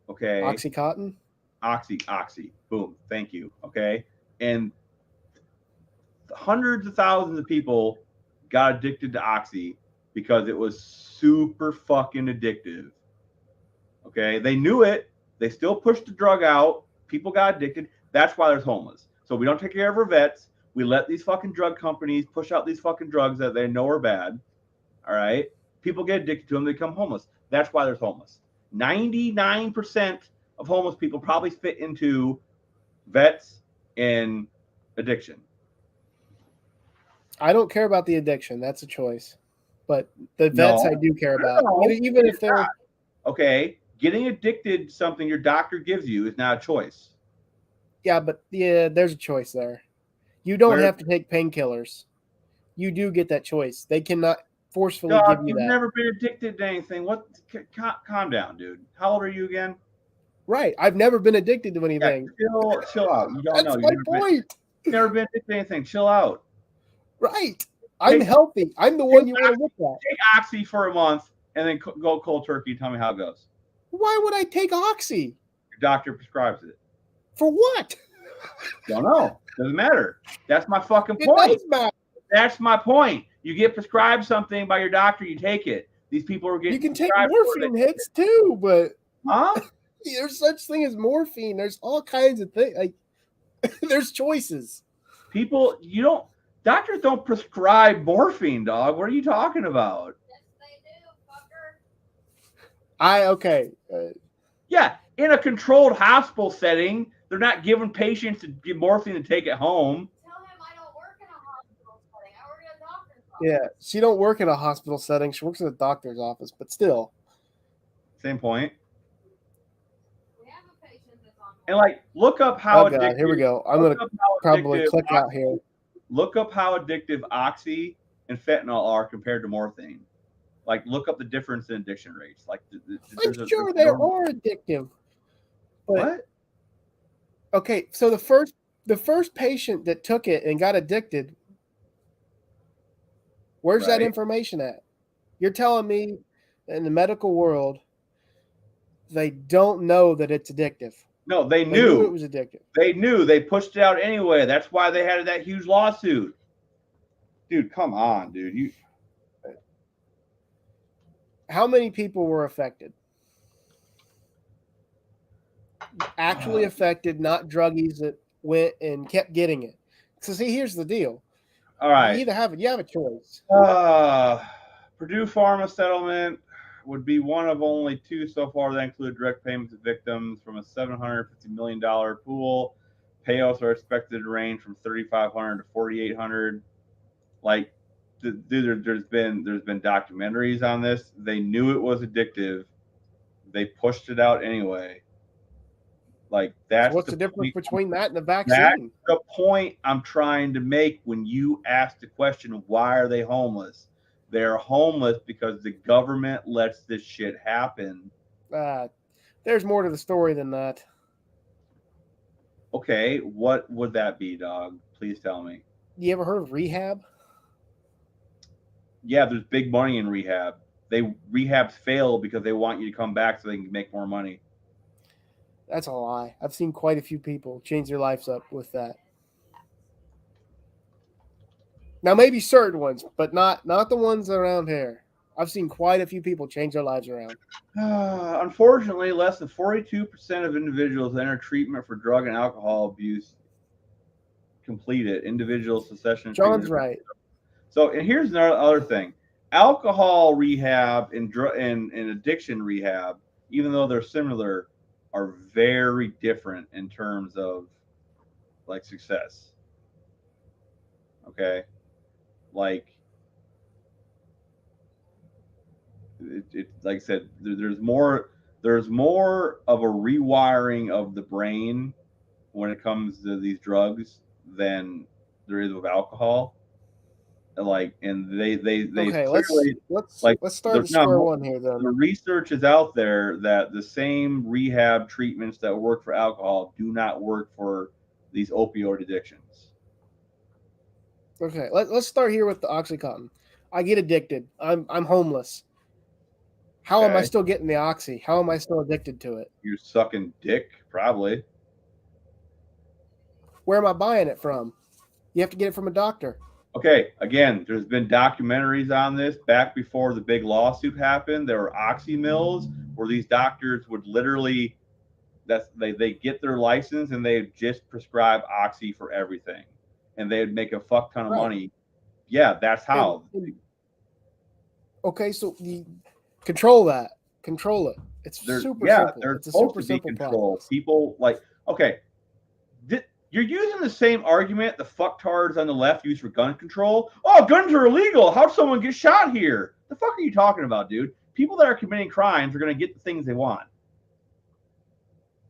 Okay. Oxycontin? Oxy. Boom. Thank you. Okay. And hundreds of thousands of people got addicted to Oxy because it was super fucking addictive. Okay. They knew it. They still pushed the drug out. People got addicted. That's why there's homeless. So we don't take care of our vets. We let these fucking drug companies push out these fucking drugs that they know are bad. All right. People get addicted to them. They become homeless. That's why there's homeless. 99% of homeless people probably fit into vets and addiction. I don't care about the addiction. That's a choice. But the vets I do care about. Even if they're... Okay. Getting addicted to something your doctor gives you is not a choice. Yeah, but there's a choice there. You don't have to take painkillers. You do get that choice. They cannot forcefully give you that. You've never been addicted to anything. What? Calm down, dude. How old are you again? Right. I've never been addicted to anything. Yeah, chill out. You don't know. That's my point. You've never been addicted to anything. Chill out. Right. I'm healthy. I'm the one you want to look at. Take Oxy for a month and then go cold turkey. Tell me how it goes. Why would I take Oxy? Your doctor prescribes it. For what? Don't know. Doesn't matter. That's my fucking point. It does matter. That's my point. You get prescribed something by your doctor, you take it. These people are getting. You can take morphine hits too, but there's such thing as morphine. There's all kinds of things. Like there's choices. People, doctors don't prescribe morphine, dog. What are you talking about? Yes, they do, fucker. Yeah, in a controlled hospital setting, they're not giving patients to give morphine and take it home. Tell him I don't work in a hospital setting. I work in a doctor's office. Yeah, she don't work in a hospital setting. She works in a doctor's office, but still. Same point. We have a patient that's on. And look up how addictive. God, here we go. I'm gonna probably click out here. Look up how addictive Oxy and fentanyl are compared to morphine. Look up the difference in addiction rates. I'm sure they are addictive. But, what? Okay, so the first patient that took it and got addicted, where's that information at? You're telling me in the medical world they don't know that it's addictive. No, they knew it was addictive. They knew. They pushed it out anyway. That's why they had that huge lawsuit. Dude, come on, dude. How many people were affected? Actually affected, not druggies that went and kept getting it. So see, here's the deal. All right. You have a choice. Purdue Pharma settlement would be one of only two so far that include direct payments to victims from a $750 million pool. Payouts are expected to range from $3,500 to $4,800. There's been documentaries on this. They knew it was addictive. They pushed it out anyway. What's the difference between that and the vaccine? That's the point I'm trying to make when you ask the question, why are they homeless? They're homeless because the government lets this shit happen. There's more to the story than that. Okay, what would that be, dog? Please tell me. You ever heard of rehab? Yeah, there's big money in rehab. Rehabs fail because they want you to come back so they can make more money. That's a lie. I've seen quite a few people change their lives up with that. Now, maybe certain ones, but not the ones around here. I've seen quite a few people change their lives around. Unfortunately, less than 42% of individuals that enter treatment for drug and alcohol abuse complete it. Individual cessation. John's right. So, and here's another other thing. Alcohol rehab and addiction rehab, even though they're similar, are very different in terms of success. Okay. Like I said, there's more of a rewiring of the brain when it comes to these drugs than there is with alcohol. like, and they've Okay, clearly let's like let's start at now square one here the then. research is out there that the same rehab treatments that work for alcohol do not work for these opioid addictions. Okay, let's start here with the OxyContin. I get addicted. I'm homeless. How am I Okay, still getting the oxy? How am I still addicted to it? you're sucking dick, probably. Where am I buying it from? You have to get it from a doctor. Okay, again, there's been documentaries on this back before the big lawsuit happened. There were oxy mills where these doctors would literally they get their license and they just prescribe oxy for everything, and they'd make a fuck ton of Right. money. Yeah, that's And, how. and okay, so you control that. Control it. It's super simple. They're It's a supposed super to be simple controlled. process. People like okay, you're using the same argument the fucktards on the left use for gun control. Oh, guns are illegal. How'd someone get shot here? The fuck are you talking about, dude? People that are committing crimes are going to get the things they want.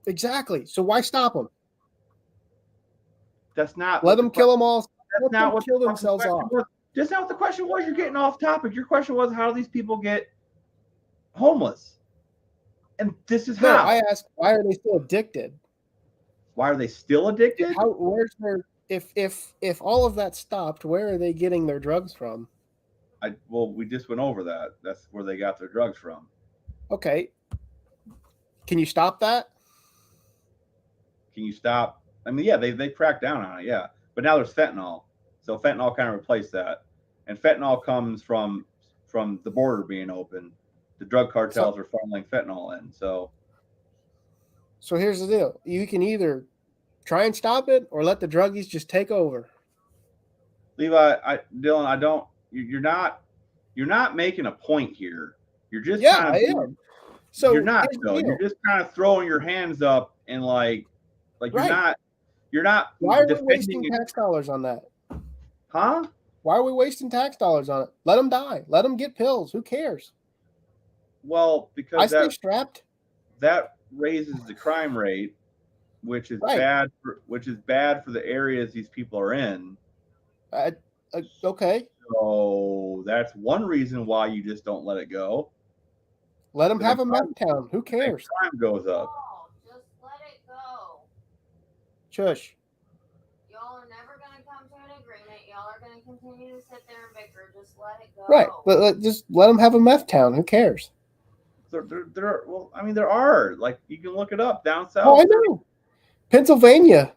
Exactly. So why stop them? That's not Let what the them kill question. them all. That's Let them not what the kill fucking themselves question off. was. That's not what the question was. You're getting off topic. Your question was, how do these people get homeless? And this is No, how. I asked, why are they still addicted? Why are they still addicted? How? Where's their? If all of that stopped, where are they getting their drugs from? Well, we just went over that. That's where they got their drugs from. Okay, can you stop that? Can you stop? I mean, yeah, they cracked down on it, yeah. But now there's fentanyl, so fentanyl kind of replaced that, and fentanyl comes from the border being open. The drug So, cartels are funneling fentanyl in. So so here's the deal: you can either try and stop it, or let the druggies just take over. Levi, Dylan, I don't. You're not making a point here. You're just Yeah, kind I of being. am. You're So not here's the though. You're deal: just kind of throwing your hands up and like you're right? not. You're not Why are we defending wasting it, tax dollars on that? huh? Why are we wasting tax dollars on it? Let them die. Let them get pills. Who cares? Well, I because stay strapped. that raises the crime rate, Right. which is bad for the areas these people are in. I, okay. So that's one reason why you just don't let it go. Let them But then have a meth town. Who cares? crime goes up. Oh, just let it go. Shush. Y'all are never going to come to an agreement. Y'all are going to continue to sit there and bicker. Just let it go. Right. Just let them have a meth town. Who cares? Well, I mean, there are like you can look it up down Oh, I south. know. Pennsylvania.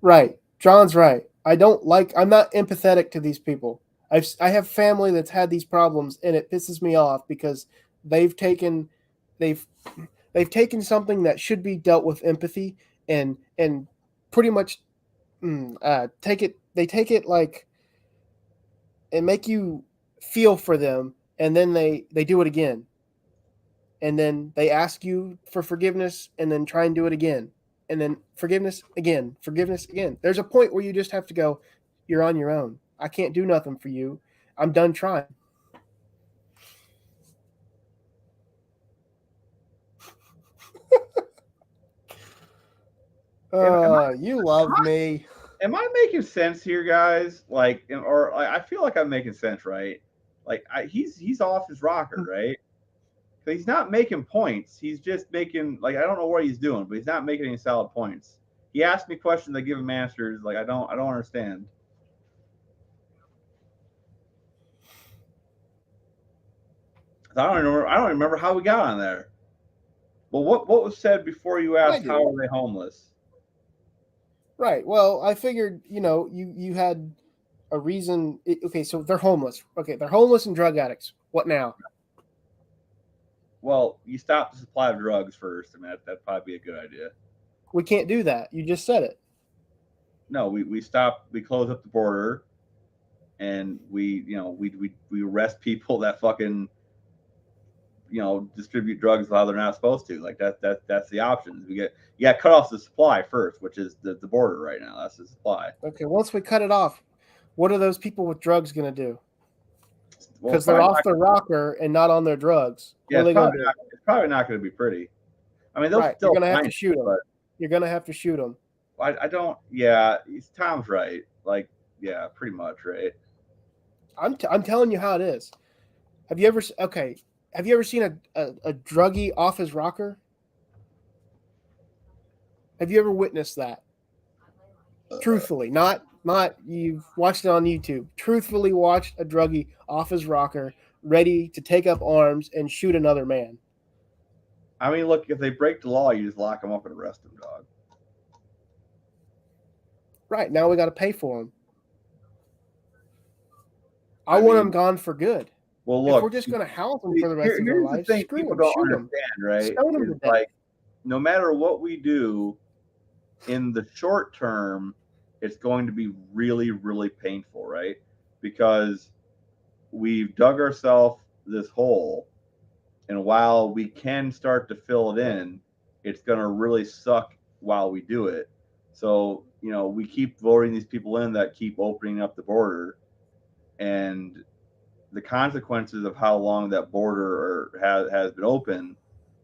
Right. John's right. I'm not empathetic to these people. I have family that's had these problems and it pisses me off because they've taken they've they've taken something that should be dealt with empathy and pretty much take it like and make you feel for them and then they do it again and then they ask you for forgiveness and then try and do it again and then forgiveness again. There's a point where you just have to go, you're on your own. I can't do nothing for you. I'm done trying. Am You love me. I making sense here, guys? I feel like I'm making sense, right? He's off his rocker, right? He's not making points. He's just making I don't know what he's doing, but he's not making any solid points. He asked me questions, I give him answers. I don't understand. I don't remember how we got on there. Well, what was said before you I asked how do. are they homeless? Right. Well, I figured, you had a reason. Okay, so they're homeless. Okay, they're homeless and drug addicts. What now? Well, you stop the supply of drugs first. I mean, that'd probably be a good idea. We can't do that. You just said it. No, we close up the border, and we arrest people that fucking distribute drugs while they're not supposed to. That's the options. You got cut off the supply first, which is the border right now. That's the supply. Okay, once we cut it off, what are those people with drugs going to do? Well, Because they're off their rocker and not on their drugs. What are they going to do? it's probably not going to be pretty. I mean, they'll Right. You're still going to have find to shoot it, them. but You're going to have to shoot them. I don't. Yeah, Tom's right. Yeah, pretty much, right? I'm telling you how it is. Have you ever okay? Have you ever seen a druggie off his rocker? Have you ever witnessed that? Truthfully, not you've watched it on YouTube. Truthfully, watched a druggie off his rocker, ready to take up arms and shoot another man. I mean, look, if they break the law, you just lock them up and arrest them, dog. Right now, we got to pay for him. I I want them mean, gone for good. well, If we're look, just going to house them for the rest of their here's the lives, thing screw people them, don't shoot them, understand, right? stone them Is to death. like, no matter what we do in the short term, it's going to be really, really painful, right? Because we've dug ourselves this hole, and while we can start to fill it in, it's going to really suck while we do it. So, we keep voting these people in that keep opening up the border, and the consequences of how long that border has been open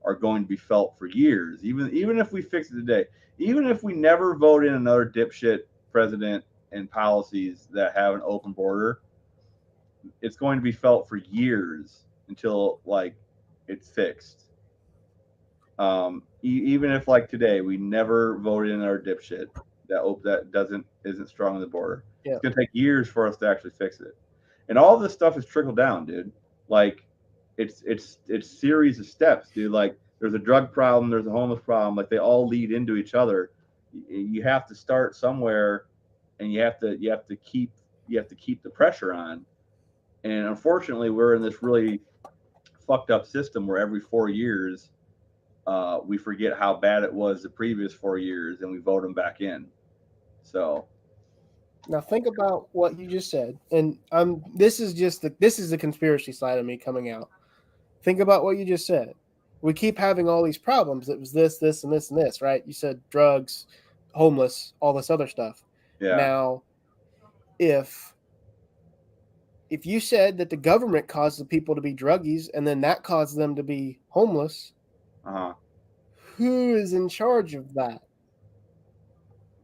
are going to be felt for years. Even if we fix it today, even if we never vote in another dipshit president and policies that have an open border, it's going to be felt for years until like it's fixed. Even if like today we never voted in our dipshit that doesn't isn't strong on the border, Yeah. it's gonna take years for us to actually fix it. And all this stuff is trickled down, dude. Like, it's series of steps, dude. Like, there's a drug problem, there's a homeless problem. Like, they all lead into each other. You have to start somewhere, and you have to keep the pressure on. And unfortunately, we're in this really fucked up system where every 4 years we forget how bad it was the previous 4 years, and we vote them back in. So Now think about what you just said, and this is the conspiracy side of me coming out. Think about what you just said. We keep having all these problems. It was this, this, and this, and this, right? You said drugs, homeless, all this other stuff. yeah, Now, if if you said that the government caused the people to be druggies and then that caused them to be homeless, uh-huh. who is in charge of that?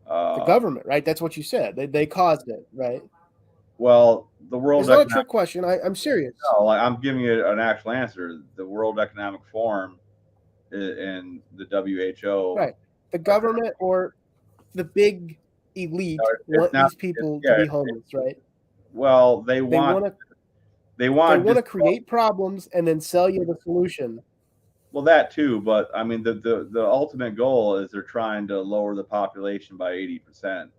The uh, government, right? That's what you said. They caused it, right? well, the World It's not a Economic trick question. I'm serious. No, like, I'm giving you an actual answer. The World Economic Forum and the WHO Right. The are government or the big elite it's want not these people to yeah, be homeless, right? well, they They want want to they they want want just to create problems and then sell you the solution. well, that too, but I mean the ultimate goal is they're trying to lower the population by 80%.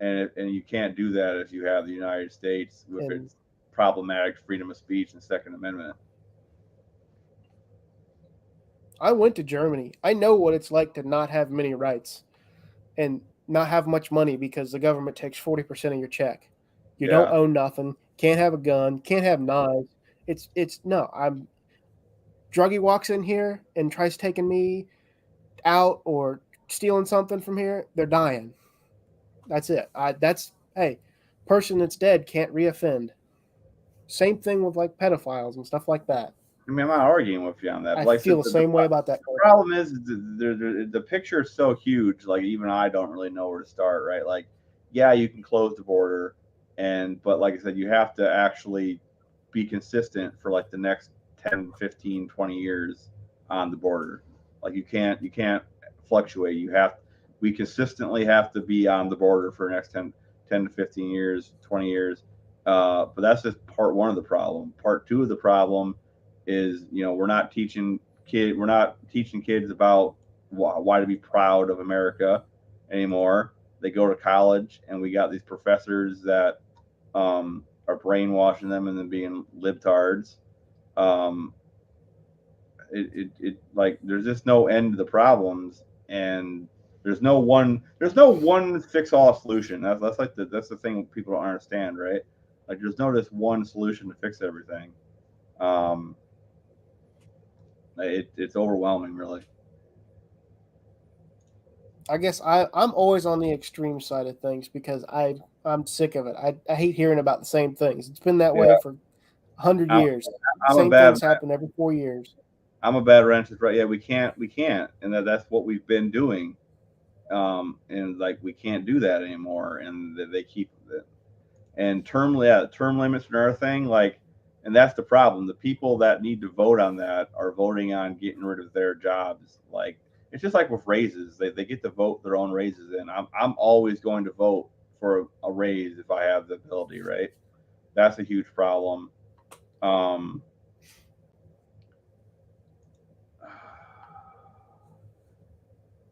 And you can't do that if you have the United States with And its problematic freedom of speech and Second Amendment. I went to Germany. I know what it's like to not have many rights and not have much money because the government takes 40% of your check. You don't Yeah. own nothing, can't have a gun, can't have knives. It's no, I'm druggie walks in here and tries taking me out or stealing something from here, they're dying. That's it. That's hey, person that's dead can't reoffend. Same thing with like pedophiles and stuff like that. I mean, I'm not arguing with you on that, I but like I said, feel the same way about that the person. problem is the picture is so huge. Like, even I don't really know where to start. Right? Like, yeah, you can close the border, but like I said, you have to actually be consistent for like the next 10, 15, 20 years on the border. Like, you can't fluctuate. We consistently have to be on the border for the next 10 to 15 years, 20 years. But that's just part one of the problem. Part two of the problem is, we're not teaching kids about why to be proud of America anymore. They go to college, and we got these professors that are brainwashing them and then being libtards. Um, like, there's just no end to the problems, and there's no one fix all solution. That's the thing people don't understand, right? Like, there's no just one solution to fix everything. Um, it's overwhelming, really. I guess I'm always on the extreme side of things because I'm sick of it. I hate hearing about the same things. It's been that way Yeah, for 100 years. I'm a Same bad things happen every 4 years. I'm a bad renter, right? Yeah, we can't, and that's what we've been doing. And like we can't do that anymore, and they keep it. And term limits and another thing, like, and that's the problem. The people that need to vote on that are voting on getting rid of their jobs. Like it's just like with raises, they get to vote their own raises in. I'm always going to vote for a raise if I have the ability, right? That's a huge problem. Um,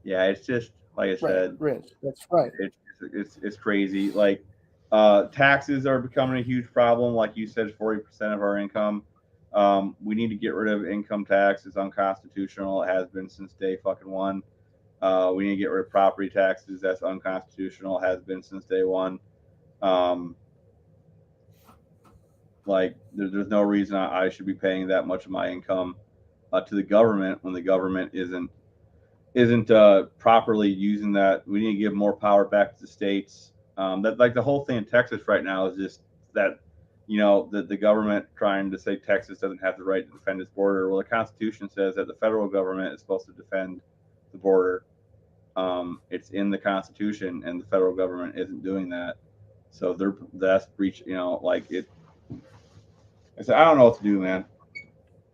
yeah, it's just like I Right, said, Rich. That's right. it's crazy. Like taxes are becoming a huge problem. Like you said, 40% of our income. We need to get rid of income tax. It's unconstitutional. It has been since day fucking one. We need to get rid of property taxes. That's unconstitutional. It has been since day one. Um, like there's no reason I should be paying that much of my income to the government when the government isn't properly using that. We need to give more power back to the states. That like the whole thing in Texas right now is just that the government trying to say Texas doesn't have the right to defend its border. Well, the Constitution says that the federal government is supposed to defend the border. It's in the Constitution, and the federal government isn't doing that. So that's breach. Like it. I said I don't know what to do, man,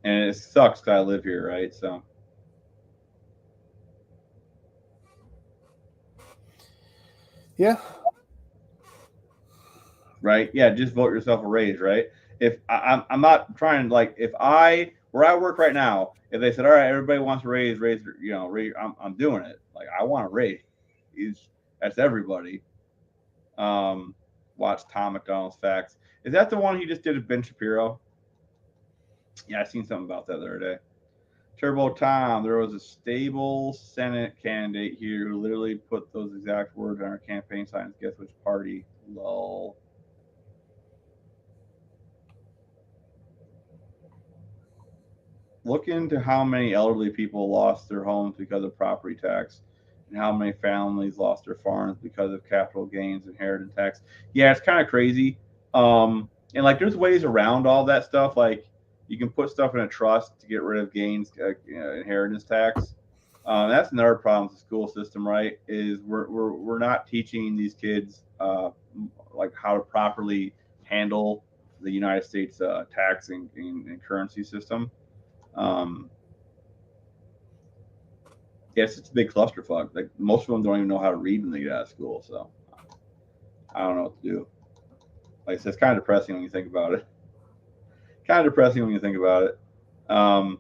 and it sucks because I live here, right? So Yeah. right? Yeah, just vote yourself a raise, right? If I'm not trying to like if I where I work right now, if they said, all right, everybody wants a raise, I'm doing it. Like I want a raise. That's everybody. Um, watch Tom McDonald's facts. Is that the one he just did with Ben Shapiro? Yeah, I seen something about that the other day. Turbo Tom, there was a stable Senate candidate here who literally put those exact words on our campaign signs. Guess which party? Lol. Look into how many elderly people lost their homes because of property tax and how many families lost their farms because of capital gains inheritance tax. Yeah, it's kind of crazy. And like there's ways around all that stuff. Like you can put stuff in a trust to get rid of gains, inheritance tax. That's another problem with the school system, right? Is we're not teaching these kids like how to properly handle the United States tax and currency system. um, yes, it's a big clusterfuck. Like most of them don't even know how to read when they get out of school. So I don't know what to do. Like I said, it's kind of depressing when you think about it. Kind of depressing when you think about it. Um,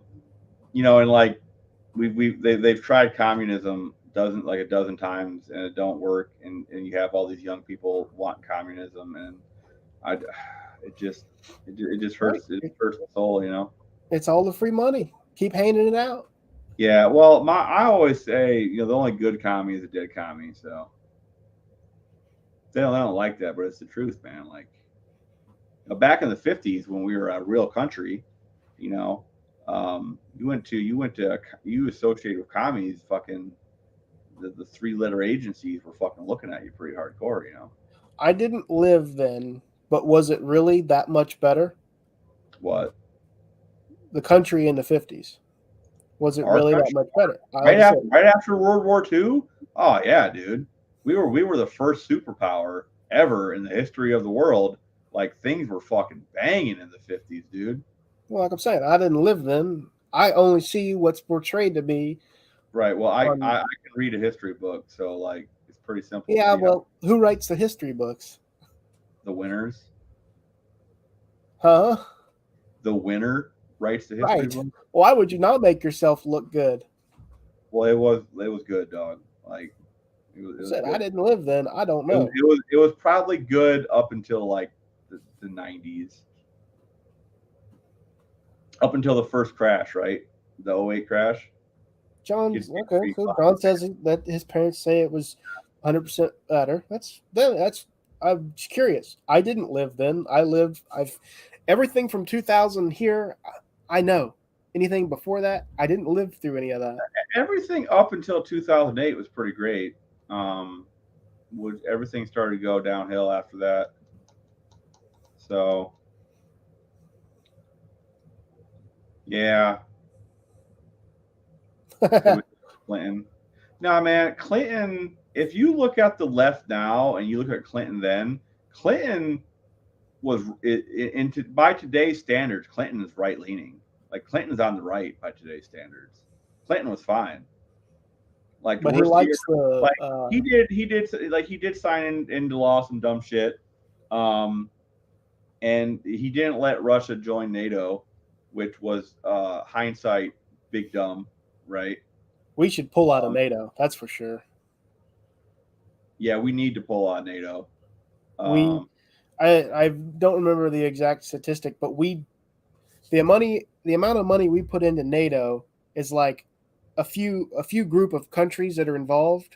and like they've tried communism doesn't like a dozen times and it don't work, and you have all these young people wanting communism, and I it just it just Right. hurts the soul. It's all the free money. Keep handing it out. Yeah, well, I always say the only good commie is a dead commie. So they don't like that, but it's the truth, man. Like back in the '50s when we were a real country, you know, you associated with commies, fucking the three-letter agencies were fucking looking at you pretty hardcore. I didn't live then, but was it really that much better? What The country in the 50s. Was it our really that country much better? I right like I after said, right after World War II? Oh yeah, dude, we were the first superpower ever in the history of the world. Like things were fucking banging in the '50s, dude. well, like I'm saying, I didn't live then. I only see what's portrayed to me Right. Well, on. I can read a history book, so like it's pretty simple to Yeah, see how well, who writes the history books? the winners, Huh? the winner writes the history Right. book. Why would you not make yourself look good? Well, it was good, dog. Like I it was said, I good. didn't live then. I don't It was know. it was it was probably good up until like the '90s, up until the first crash, right? The '08 crash. John's Kids get okay. pretty So fucked. John says that his parents say it was 100% better. That's. I'm just curious. I didn't live then. I lived. I've everything from 2000 here. I know. Anything before that, I didn't live through any of that. Everything up until 2008 was pretty great. Um, everything started to go downhill after that. So yeah, it was Clinton. Nah, man, Clinton. If you look at the left now and you look at Clinton then, Clinton was by today's standards, Clinton is right leaning. Like Clinton's on the right by today's standards. Clinton was fine. Like the But he worst year, likes the like he did sign into law some dumb shit, um, and he didn't let Russia join NATO, which was hindsight big dumb, right? we should pull out of Um, NATO. That's for sure. yeah, we need to pull out NATO. We, Um, I don't remember the exact statistic, but the amount of money we put into NATO is like a few group of countries that are involved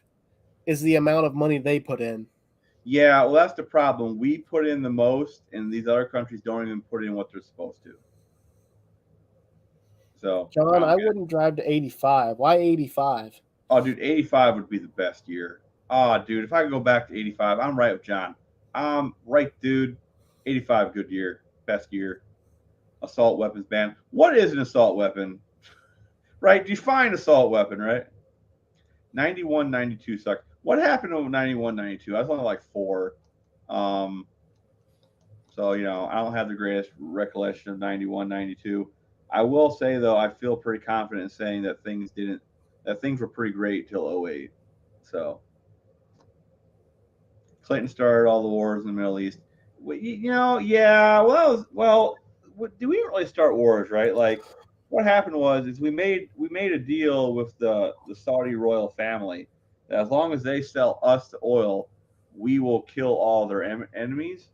is the amount of money they put in. yeah, well, that's the problem. We put in the most, and these other countries don't even put in what they're supposed to. So I John, don't I get it. wouldn't drive to 85. Why 85? Oh, dude, 85 would be the best year. Oh, dude, if I could go back to 85, I'm right with John. Right, dude. 85, good year. Best year. Assault weapons ban. What is an assault weapon? Right? Define assault weapon, right? 91, 92 sucked. What happened to 91, 92? I was only like four. Um, so, I don't have the greatest recollection of 91, 92. I will say, though, I feel pretty confident in saying that things were pretty great till '08. So, Clinton started all the wars in the Middle East. Yeah. Well. Do we really start wars, right? Like, what happened was is we made a deal with the Saudi royal family that as long as they sell us the oil, we will kill all their enemies.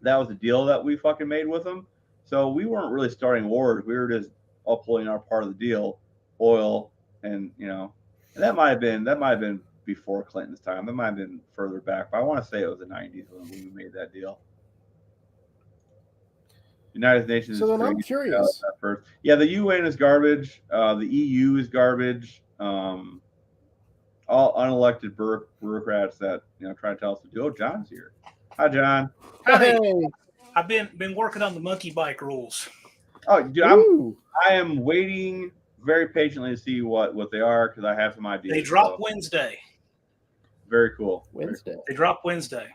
That was the deal that we fucking made with them. So we weren't really starting wars. We were just upholding our part of the deal, oil, and that might have been before Clinton's time. That might have been further back, but I want to say it was the '90s when we made that deal. United Nations So is then I'm crazy. Yeah, curious. that first. Yeah, the UN is garbage. The EU is garbage. All unelected bureaucrats that try to tell us to do. Oh, John's here. Hi, John. Howdy. Hey, I've been working on the monkey bike rules. Oh, dude, ooh, I am waiting very patiently to see what they are because I have some They ideas. drop So Wednesday. very cool. Very Wednesday. cool. They drop Wednesday.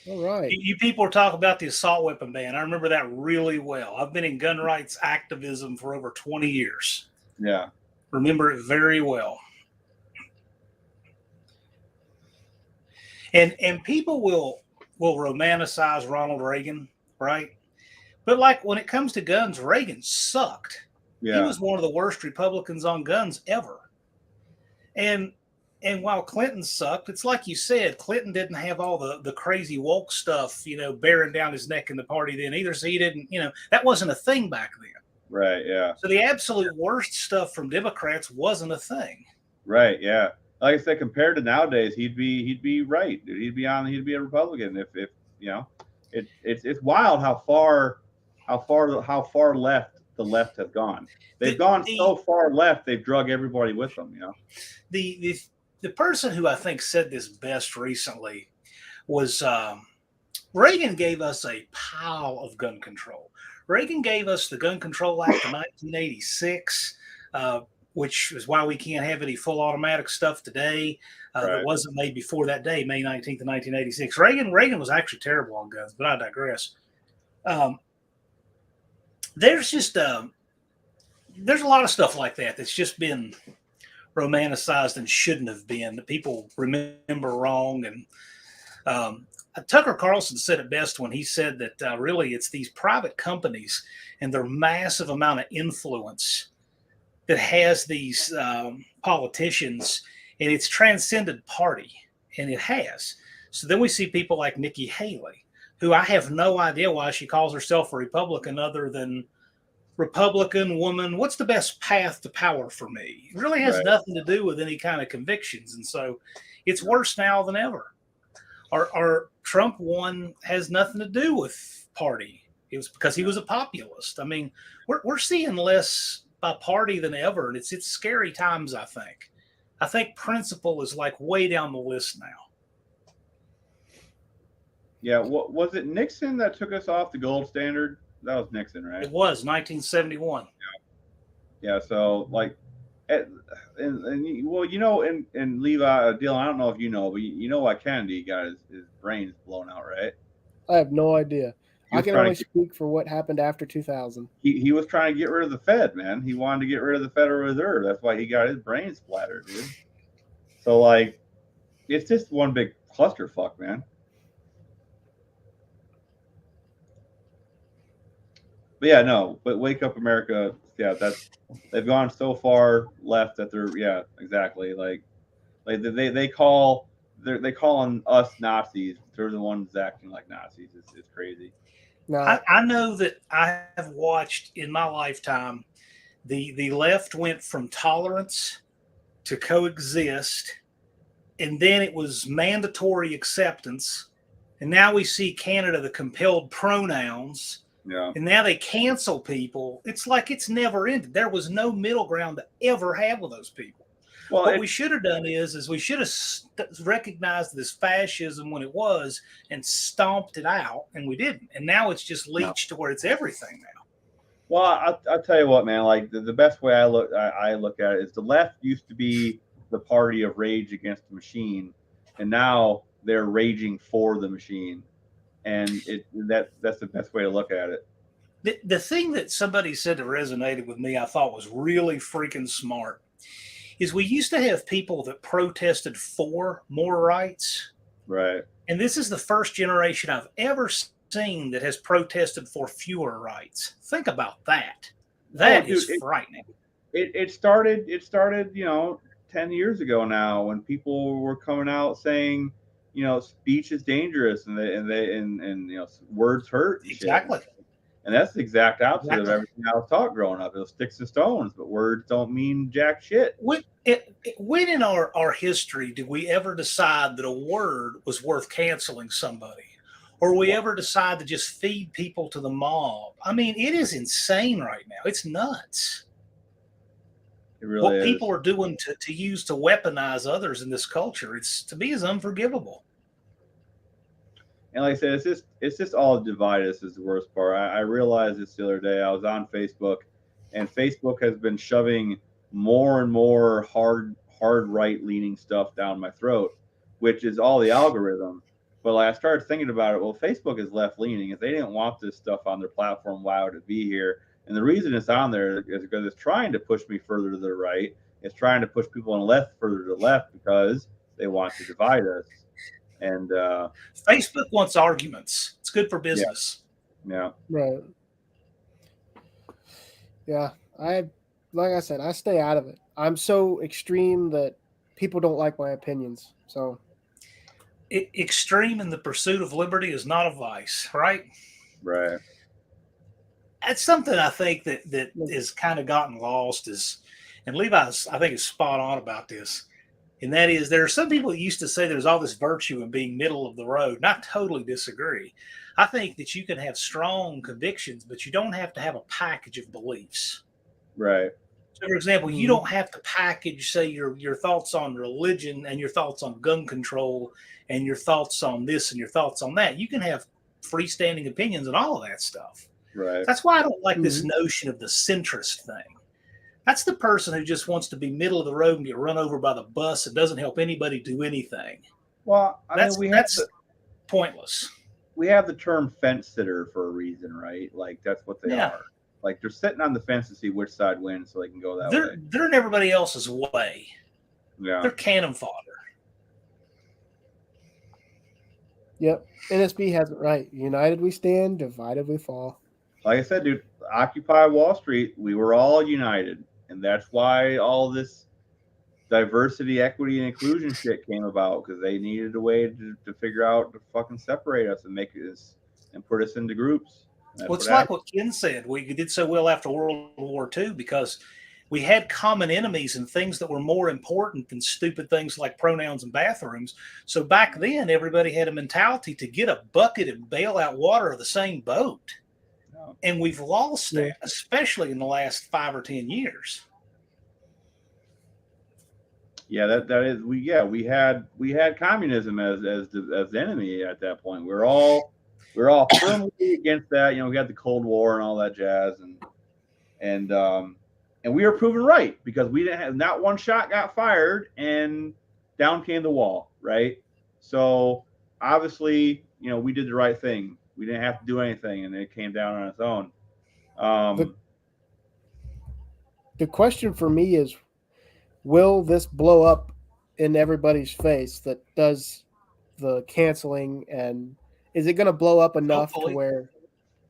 All right. You people are talking about the assault weapon ban. I remember that really well. I've been in gun rights activism for over 20 years. Yeah. Remember it very well. And people will romanticize Ronald Reagan, right? But like when it comes to guns, Reagan sucked. He Yeah. was one of the worst Republicans on guns ever. And and while Clinton sucked, it's like you said, Clinton didn't have all the crazy woke stuff, bearing down his neck in the party then either. So he didn't, that wasn't a thing back then. Right. Yeah. So the absolute worst stuff from Democrats wasn't a thing. Right. Yeah. Like I said, compared to nowadays, he'd be right. Dude. He'd be a Republican if it's wild how far left the left have gone. They've The gone the so far left, they've drug everybody with them. the the, the person who I think said this best recently was Reagan gave us a pile of gun control. Reagan gave us the Gun Control Act of 1986, which is why we can't have any full automatic stuff today that Right. wasn't made before that day, May 19th of 1986. Reagan was actually terrible on guns, but I digress. Um, there's just there's a lot of stuff like that that's just been romanticized and shouldn't have been that people remember wrong. And Tucker Carlson said it best when he said that really it's these private companies and their massive amount of influence that has these politicians, and it's transcended party, and it has. So then we see people like Nikki Haley, who I have no idea why she calls herself a Republican other than Republican woman. What's the best path to power for me? It really has Right. nothing to do with any kind of convictions. And so it's worse now than ever. Our Trump won has nothing to do with party. It was because he was a populist. I mean, we're seeing less by party than ever. And it's scary times, I think. I think principle is like way down the list now. Yeah. What was it? Nixon that took us off the gold standard? That was Nixon, right? It was 1971. Yeah. So like, well, and Levi, Dylan, I don't know if you know, but you know why Kennedy got his brains blown out, right? I have no idea. He I was can trying only to speak for what happened after 2000. he was trying to get rid of the Fed, man. He wanted to get rid of the Federal Reserve. That's why he got his brain splattered, dude. So like, it's just one big clusterfuck, man. But yeah, no. But Wake Up America, yeah, that's they've gone so far left that they're exactly like they call they call on us Nazis. They're the ones acting like Nazis. It's crazy. Now, I know that I have watched in my lifetime the left went from tolerance to coexist, and then it was mandatory acceptance, and now we see Canada the compelled pronouns, Yeah. and now they cancel people. It's like it's never ended. There was no middle ground to ever have with those people. Well, What we should have done is we should have recognized this fascism when it was and stomped it out, and we didn't. And now it's just no. leached to where it's everything now. Well, I'll tell you what, man. Like the best way I look at it is the left used to be the party of rage against the machine, and now they're raging for the machine, and that's the best way to look at it. The thing that somebody said that resonated with me, I thought was really freaking smart, is we used to have people that protested for more rights. Right. And this is the first generation I've ever seen that has protested for fewer rights. Think about that. That is frightening. It started 10 years ago now when people were coming out saying speech is dangerous and words hurt and Exactly. Shit. And that's the exact opposite of everything I was taught growing up. It was sticks and stones, but words don't mean jack shit. When in our history did we ever decide that a word was worth canceling somebody? Or we ever decide to just feed people to the mob? I mean, it is insane right now. It's nuts. It really what is. People are doing to use to weaponize others in this culture, it's to me is unforgivable. And like I said, it's just all divided us is the worst part. I realized this the other day. I was on Facebook, and Facebook has been shoving more and more hard right leaning stuff down my throat, which is all the algorithm. But like, I started thinking about it. Well, Facebook is left leaning. If they didn't want this stuff on their platform, why would it be here? And the reason it's on there is because it's trying to push me further to the right. It's trying to push people on the left further to the left because they want to divide us. And Facebook wants arguments. It's good for business. Yeah. Right. Yeah. Like I said, I stay out of it. I'm so extreme that people don't like my opinions. So extreme in the pursuit of liberty is not a vice, right? Right. That's something I think that has kind of gotten lost and Levi's, I think, is spot on about this. And that is, there are some people that used to say there's all this virtue in being middle of the road. And I totally disagree. I think that you can have strong convictions, but you don't have to have a package of beliefs. Right. So, for example, you don't have to package, say, your thoughts on religion and your thoughts on gun control and your thoughts on this and your thoughts on that. You can have freestanding opinions on all of that stuff. Right. That's why I don't like this notion of the centrist thing. That's the person who just wants to be middle of the road and get run over by the bus and doesn't help anybody do anything. Well, that's pointless. We have the term fence sitter for a reason, right? Like that's what they are. Like they're sitting on the fence to see which side wins, so they can go that way. They're in everybody else's way. Yeah, they're cannon fodder. Yep, NSB has it right. United we stand, divided we fall. Like I said, dude, Occupy Wall Street. We were all united. And that's why all this diversity, equity, and inclusion shit came about, because they needed a way to figure out to fucking separate us and make us and put us into groups. Well, it's like what Ken said. We did so well after World War II because we had common enemies and things that were more important than stupid things like pronouns and bathrooms. So back then, everybody had a mentality to get a bucket and bail out water of the same boat. And we've lost that, especially in the last 5 or 10 years. Yeah, that is we had communism as the enemy at that point. We're all firmly against that. We got the Cold War and all that jazz, and And we were proven right because we didn't have not one shot got fired and down came the wall, right? So obviously, we did the right thing. We didn't have to do anything, and it came down on its own. The Um, the question for me is, will this blow up in everybody's face that does the canceling, and is it going to blow up enough to Hopefully. where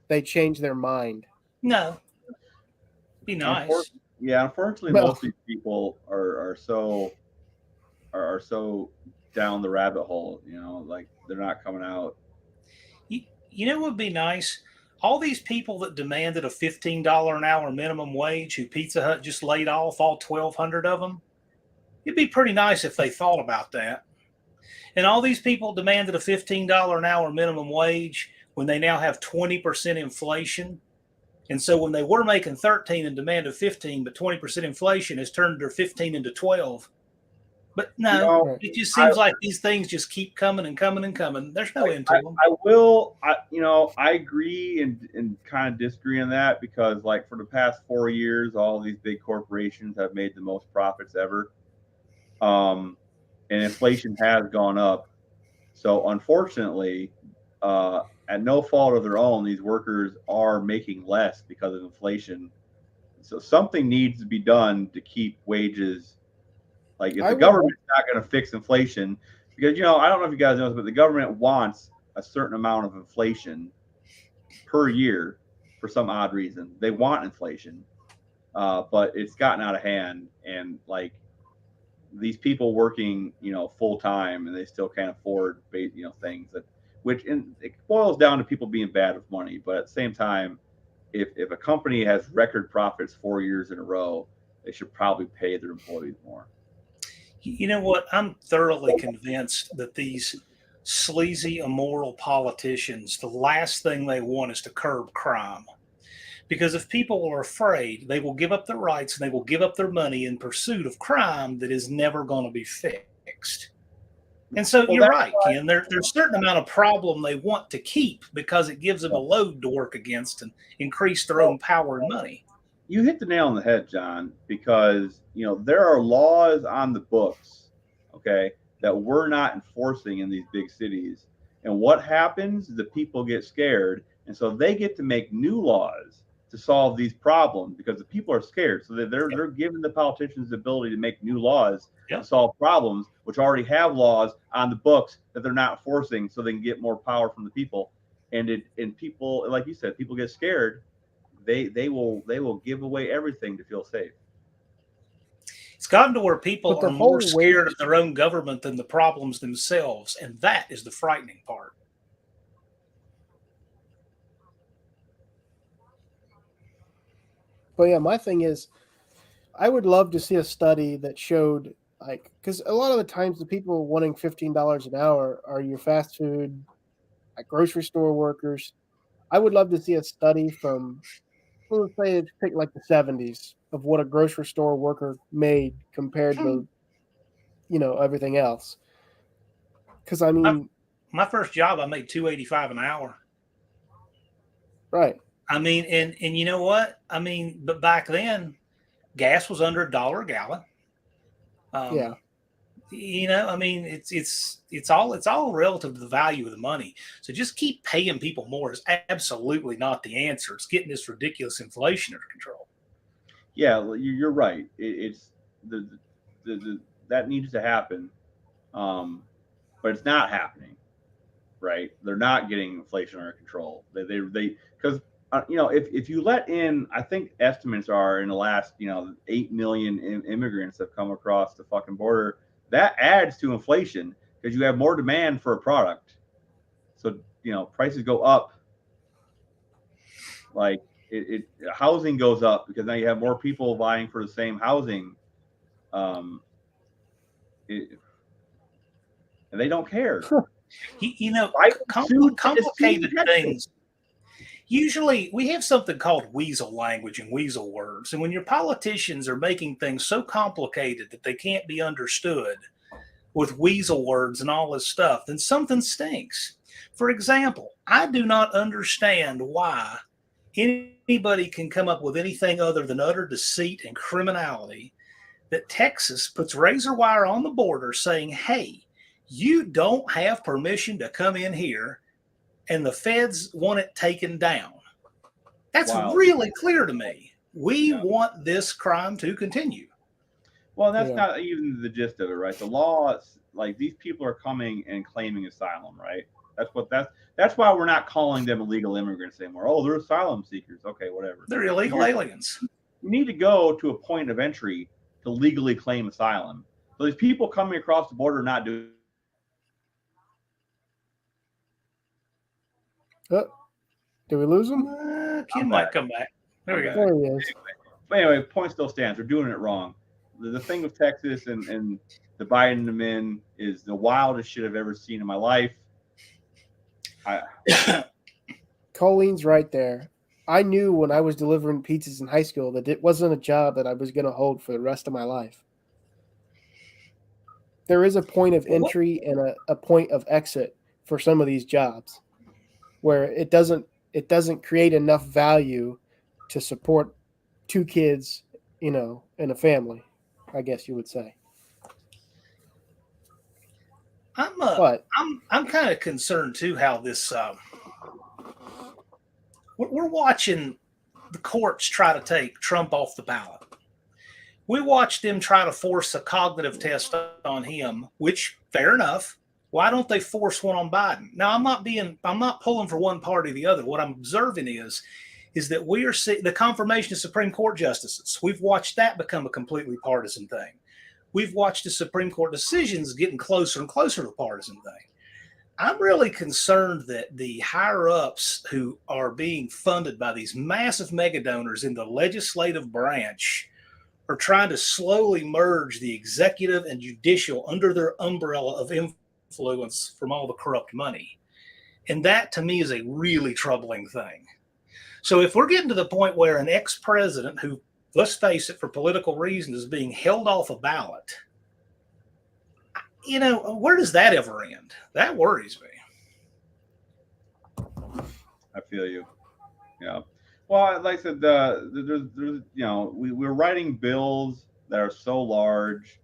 they change their mind? No, be nice. unfortunately, Well, most of these people are so down the rabbit hole. Like they're not coming out. You know what would be nice? All these people that demanded a $15 an hour minimum wage, who Pizza Hut just laid off, all 1,200 of them. It'd be pretty nice if they thought about that. And all these people demanded a $15 an hour minimum wage when they now have 20% inflation. And so when they were making 13 and demanded 15, but 20% inflation has turned their 15 into 12. But no, right. it just seems like these things just keep coming and coming and coming. There's no end to them. I agree and kind of disagree on that because, like, for the past 4 years, all these big corporations have made the most profits ever. And inflation has gone up. So, unfortunately, at no fault of their own, these workers are making less because of inflation. So, something needs to be done to keep wages. Like, if the government's not going to fix inflation, because, I don't know if you guys know this, but the government wants a certain amount of inflation per year for some odd reason. They want inflation, but it's gotten out of hand. And, like, these people working, full time, and they still can't afford, things and it boils down to people being bad with money. But at the same time, if a company has record profits 4 years in a row, they should probably pay their employees more. You know what? I'm thoroughly convinced that these sleazy, immoral politicians, the last thing they want is to curb crime. Because if people are afraid, they will give up their rights and they will give up their money in pursuit of crime that is never going to be fixed. And so Well, you're right, Ken. There's a certain amount of problem they want to keep because it gives them a load to work against and increase their own power and money. You hit the nail on the head, John, because there are laws on the books, okay, that we're not enforcing in these big cities. And what happens? The people get scared, and so they get to make new laws to solve these problems because the people are scared. So they're giving the politicians the ability to make new laws to solve problems, which already have laws on the books that they're not enforcing, so they can get more power from the people. And people, like you said, people get scared. They will give away everything to feel safe. It's gotten to where people the are more whole scared of their own government than the problems themselves, and that is the frightening part. But yeah, my thing is, I would love to see a study that showed, like, because a lot of the times the people wanting $15 an hour are your fast food, like grocery store workers. I would love to see a study from, well, let's say, pick like the 70s of what a grocery store worker made compared to, everything else. Because I mean, my first job, I made $2.85 an hour. right. I mean, and you know what? I mean, but back then, gas was under $1 a gallon. Yeah. I mean, it's all relative to the value of the money. So just keep paying people more is absolutely not the answer. It's getting this ridiculous inflation under control. Yeah, you're right. It's that needs to happen, but it's not happening. Right? They're not getting inflation under control. They because if you let in, I think estimates are in the last 8 million immigrants have come across the fucking border. That adds to inflation because you have more demand for a product. So prices go up. Like housing goes up because now you have more people vying for the same housing. And they don't care. Complicated things. Usually we have something called weasel language and weasel words. And when your politicians are making things so complicated that they can't be understood with weasel words and all this stuff, then something stinks. For example, I do not understand why anybody can come up with anything other than utter deceit and criminality, that Texas puts razor wire on the border saying, hey, you don't have permission to come in here, and the feds want it taken down. That's Wow. really clear to me. We Yeah. want this crime to continue. Well, that's Yeah. not even the gist of it, right? The law, like these people are coming and claiming asylum, right? That's why we're not calling them illegal immigrants anymore. Oh, they're asylum seekers. Okay, whatever. They're illegal aliens. You need to go to a point of entry to legally claim asylum. So these people coming across the border not doing. Did we lose him? Ken might come back. There we go. There he is. But anyway, point still stands. They're doing it wrong. The thing with Texas and the Biden them in is the wildest shit I've ever seen in my life. Colleen's right there. I knew when I was delivering pizzas in high school that it wasn't a job that I was going to hold for the rest of my life. There is a point of entry and a point of exit for some of these jobs where it doesn't create enough value to support two kids, in a family, I guess you would say. I'm kind of concerned too how this we're watching the courts try to take Trump off the ballot. We watched them try to force a cognitive test on him, which fair enough. Why don't they force one on Biden? Now, I'm not pulling for one party or the other. What I'm observing is that we are seeing the confirmation of Supreme Court justices. We've watched that become a completely partisan thing. We've watched the Supreme Court decisions getting closer and closer to a partisan thing. I'm really concerned that the higher ups who are being funded by these massive mega donors in the legislative branch are trying to slowly merge the executive and judicial under their umbrella of influence from all the corrupt money. And that to me is a really troubling thing. So if we're getting to the point where an ex-president who, let's face it, for political reasons is being held off a ballot, where does that ever end? That worries me. I feel you. Yeah. Well, like I said, there's we're writing bills that are so large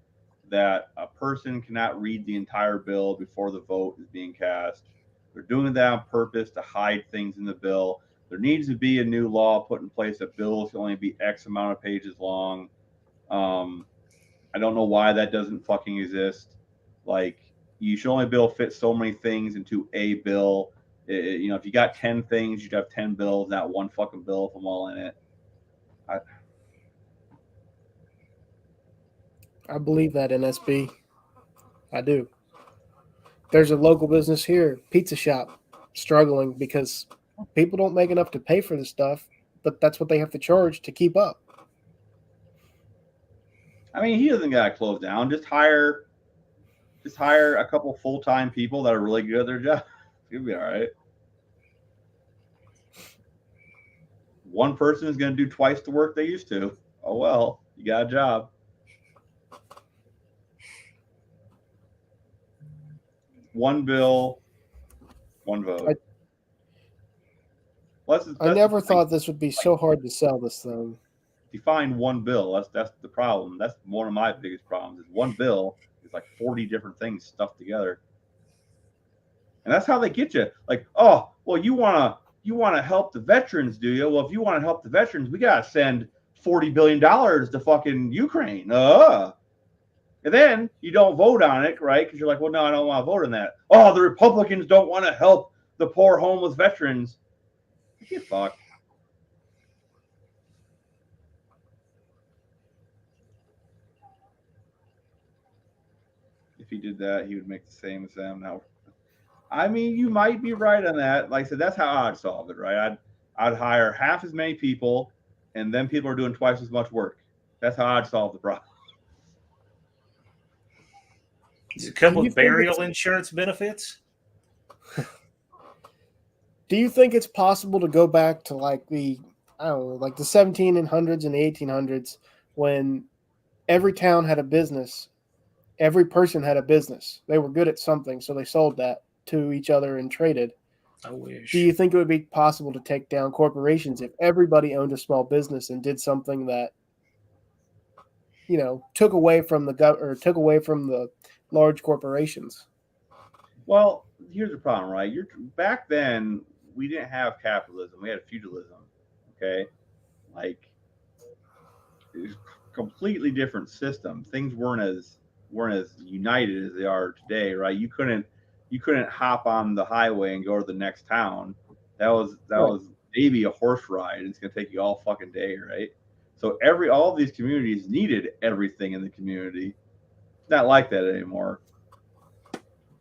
that a person cannot read the entire bill before the vote is being cast. They're doing that on purpose to hide things in the bill. There needs to be a new law put in place that bills can only be X amount of pages long. I don't know why that doesn't fucking exist. Like, you should only be able to fit so many things into a bill. If you got 10 things, you'd have 10 bills, not one fucking bill with them all in it. I believe that, NSB. I do. There's a local business here, pizza shop, struggling because people don't make enough to pay for the stuff, but that's what they have to charge to keep up. I mean, he doesn't got to close down. Just hire a couple full-time people that are really good at their job. You'll be all right. One person is going to do twice the work they used to. Oh, well, you got a job. One bill, one vote. I never thought this would be so hard to sell this thing. Define one bill. That's the problem. That's one of my biggest problems. Is one bill is like 40 different things stuffed together, and that's how they get you. Like, oh, well, you want to help the veterans, do you? Well, if you want to help the veterans, we gotta send $40 billion to fucking Ukraine. And then you don't vote on it, right? Because you're like, well, no, I don't want to vote on that. Oh, the Republicans don't want to help the poor homeless veterans. Get fucked. If he did that, he would make the same as them. Now, I mean, you might be right on that. Like I said, that's how I'd solve it, right? I'd hire half as many people, and then people are doing twice as much work. That's how I'd solve the problem. Does it come with burial insurance benefits? Do you think it's possible to go back to like the 1700s and the 1800s when every town had a business, every person had a business. They were good at something, so they sold that to each other and traded. I wish. Do you think it would be possible to take down corporations if everybody owned a small business and did something that, took away from took away from the large corporations? Well, here's the problem, right? You're back then we didn't have capitalism; we had feudalism. Okay, like it was a completely different system. Things weren't as united as they are today, right? You couldn't hop on the highway and go to the next town. That Right. was maybe a horse ride. It's gonna take you all fucking day, right? So all of these communities needed everything in the community. It's not like that anymore.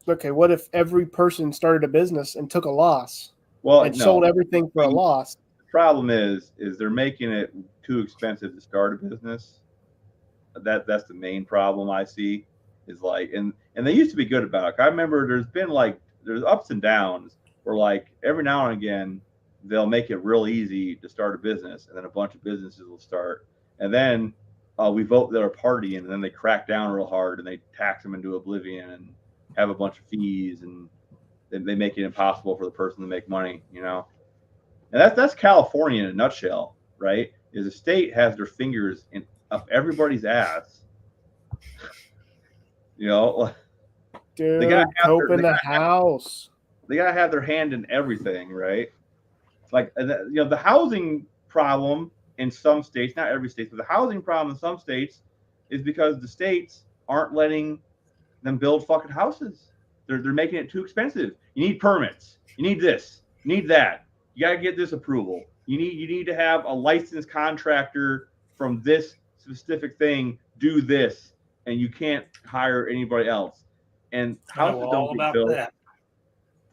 Okay, what if every person started a business and took a loss Well, and sold no. everything for a loss? The problem is they're making it too expensive to start a business. That's the main problem I see is like and they used to be good about it. I remember there's ups and downs where like every now and again they'll make it real easy to start a business and then a bunch of businesses will start and then we vote their party and then they crack down real hard and they tax them into oblivion and have a bunch of fees and they make it impossible for the person to make money, and that's California in a nutshell, right? Is the state has their fingers in up everybody's ass. You know, they gotta Dude, have Cope in the house. they gotta have their hand in everything, right? Like the housing problem in some states, not every state, but the housing problem in some states is because the states aren't letting them build fucking houses. They're making it too expensive. You need permits. You need this. You need that. You gotta get this approval. You need to have a licensed contractor from this specific thing do this, and you can't hire anybody else. And I know houses don't all get about built, that.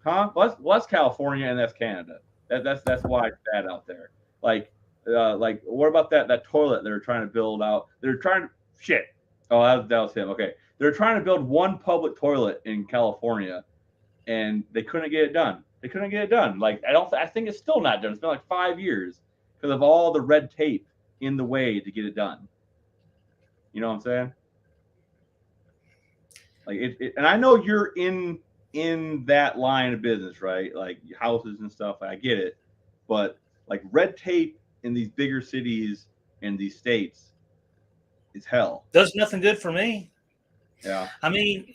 huh? Well, that's California and that's Canada. That's why it's bad out there. Like what about that toilet they're trying to build out? They're trying to shit. Oh, that was him. Okay, they're trying to build one public toilet in California, and they couldn't get it done. They couldn't get it done. Like I don't. I think it's still not done. It's been like 5 years because of all the red tape in the way to get it done. You know what I'm saying? Like and I know you're in that line of business, right? Like houses and stuff. I get it, but like red tape in these bigger cities in these states is hell. Does nothing good for me. Yeah. I mean,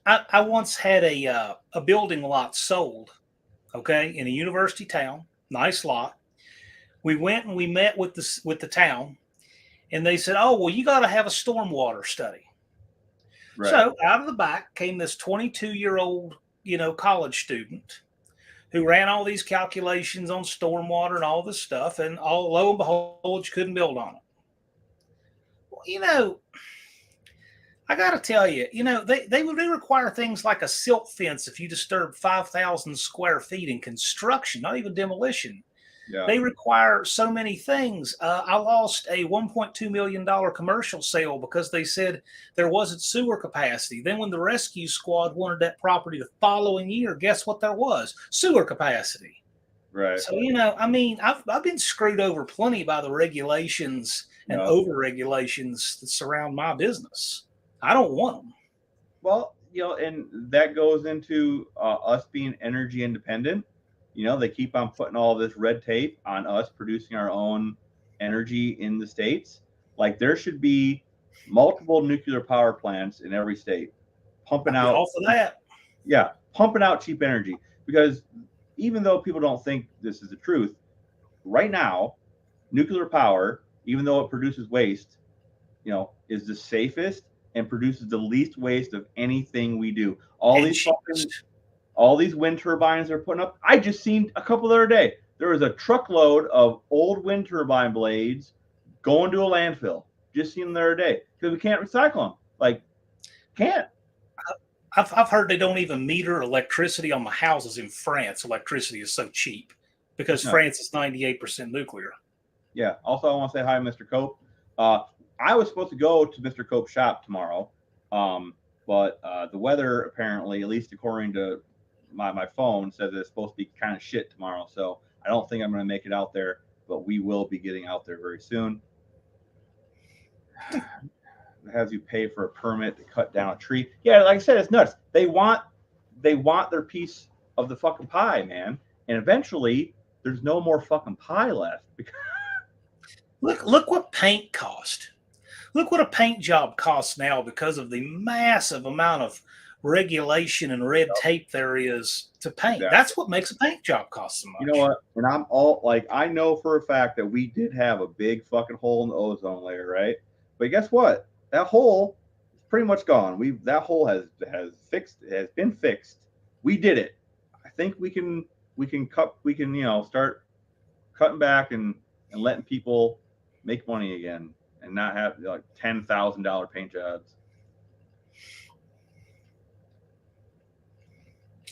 I once had a building lot sold, okay, in a university town, nice lot. We went and we met with the town, and they said, "Oh, well, you got to have a stormwater study." Right. So out of the back came this 22-year-old, college student who ran all these calculations on stormwater and all this stuff, and all lo and behold, you couldn't build on it. Well, I got to tell you, they would require things like a silt fence if you disturb 5,000 square feet in construction, not even demolition. Yeah. They require so many things. I lost a $1.2 million commercial sale because they said there wasn't sewer capacity. Then, when the rescue squad wanted that property the following year, guess what there was? Sewer capacity. Right. So, I mean, I've been screwed over plenty by the regulations and over regulations that surround my business. I don't want them. Well, and that goes into us being energy independent. They keep on putting all this red tape on us producing our own energy in the states. Like there should be multiple nuclear power plants in every state, pumping I'd be out. all for that. Yeah, pumping out cheap energy. Because even though people don't think this is the truth, right now, nuclear power, even though it produces waste, is the safest and produces the least waste of anything we do. All these wind turbines they're putting up. I just seen a couple the other day. There was a truckload of old wind turbine blades going to a landfill. Just seen them the other day because we can't recycle them. Like, can't. I've heard they don't even meter electricity on the houses in France. Electricity is so cheap because France is 98% nuclear. Yeah. Also, I want to say hi, Mr. Cope. I was supposed to go to Mr. Cope's shop tomorrow, but the weather apparently, at least according to my phone, says it's supposed to be kind of shit tomorrow. So I don't think I'm going to make it out there, but we will be getting out there very soon. It has you pay for a permit to cut down a tree. Yeah, like I said, it's nuts. They want their piece of the fucking pie, man. and eventually there's no more fucking pie left. Look what paint cost. Look what a paint job costs now because of the massive amount of regulation and red tape there is to paint. Exactly. That's what makes a paint job cost so much. You know what? And I'm all like, I know for a fact that we did have a big fucking hole in the ozone layer, right? But guess what? That hole is pretty much gone. That hole has been fixed. We did it. I think we can start cutting back and letting people make money again and not have like $10,000 paint jobs.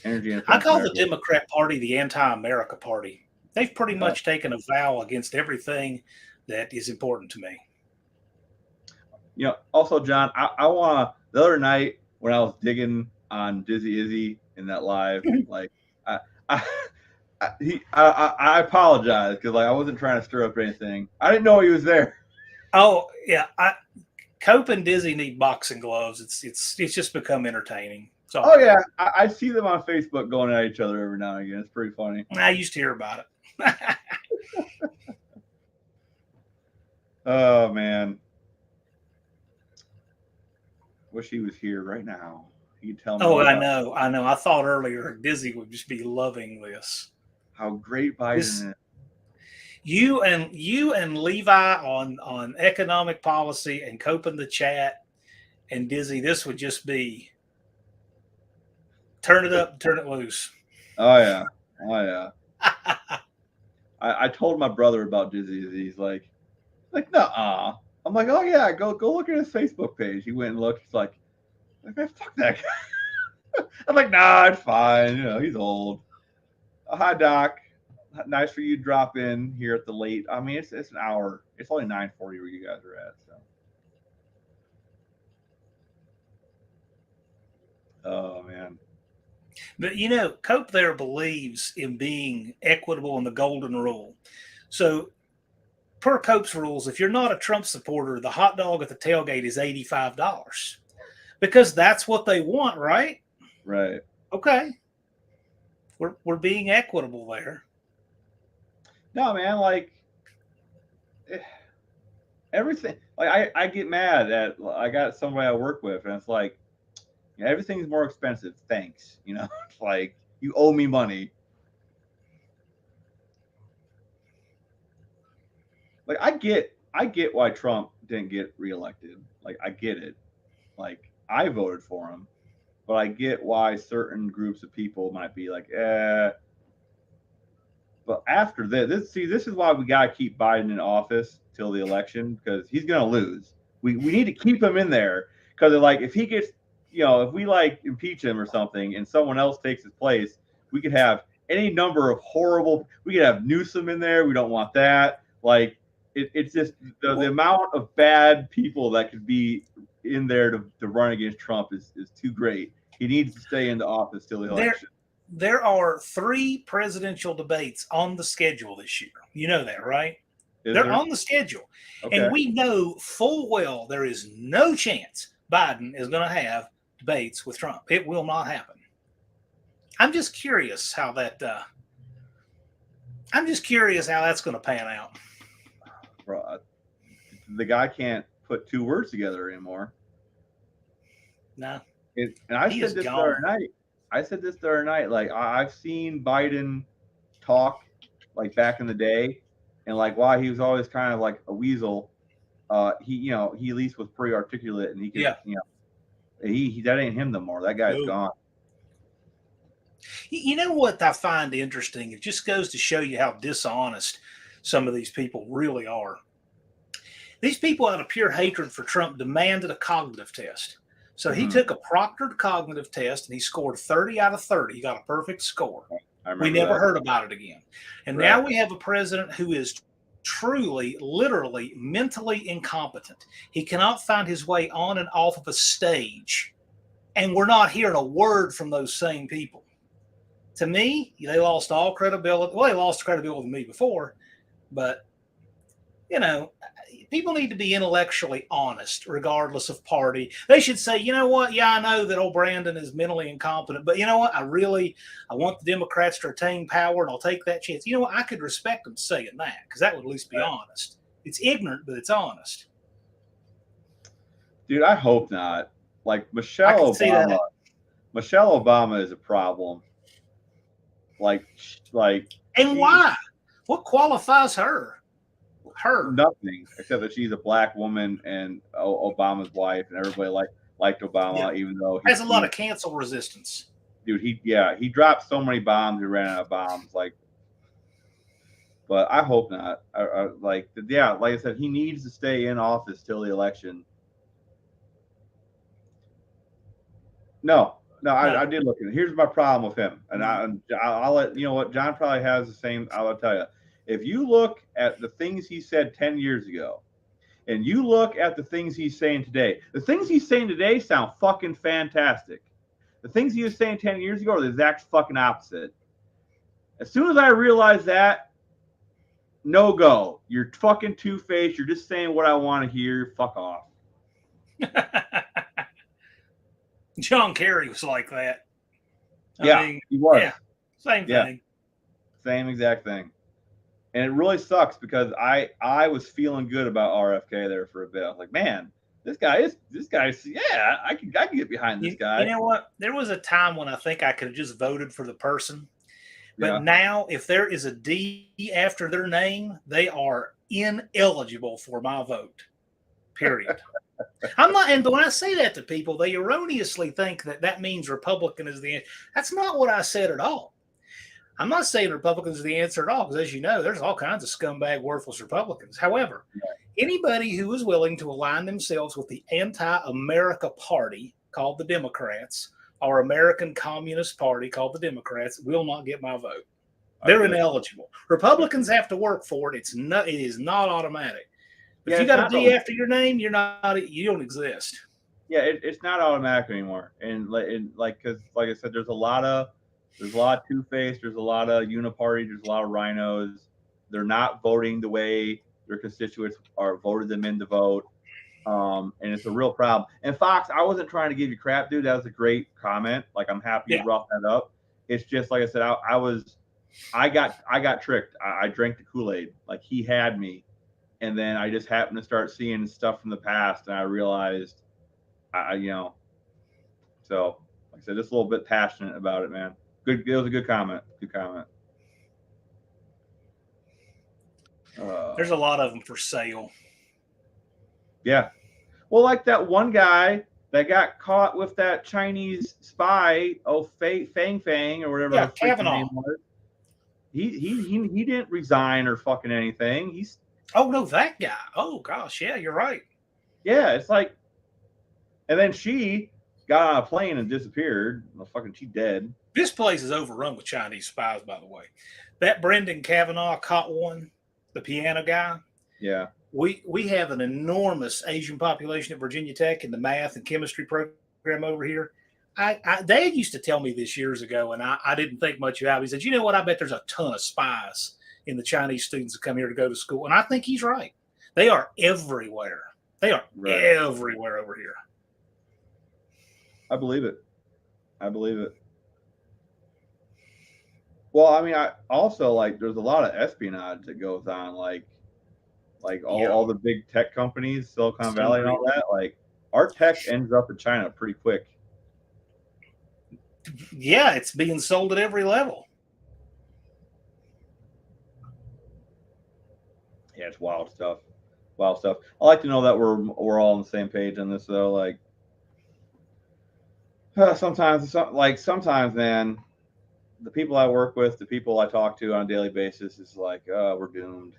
Energy. I call the Democrat Party the anti-America Party. They've pretty much taken a vow against everything that is important to me. You know, also, John, I want to. The other night when I was digging on Dizzy Izzy in that live, like, I apologize because like I wasn't trying to stir up anything. I didn't know he was there. Oh yeah, Cope and Dizzy need boxing gloves. It's just become entertaining. Oh yeah, I see them on Facebook going at each other every now and again. It's pretty funny. I used to hear about it. Oh man, wish he was here right now. He could tell me. Oh, I know. I thought earlier Dizzy would just be loving this. How great Biden is. You and Levi on economic policy and Cope in the chat and Dizzy, this would just be turn it up, turn it loose. Oh yeah. I told my brother about Dizzy. He's like, nuh-uh. I'm like, oh yeah, go look at his Facebook page. He went and looked. He's like, man, fuck that guy. I'm like, nah, it's fine. You know, he's old. Hi, Doc. Nice for you to drop in here at the late. I mean, it's an hour. It's only 9:40 where you guys are at. So. Oh man. But you know, Cope there believes in being equitable in the golden rule. So per Cope's rules, if you're not a Trump supporter, the hot dog at the tailgate is $85 because that's what they want, right? Right. Okay. We're being equitable there. No, man, like everything. Like I get mad at. I got somebody I work with, and it's like, yeah, everything's more expensive. Thanks. You know, it's like you owe me money. Like I get why Trump didn't get reelected. Like I get it. Like I voted for him, but I get why certain groups of people might be like, But after this is why we gotta keep Biden in office till the election because he's gonna lose. We need to keep him in there because like if he gets, if we like impeach him or something and someone else takes his place, we could have any number of horrible. We could have Newsom in there. We don't want that. Like it's just the amount of bad people that could be in there to run against Trump is too great. He needs to stay in the office till the election. There are 3 presidential debates on the schedule this year. You know that, right? They're on the schedule. Okay. And we know full well there is no chance Biden is going to have debates with Trump. It will not happen. I'm just curious how that's going to pan out. Bro, the guy can't put 2 words together anymore. No. And I said this the other night. Like I've seen Biden talk like back in the day, and like while he was always kind of like a weasel, he at least was pretty articulate, and he could, he that ain't him no more. That guy's gone. You know what I find interesting? It just goes to show you how dishonest some of these people really are. These people, out of pure hatred for Trump, demanded a cognitive test. So he took a proctored cognitive test and he scored 30 out of 30. He got a perfect score. We never heard about it again. And now we have a president who is truly, literally, mentally incompetent. He cannot find his way on and off of a stage. And we're not hearing a word from those same people. To me, they lost all credibility. Well, they lost credibility with me before, but, people need to be intellectually honest, regardless of party. They should say, you know what? Yeah, I know that old Brandon is mentally incompetent, but you know what? I want the Democrats to retain power, and I'll take that chance. You know what? I could respect them saying that because that would at least be honest. It's ignorant, but it's honest. Dude, I hope not. Like I Michelle can see that. Obama. Michelle Obama is a problem. Like And why? What qualifies her? Nothing except that she's a black woman and Obama's wife, and everybody liked Obama, even though he has a lot of cancel resistance. Dude, he dropped so many bombs, he ran out of bombs. But I hope not. Like I said, he needs to stay in office till the election. No, I did look at it. Here's my problem with him, and I'll let you know what John probably has the same. I'll tell you, if you look at the things he said 10 years ago, and you look at the things he's saying today, the things he's saying today sound fucking fantastic. The things he was saying 10 years ago are the exact fucking opposite. As soon as I realized that, no go. You're fucking two-faced. You're just saying what I want to hear. Fuck off. John Kerry was like that. I mean, he was. Yeah, same thing. Same exact thing. And it really sucks because I was feeling good about RFK there for a bit. I was like, man, this guy, yeah, I can get behind this guy. You know what? There was a time when I think I could have just voted for the person. But now, if there is a D after their name, they are ineligible for my vote. Period. I'm not, and when I say that to people, they erroneously think that means Republican is the answer. That's not what I said at all. I'm not saying Republicans are the answer at all, because as you know, there's all kinds of scumbag, worthless Republicans. However, anybody who is willing to align themselves with the anti-America party called the Democrats or American Communist Party called the Democrats will not get my vote. They're ineligible. Republicans have to work for it. It is not automatic. But if you got a D after your name, you don't exist. Yeah, it's not automatic anymore. And because like I said, there's a lot of two-faced, there's a lot of uniparty, there's a lot of rhinos. They're not voting the way their constituents are voted them in to vote. And it's a real problem. And Fox, I wasn't trying to give you crap, dude. That was a great comment. Like, I'm happy you brought that up. It's just like I said, I got tricked. I drank the Kool-Aid. Like, he had me. And then I just happened to start seeing stuff from the past, and I realized, so like I said, just a little bit passionate about it, man. Good, it was a good comment. Good comment. There's a lot of them for sale. Yeah, well, like that one guy that got caught with that Chinese spy, Fang or whatever. Yeah, Kavanaugh. He didn't resign or fucking anything. Oh, no, that guy. Oh, gosh. Yeah, you're right. Yeah, it's like, and then she got on a plane and disappeared. Well, fucking, she dead. This place is overrun with Chinese spies, by the way. That Brendan Kavanaugh caught one, the piano guy. Yeah. We have an enormous Asian population at Virginia Tech in the math and chemistry program over here. Dad used to tell me this years ago, and I didn't think much about it. He said, you know what? I bet there's a ton of spies in the Chinese students that come here to go to school. And I think he's right. They are everywhere. They are everywhere over here. I believe it. Well, I mean, I also, like, there's a lot of espionage that goes on, like all the big tech companies, Silicon Valley and all that. Like, our tech ends up in China pretty quick. Yeah, it's being sold at every level. Yeah, it's wild stuff. I like to know that we're all on the same page on this, though. Like, sometimes, man, the people I work with, the people I talk to on a daily basis, is like, we're doomed.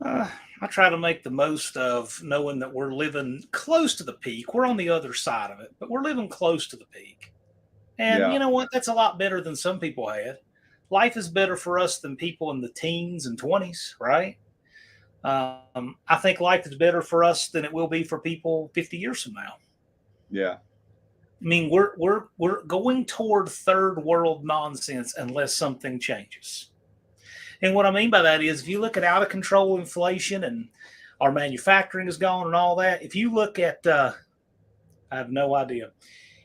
I try to make the most of knowing that we're living close to the peak. We're on the other side of it, but we're living close to the peak. And you know what? That's a lot better than some people had. Life is better for us than people in the teens and 20s, right? I think life is better for us than it will be for people 50 years from now. Yeah. I mean, we're going toward third world nonsense unless something changes. And what I mean by that is if you look at out of control inflation and our manufacturing is gone and all that, if you look at, I have no idea.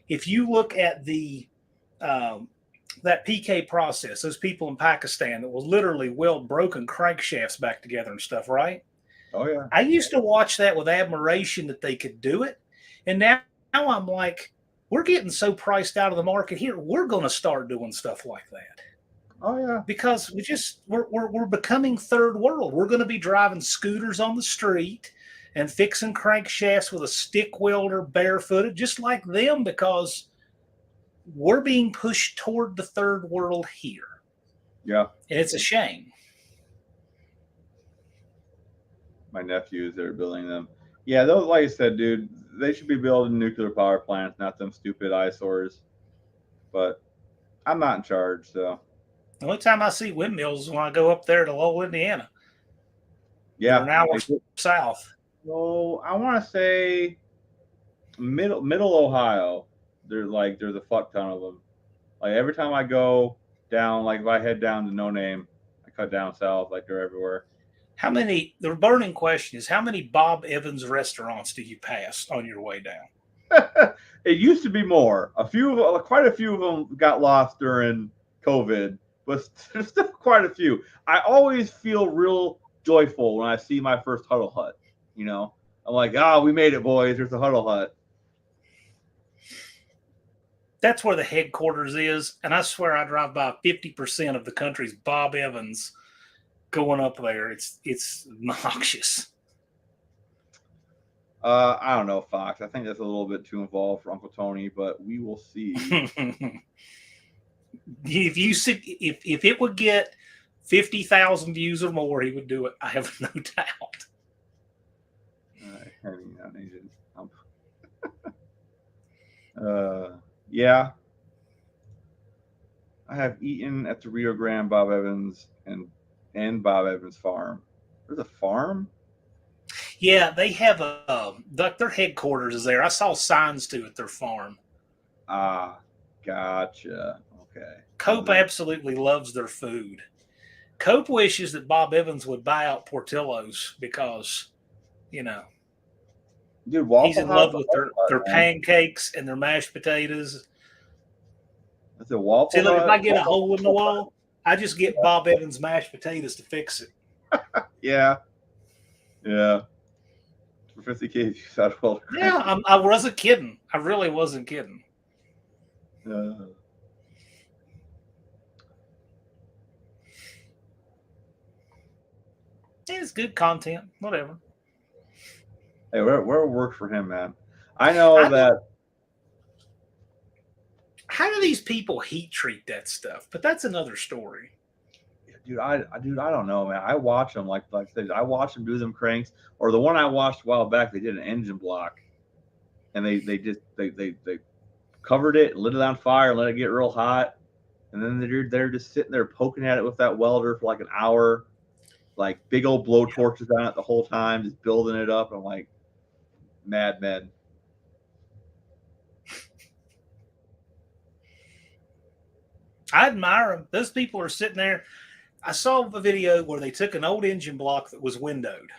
If you look at that PK process, those people in Pakistan that will literally weld broken crankshafts back together and stuff, right? Oh yeah. I used to watch that with admiration that they could do it. And now I'm like, we're getting so priced out of the market here. We're going to start doing stuff like that. Oh yeah. Because we're becoming third world. We're going to be driving scooters on the street and fixing crankshafts with a stick welder barefooted, just like them, because we're being pushed toward the third world here. Yeah. And it's a shame. My nephews that are building them. Yeah, those, like I said, dude, they should be building nuclear power plants, not them stupid eyesores. But I'm not in charge, so. The only time I see windmills is when I go up there to Lowell, Indiana. Yeah. They're an hour south. So I want to say middle Ohio. There's a fuck ton of them. Like every time I go down, like if I head down to No Name, I cut down south. Like they're everywhere. The burning question is, how many Bob Evans restaurants do you pass on your way down? It used to be more. Quite a few of them got lost during COVID, but there's still quite a few. I always feel real joyful when I see my first Huddle Hut. You know, I'm like, we made it, boys. There's a Huddle Hut. That's where the headquarters is, and I swear I drive by 50% of the country's Bob Evans going up there. It's obnoxious. I don't know, Fox. I think that's a little bit too involved for Uncle Tony, but we will see. If it would get 50,000 views or more, he would do it. I have no doubt. Yeah. I have eaten at the Rio Grande Bob Evans and Bob Evans farm. There's a farm? Yeah, they have their headquarters is there. I saw signs to at their farm. Ah, gotcha. Okay. Cope absolutely loves their food. Cope wishes that Bob Evans would buy out Portillo's because, you know, dude, he's in love with their pancakes and their mashed potatoes. That's a Waffle See, look, Hut? if I get a hole in the wall, I just get Bob Evans mashed potatoes to fix it. Yeah. Yeah. For 50 kgs out of well. Yeah, I wasn't kidding. I really wasn't kidding. It's good content. Whatever. Hey, where worked for him, man? I know that. How do these people heat treat that stuff? But that's another story. Dude, I don't know, man. I watch them like I watch them do them cranks, or the one I watched a while back. They did an engine block, and they covered it, lit it on fire, and let it get real hot, and then they're just sitting there poking at it with that welder for like an hour, like big old blow torches on it the whole time, just building it up. I'm like, madmen. I admire them. Those people are sitting there. I saw a video where they took an old engine block that was windowed.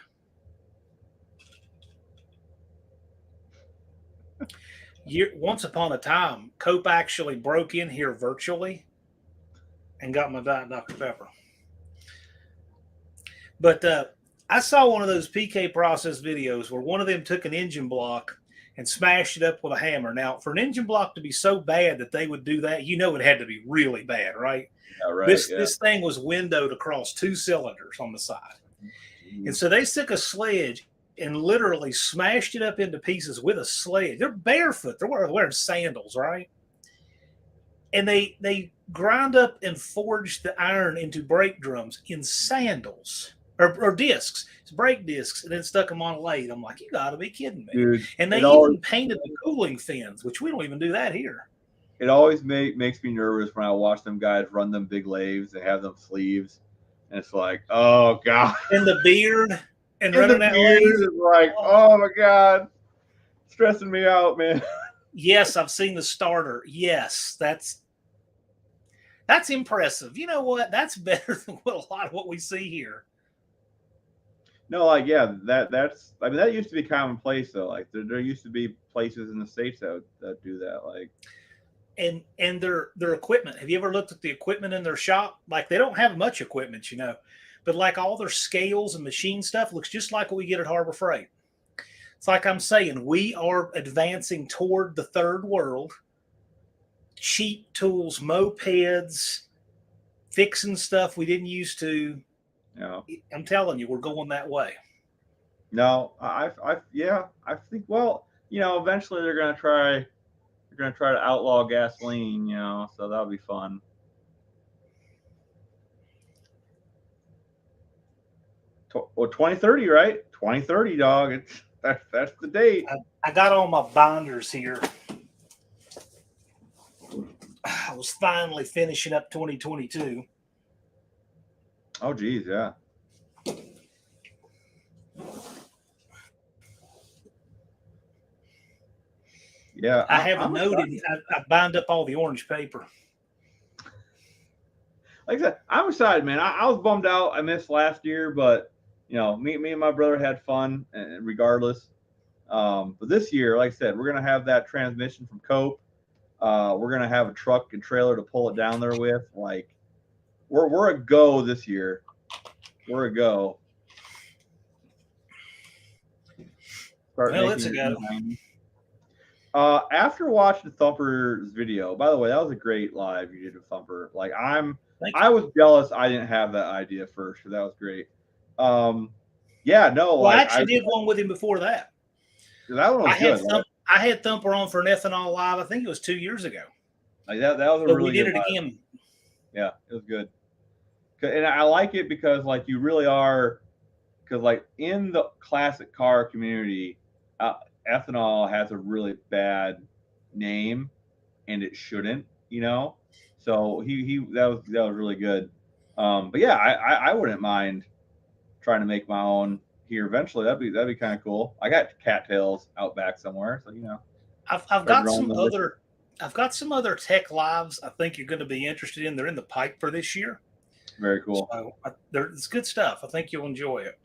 Once upon a time, Cope actually broke in here virtually and got my Diet Dr. Pepper. But I saw one of those PK process videos where one of them took an engine block and smashed it up with a hammer. Now, for an engine block to be so bad that they would do that, you know it had to be really bad, right? Yeah, right. This thing was windowed across 2 cylinders on the side. And so they took a sledge and literally smashed it up into pieces with a sledge. They're barefoot. They're wearing sandals, right? And they ground up and forged the iron into brake drums in sandals or discs. It's brake discs, and then stuck them on a lathe. I'm like, you got to be kidding me. Dude, and they even painted the cooling fins, which we don't even do that here. It always makes me nervous when I watch them guys run them big lathes and have them sleeves. And it's like, oh, God. And the beard and running that lathe. Is like, oh, my God. Stressing me out, man. Yes, I've seen the starter. Yes, That's impressive. You know what? That's better than what a lot of what we see here. No, like yeah, that's I mean that used to be commonplace though. Like there used to be places in the states that do that. Like And their equipment. Have you ever looked at the equipment in their shop? Like they don't have much equipment, you know, but like all their scales and machine stuff looks just like what we get at Harbor Freight. It's like I'm saying, we are advancing toward the third world. Cheap tools, mopeds, fixing stuff we didn't used to. you know, I'm telling you, we're going that way. no, yeah, I think well, eventually they're gonna try to outlaw gasoline, so that'll be fun. Well, 2030, right? 2030, dog. That's the date. I got all my binders here. I was finally finishing up 2022. Oh, geez, yeah. Yeah, I have a I'm note. excited. I bind up all the orange paper. Like I said, I'm excited, man. I was bummed out. I missed last year, but me and my brother had fun, regardless. But this year, like I said, we're gonna have that transmission from Cope. We're gonna have a truck and trailer to pull it down there with. Like, we're a go this year. We're a go. Start Well, it's making a your go. E90. After watching Thumper's video, by the way, that was a great live you did with Thumper. Like Thank I you. was jealous I didn't have that idea first, but that was great. Um, yeah, no, Well, I like actually did one with him before that. that one I was had good. Like, I had Thumper on for an ethanol live. I think it was 2 years ago. that was a But we really did good it live. again. Yeah, it was good. And I like it because like you really are, because like in the classic car community, uh, ethanol has a really bad name, and it shouldn't, So he that was really good. But yeah, I wouldn't mind trying to make my own here eventually. That'd be kind of cool. I got cattails out back somewhere, so I've start got growing some them with it. other I've got some other tech lives I think you're going to be interested in. They're in the pipe for this year. Very cool. So it's good stuff. I think you'll enjoy it.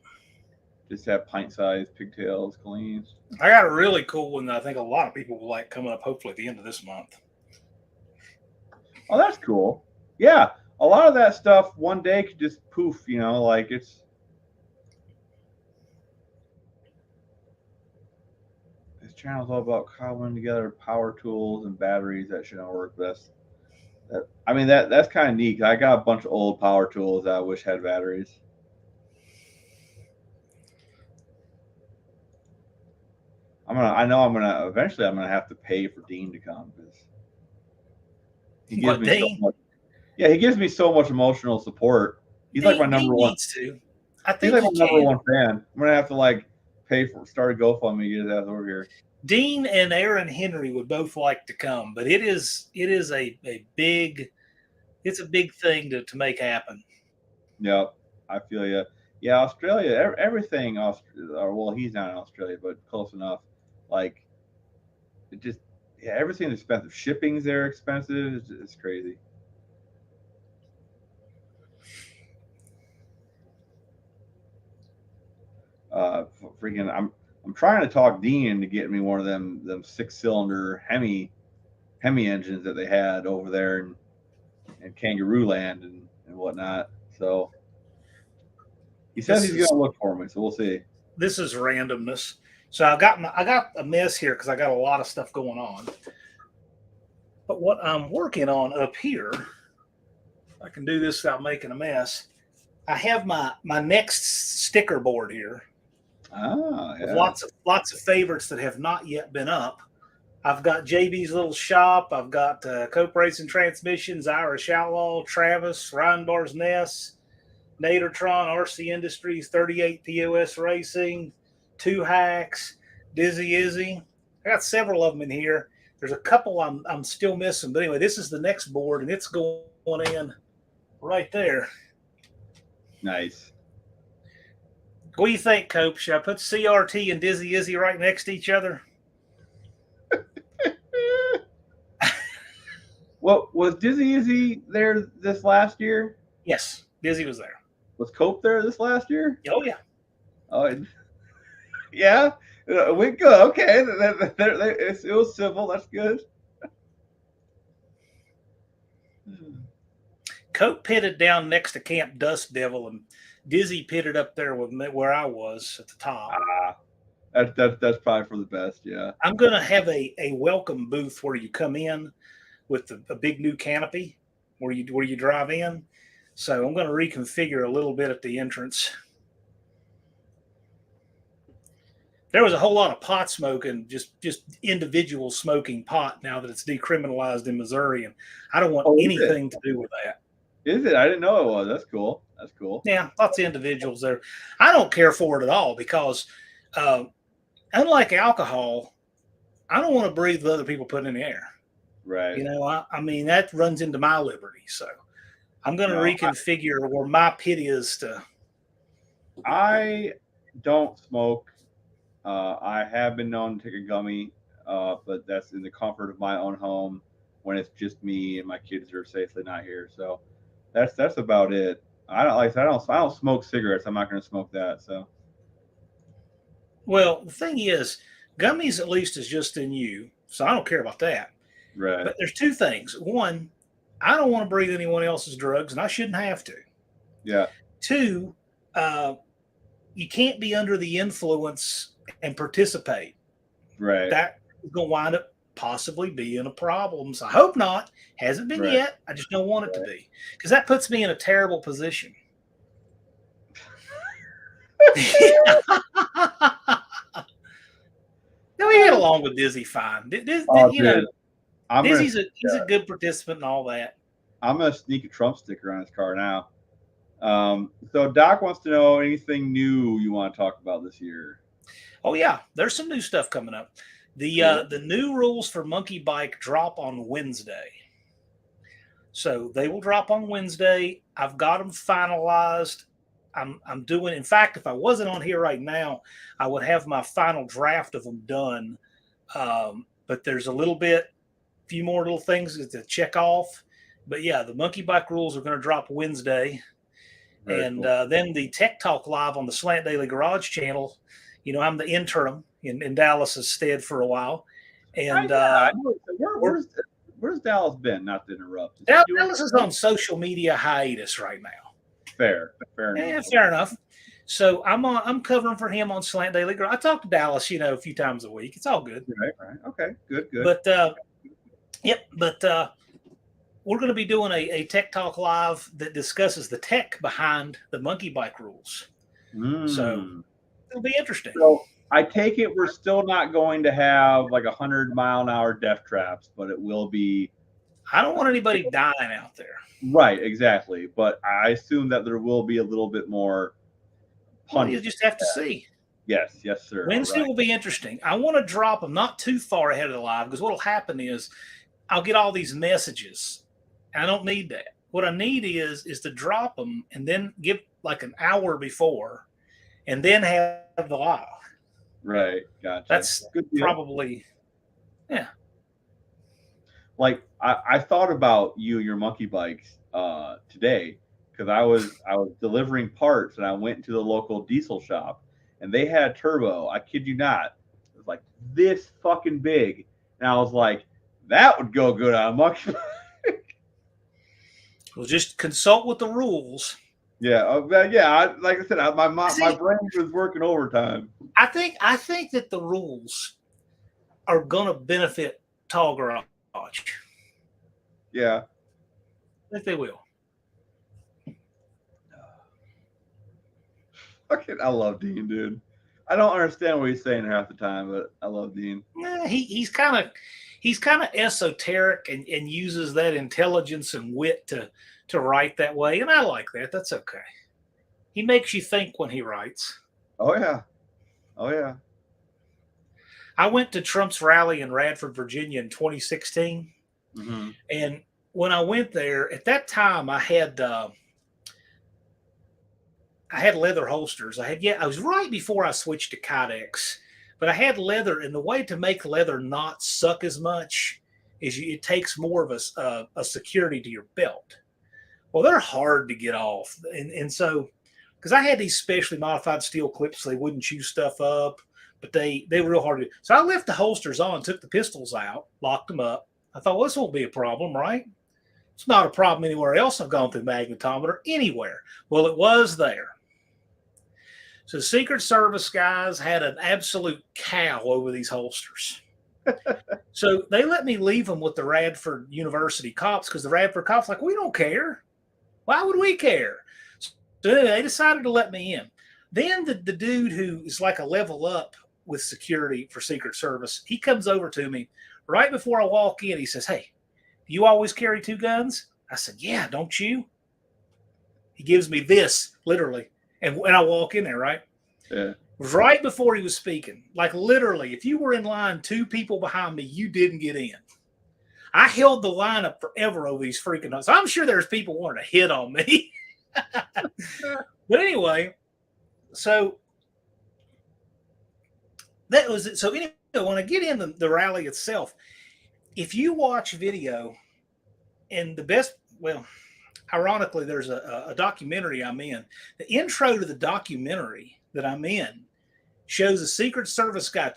Just have pint-sized pigtails, cleans. I got a really cool one that I think a lot of people will like coming up hopefully at the end of this month. Oh, that's cool. Yeah, a lot of that stuff one day could just poof. Like it's. This channel's all about cobbling together power tools and batteries that should work best. I mean that's kind of neat. I got a bunch of old power tools that I wish had batteries. I know eventually I'm gonna have to pay for Dean to come because he gives What, me so Dean? much. Yeah, he gives me so much emotional support. He's like my number Dean one. needs to. I He's think like he my number can. one fan. I'm gonna have to like pay for start a GoFundMe to get his ass over here. Dean and Aaron Henry would both like to come, but it is a big thing to make happen. Yep, I feel you. Yeah, Australia, everything. Well, he's not in Australia, but close enough. Like, it just, yeah, everything's expensive. Shipping's there expensive. It's crazy. Freaking, I'm trying to talk Dean into getting me one of them 6-cylinder Hemi engines that they had over there in Kangaroo Land and whatnot. So he says he's going to look for me. So we'll see. This is randomness. So I got a mess here because I got a lot of stuff going on. But what I'm working on up here, I can do this without making a mess. I have my next sticker board here. Ah, yeah. Lots of favorites that have not yet been up. I've got JB's Little Shop. I've got Cope Racing Transmissions, Irish Outlaw, Travis, Ryan Bar's Nest, Nadertron, RC Industries, 38 POS Racing, Two Hacks, Dizzy Izzy. I got several of them in here. There's a couple I'm still missing, but anyway, this is the next board, and it's going in right there. Nice. What do you think, Cope? Should I put CRT and Dizzy Izzy right next to each other? What was Dizzy Izzy there this last year? Yes, Dizzy was there. Was Cope there this last year? Oh yeah. Oh, yeah. We good. Okay, it was civil. That's good. Cope pitted down next to Camp Dust Devil, and Dizzy pitted up there with me where I was at the top. That's probably for the best. Yeah. I'm going to have a welcome booth where you come in with a big new canopy where you drive in. So I'm going to reconfigure a little bit at the entrance. There was a whole lot of pot smoking, just individual smoking pot now that it's decriminalized in Missouri, and I don't want anything to do with that. Is it? I didn't know it was. That's cool. That's cool. Yeah, lots of individuals there. I don't care for it at all because, unlike alcohol, I don't want to breathe what other people put in the air. Right. You know, I mean, that runs into my liberty. So I'm going to reconfigure where my pit is to. I don't smoke. I have been known to take a gummy, but that's in the comfort of my own home when it's just me and my kids are safely not here. So that's about it. I don't smoke cigarettes. I'm not going to smoke that. So. Well, the thing is, gummies at least is just in you, so I don't care about that. Right. But there's two things. One, I don't want to breathe anyone else's drugs, and I shouldn't have to. Yeah. Two, you can't be under the influence and participate. Right. That is going to wind up possibly being a problem. So I hope not. Hasn't been yet. I just don't want it to be, because that puts me in a terrible position. No, we get along with Dizzy fine. Dizzy's a good participant and all that. I'm gonna sneak a Trump sticker on his car now. So Doc wants to know anything new you want to talk about this year. Oh yeah, there's some new stuff coming up. The new rules for Monkey Bike drop on Wednesday. So they will drop on Wednesday. I've got them finalized. I'm doing. In fact, if I wasn't on here right now, I would have my final draft of them done. But there's a few more little things to check off. But yeah, the Monkey Bike rules are going to drop Wednesday. Very cool. Then the Tech Talk Live on the Slant Daily Garage channel. You know, I'm the interim in Dallas's stead for a while. And where's Dallas been? Not to interrupt. Dallas is on social media hiatus right now. Fair enough. Yeah, fair enough. So I'm covering for him on Slant Daily Garage. I talk to Dallas, a few times a week. It's all good. Right. Okay. Good. But we're going to be doing a Tech Talk Live that discusses the tech behind the Monkey Bike rules. So it'll be interesting. So I take it we're still not going to have like 100-mile-an-hour death traps, but it will be. I don't want anybody dying out there. Right, exactly. But I assume that there will be a little bit more punch. Well, you just have to see. Yes, sir. Wednesday will be interesting. I want to drop them not too far ahead of the live, because what will happen is I'll get all these messages. I don't need that. What I need is to drop them and then give like an hour before and then have the live. Right, gotcha. That's good. Probably, yeah. Like I thought about you and your monkey bikes today, because I was delivering parts and I went to the local diesel shop and they had turbo. I kid you not, it was like this fucking big, and I was like, that would go good on a monkey bike. Well, just consult with the rules. Yeah, like I said, my brain was working overtime. I think that the rules are gonna benefit Tall Garage. Yeah, I think they will. I love Dean, dude. I don't understand what he's saying half the time, but I love Dean. Yeah, he's kind of esoteric and uses that intelligence and wit to write that way, and I like that. That's okay. He makes you think when he writes. Oh yeah. I went to Trump's rally in Radford, Virginia in 2016. Mm-hmm. And when I went there, at that time, I had leather holsters. I was right before I switched to Kydex, but I had leather, and the way to make leather not suck as much is it takes more of a security to your belt. Well, they're hard to get off, and so because I had these specially modified steel clips, so they wouldn't chew stuff up, but they were real hard to do. So I left the holsters on, took the pistols out, locked them up. I thought, well, this won't be a problem, right? It's not a problem anywhere else. I've gone through magnetometer anywhere. Well, it was there. So the Secret Service guys had an absolute cow over these holsters. So they let me leave them with the Radford University cops because the Radford cops like, we don't care. Why would we care? So they decided to let me in. Then the dude who is like a level up with security for Secret Service, he comes over to me right before I walk in. He says, hey, do you always carry 2 guns? I said, yeah, don't you? He gives me this, literally. And when I walk in there, right? Yeah. It was right before he was speaking. Like literally, if you were in line 2 people behind me, you didn't get in. I held the line up forever over these freaking nuts. I'm sure there's people wanting to hit on me. But anyway, so that was it. So anyway, when I get in the rally itself, if you watch video, and the best, well, ironically, there's a documentary I'm in. The intro to the documentary that I'm in shows a Secret Service guy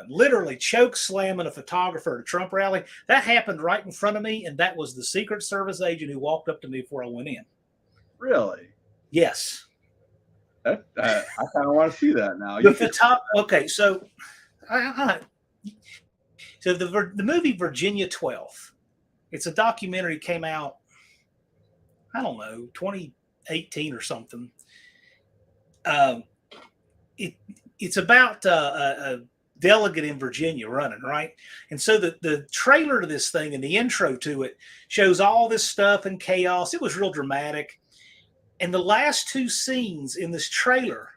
literally choke slamming a photographer at a Trump rally. That happened right in front of me, and that was the Secret Service agent who walked up to me before I went in. Really? Yes. I kind of want to see that now. Okay, so the movie Virginia 12th. It's a documentary, came out, I don't know, 2018 or something. It's about a delegate in Virginia running, right? And so the trailer to this thing and the intro to it shows all this stuff and chaos. It was real dramatic. And the last 2 scenes in this trailer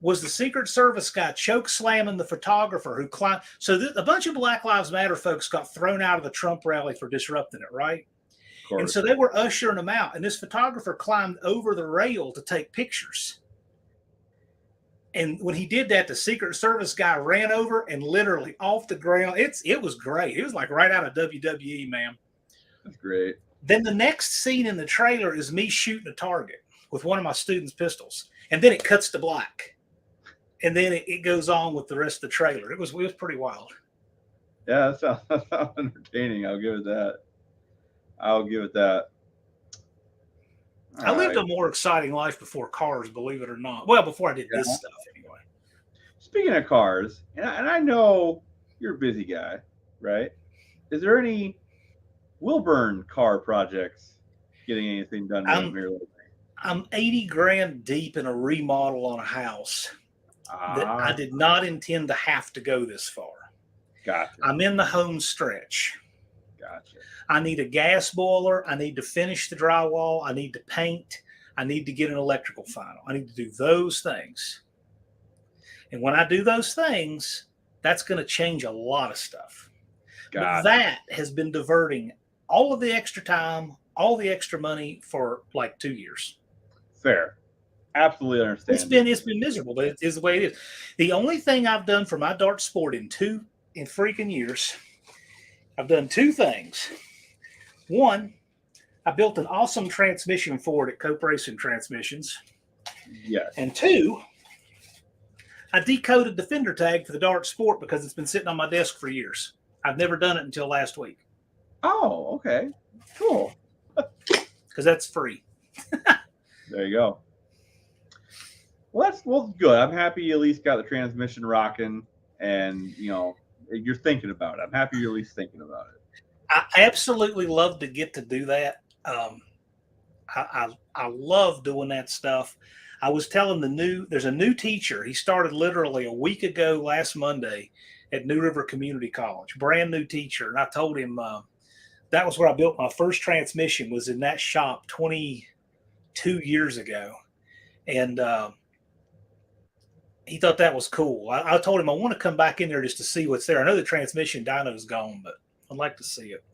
was the Secret Service guy choke slamming the photographer who climbed. So a bunch of Black Lives Matter folks got thrown out of the Trump rally for disrupting it, right? And so they were ushering them out. And this photographer climbed over the rail to take pictures. And when he did that, the Secret Service guy ran over and literally off the ground. It was great. It was like right out of WWE, man. That's great. Then the next scene in the trailer is me shooting a target with one of my students' pistols. And then it cuts to black. And then it goes on with the rest of the trailer. It was pretty wild. Yeah, that sounds entertaining. I'll give it that. I lived a more exciting life before cars, believe it or not. Well, before I did this stuff, anyway. Speaking of cars, and I know you're a busy guy, right? Is there any Wilburn car projects getting anything done? I'm 80 grand deep in a remodel on a house that I did not intend to have to go this far. Gotcha. I'm in the home stretch. Gotcha. I need a gas boiler. I need to finish the drywall. I need to paint. I need to get an electrical final. I need to do those things. And when I do those things, that's going to change a lot of stuff. But that has been diverting all of the extra time, all the extra money for like 2 years. Fair. Absolutely understand. It's been miserable, but it is the way it is. The only thing I've done for my dart sport in freaking years, I've done 2 things. One, I built an awesome transmission for it at Cope Racing Transmissions. Yes. And 2, I decoded the fender tag for the dart sport because it's been sitting on my desk for years. I've never done it until last week. Oh, okay. Cool. Because that's free. There you go. Well, good. I'm happy you at least got the transmission rocking, and you're thinking about it. I'm happy you're at least thinking about it. I absolutely love to get to do that. I love doing that stuff. I was telling there's a new teacher. He started literally a week ago last Monday at New River Community College, brand new teacher. And I told him that was where I built my first transmission, was in that shop 22 years ago. And he thought that was cool. I told him I want to come back in there just to see what's there. I know the transmission dyno's gone, but I'd like to see it.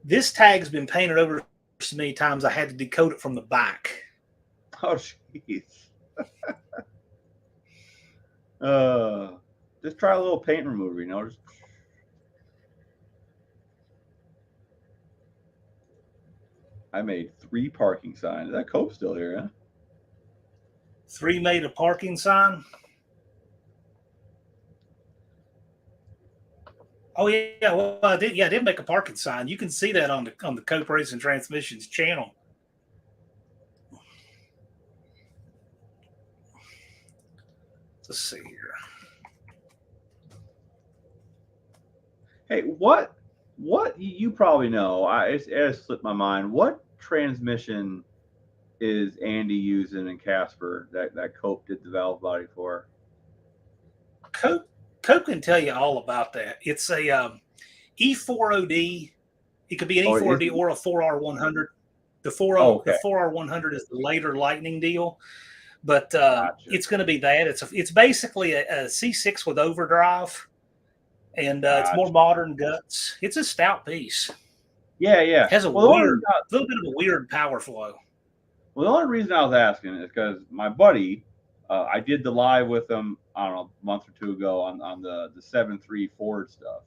This tag's been painted over so many times I had to decode it from the back. Oh, jeez. Just try a little paint remover, you know. Just I made 3 parking signs. Is that cope still here, huh? 3 made a parking sign. Oh yeah, well I did. Yeah, I did make a parking sign. You can see that on the Cope Racing Transmissions channel. Let's see here. Hey, what you probably know? It slipped my mind. What transmission is Andy using in Casper that Cope did the valve body for? Cope can tell you all about that. It's a E4OD. It could be an Oh, is E4OD it? or a 4R100. Oh, The okay, 4R100 is the later Lightning deal, but gotcha, it's going to be that. It's basically a C6 with overdrive, and it's more gotcha. modern guts. It's a stout piece. Yeah, yeah. Has a Well, little bit of a weird power flow. the only reason I was asking is because my buddy, I did the live with him, I don't know, a month or two ago on the 7.3 Ford stuff,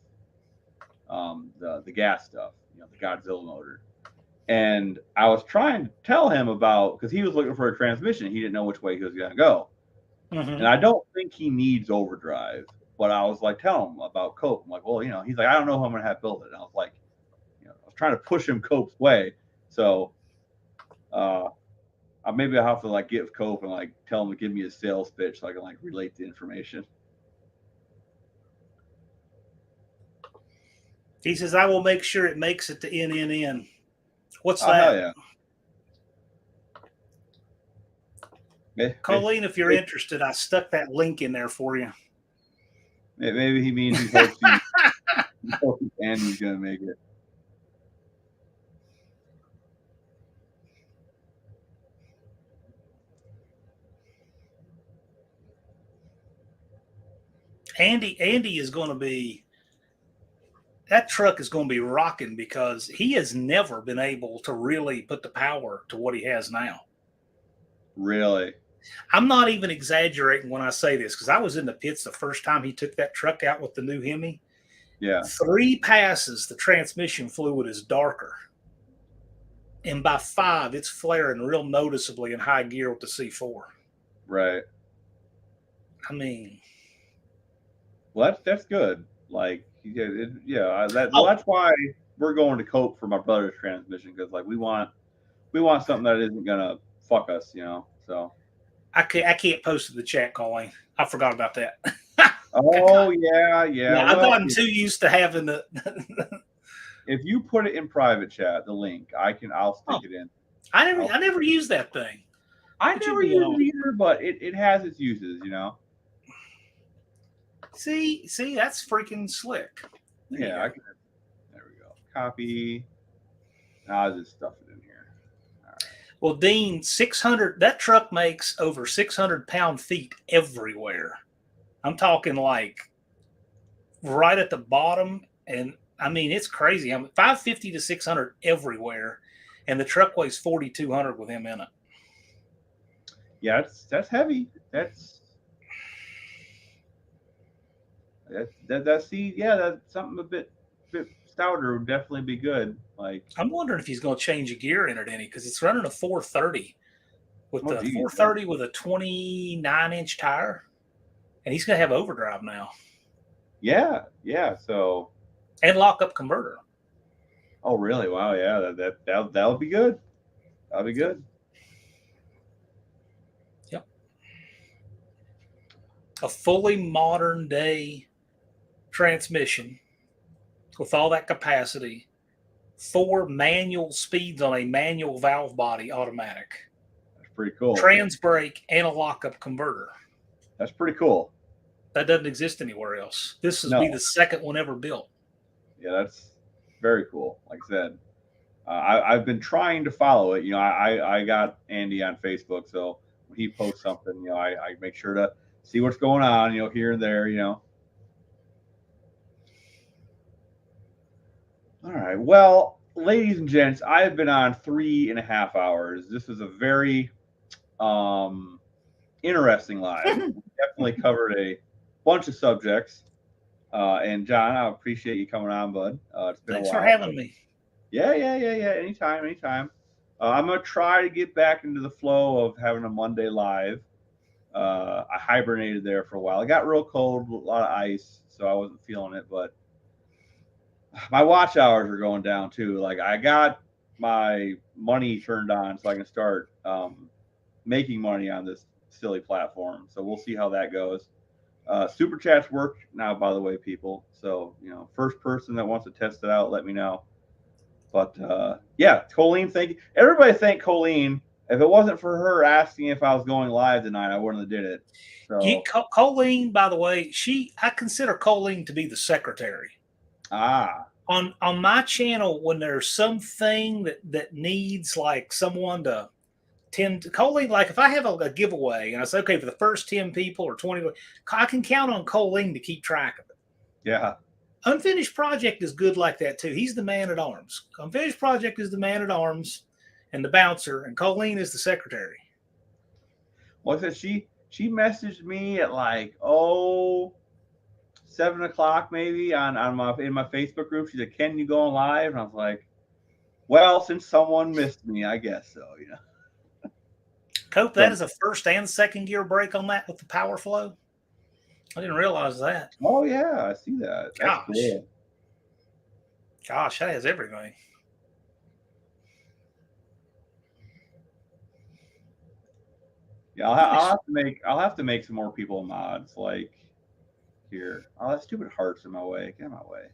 the gas stuff, you know, the Godzilla motor. And I was trying to tell him about, because he was looking for a transmission, he didn't know which way he was going to go. And I don't think he needs overdrive, but I was like, tell him about Cope. I'm like, well, you know, he's like, I don't know how I'm going to have built it. And I was like, you know, I was trying to push him Cope's way. So maybe I'll have to like give Cope and like tell him to give me a sales pitch so I can like relate the information. He says, I will make sure it makes it to NNN. What's Oh, hell that? yeah. Colleen, if you're interested, I stuck that link in there for you. Maybe he means he hopes Andy's going to make it. Andy is going to be, that truck is going to be rocking because he has never been able to really put the power to what he has now. Really? I'm not even exaggerating when I say this because I was in the pits the first time he took that truck out with the new Hemi. Yeah. 3 passes, the transmission fluid is darker. And by 5, it's flaring real noticeably in high gear with the C4. Right. I mean, well, that's good. Like, that's why we're going to Cope for my brother's transmission, because like we want something that isn't gonna fuck us, you know. So I can't post to the chat, Colleen. I forgot about that. oh yeah. I've Well, gotten too used to having the. if you put it in private chat, the link, I'll stick it in. I never used that thing. I never used it either, but it has its uses, you know. See, that's freaking slick. There we go. Copy. I'll just stuff it in here. All right. Well, Dean, 600. That truck makes over 600 pound-feet everywhere. I'm talking like right at the bottom, and I mean it's crazy. I'm 550 to 600 everywhere, and the truck weighs 4,200 with him in it. Yeah, that's heavy. That's something a bit stouter would definitely be good. Like, I'm wondering if he's going to change a gear in it any, because it's running a 430 with 430 with a 29-inch tire, and he's going to have overdrive now. Yeah. So and lockup converter. Oh, really? Wow. Yeah, that'll be good. That'll be good. Yep. A fully modern day transmission with all that capacity, 4 manual speeds on a manual valve body automatic. That's pretty cool. Trans brake and a lockup converter. That's pretty cool. That doesn't exist anywhere else. This will be the second one ever built. Yeah, that's very cool. Like I said, I've been trying to follow it. You know, I got Andy on Facebook, so when he posts something, you know, I make sure to see what's going on, you know, here and there, you know. All right. Well, ladies and gents, I have been on 3.5 hours. This was a very interesting live. We definitely covered bunch of subjects. And John, I appreciate you coming on, bud. It's been Thanks a for while. having me. Yeah. Anytime. I'm gonna try to get back into the flow of having a Monday live. I hibernated there for a while. It got real cold, a lot of ice, so I wasn't feeling it. But my watch hours are going down too. Like I got my money turned on so I can start making money on this silly platform. So we'll see how that goes. Super chats work now, by the way, people. So first person that wants to test it out, let me know. But yeah, Colleen, thank you. Everybody thank Colleen. If it wasn't for her asking if I was going live tonight, I wouldn't have did it. So Colleen, by the way, I consider Colleen to be the secretary. On my channel, when there's something that needs like someone to tend to Colleen, like if I have a giveaway and I say, okay, for the first 10 people or 20, I can count on Colleen to keep track of it. Yeah. Unfinished Project is good like that too. He's the man at arms. Unfinished Project is the man at arms and the bouncer, and Colleen is the secretary. Well, I said she messaged me at like 7 o'clock maybe in my Facebook group. She said, "Ken, you going live?" And I was like, "Well, since someone missed me, I guess so." Cope, that is a first and second gear brake on that with the power flow. I didn't realize that. Oh yeah, I see that. That's cool. Gosh, that has everything. Yeah, I'll have to make some more people mods. Like here, that stupid heart's in my way. Get in my way.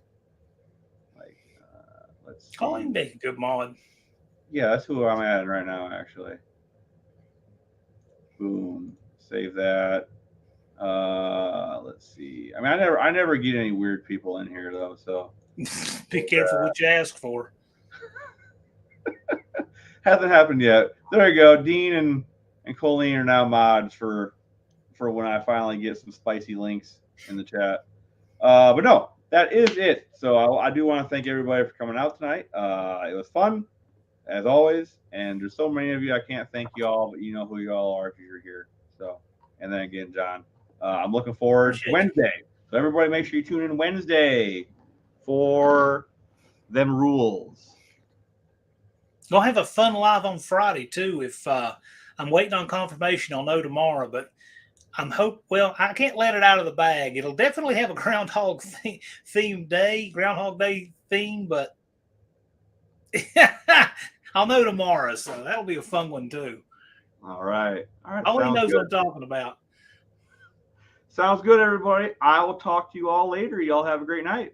Like, let's see. Colleen be a good mod. Yeah, that's who I'm adding right now, actually. Boom. Save that. Let's see. I mean, I never get any weird people in here though, so be careful what you ask for. Hasn't happened yet. There you go. Dean and Colleen are now mods for when I finally get some spicy links in the chat. But no, that is it. So I do want to thank everybody for coming out tonight. It was fun, as always. And there's so many of you, I can't thank you all, but you know who you all are if you're here. So, and then again, John, I'm looking forward to Wednesday. So everybody make sure you tune in Wednesday for them rules. We'll have a fun live on Friday too. If I'm waiting on confirmation, I'll know tomorrow. But well, I can't let it out of the bag. It'll definitely have a Groundhog theme day, Groundhog Day theme, but I'll know tomorrow. So that'll be a fun one too. All right. All he knows what I'm talking about. Sounds good, everybody. I will talk to you all later. Y'all have a great night.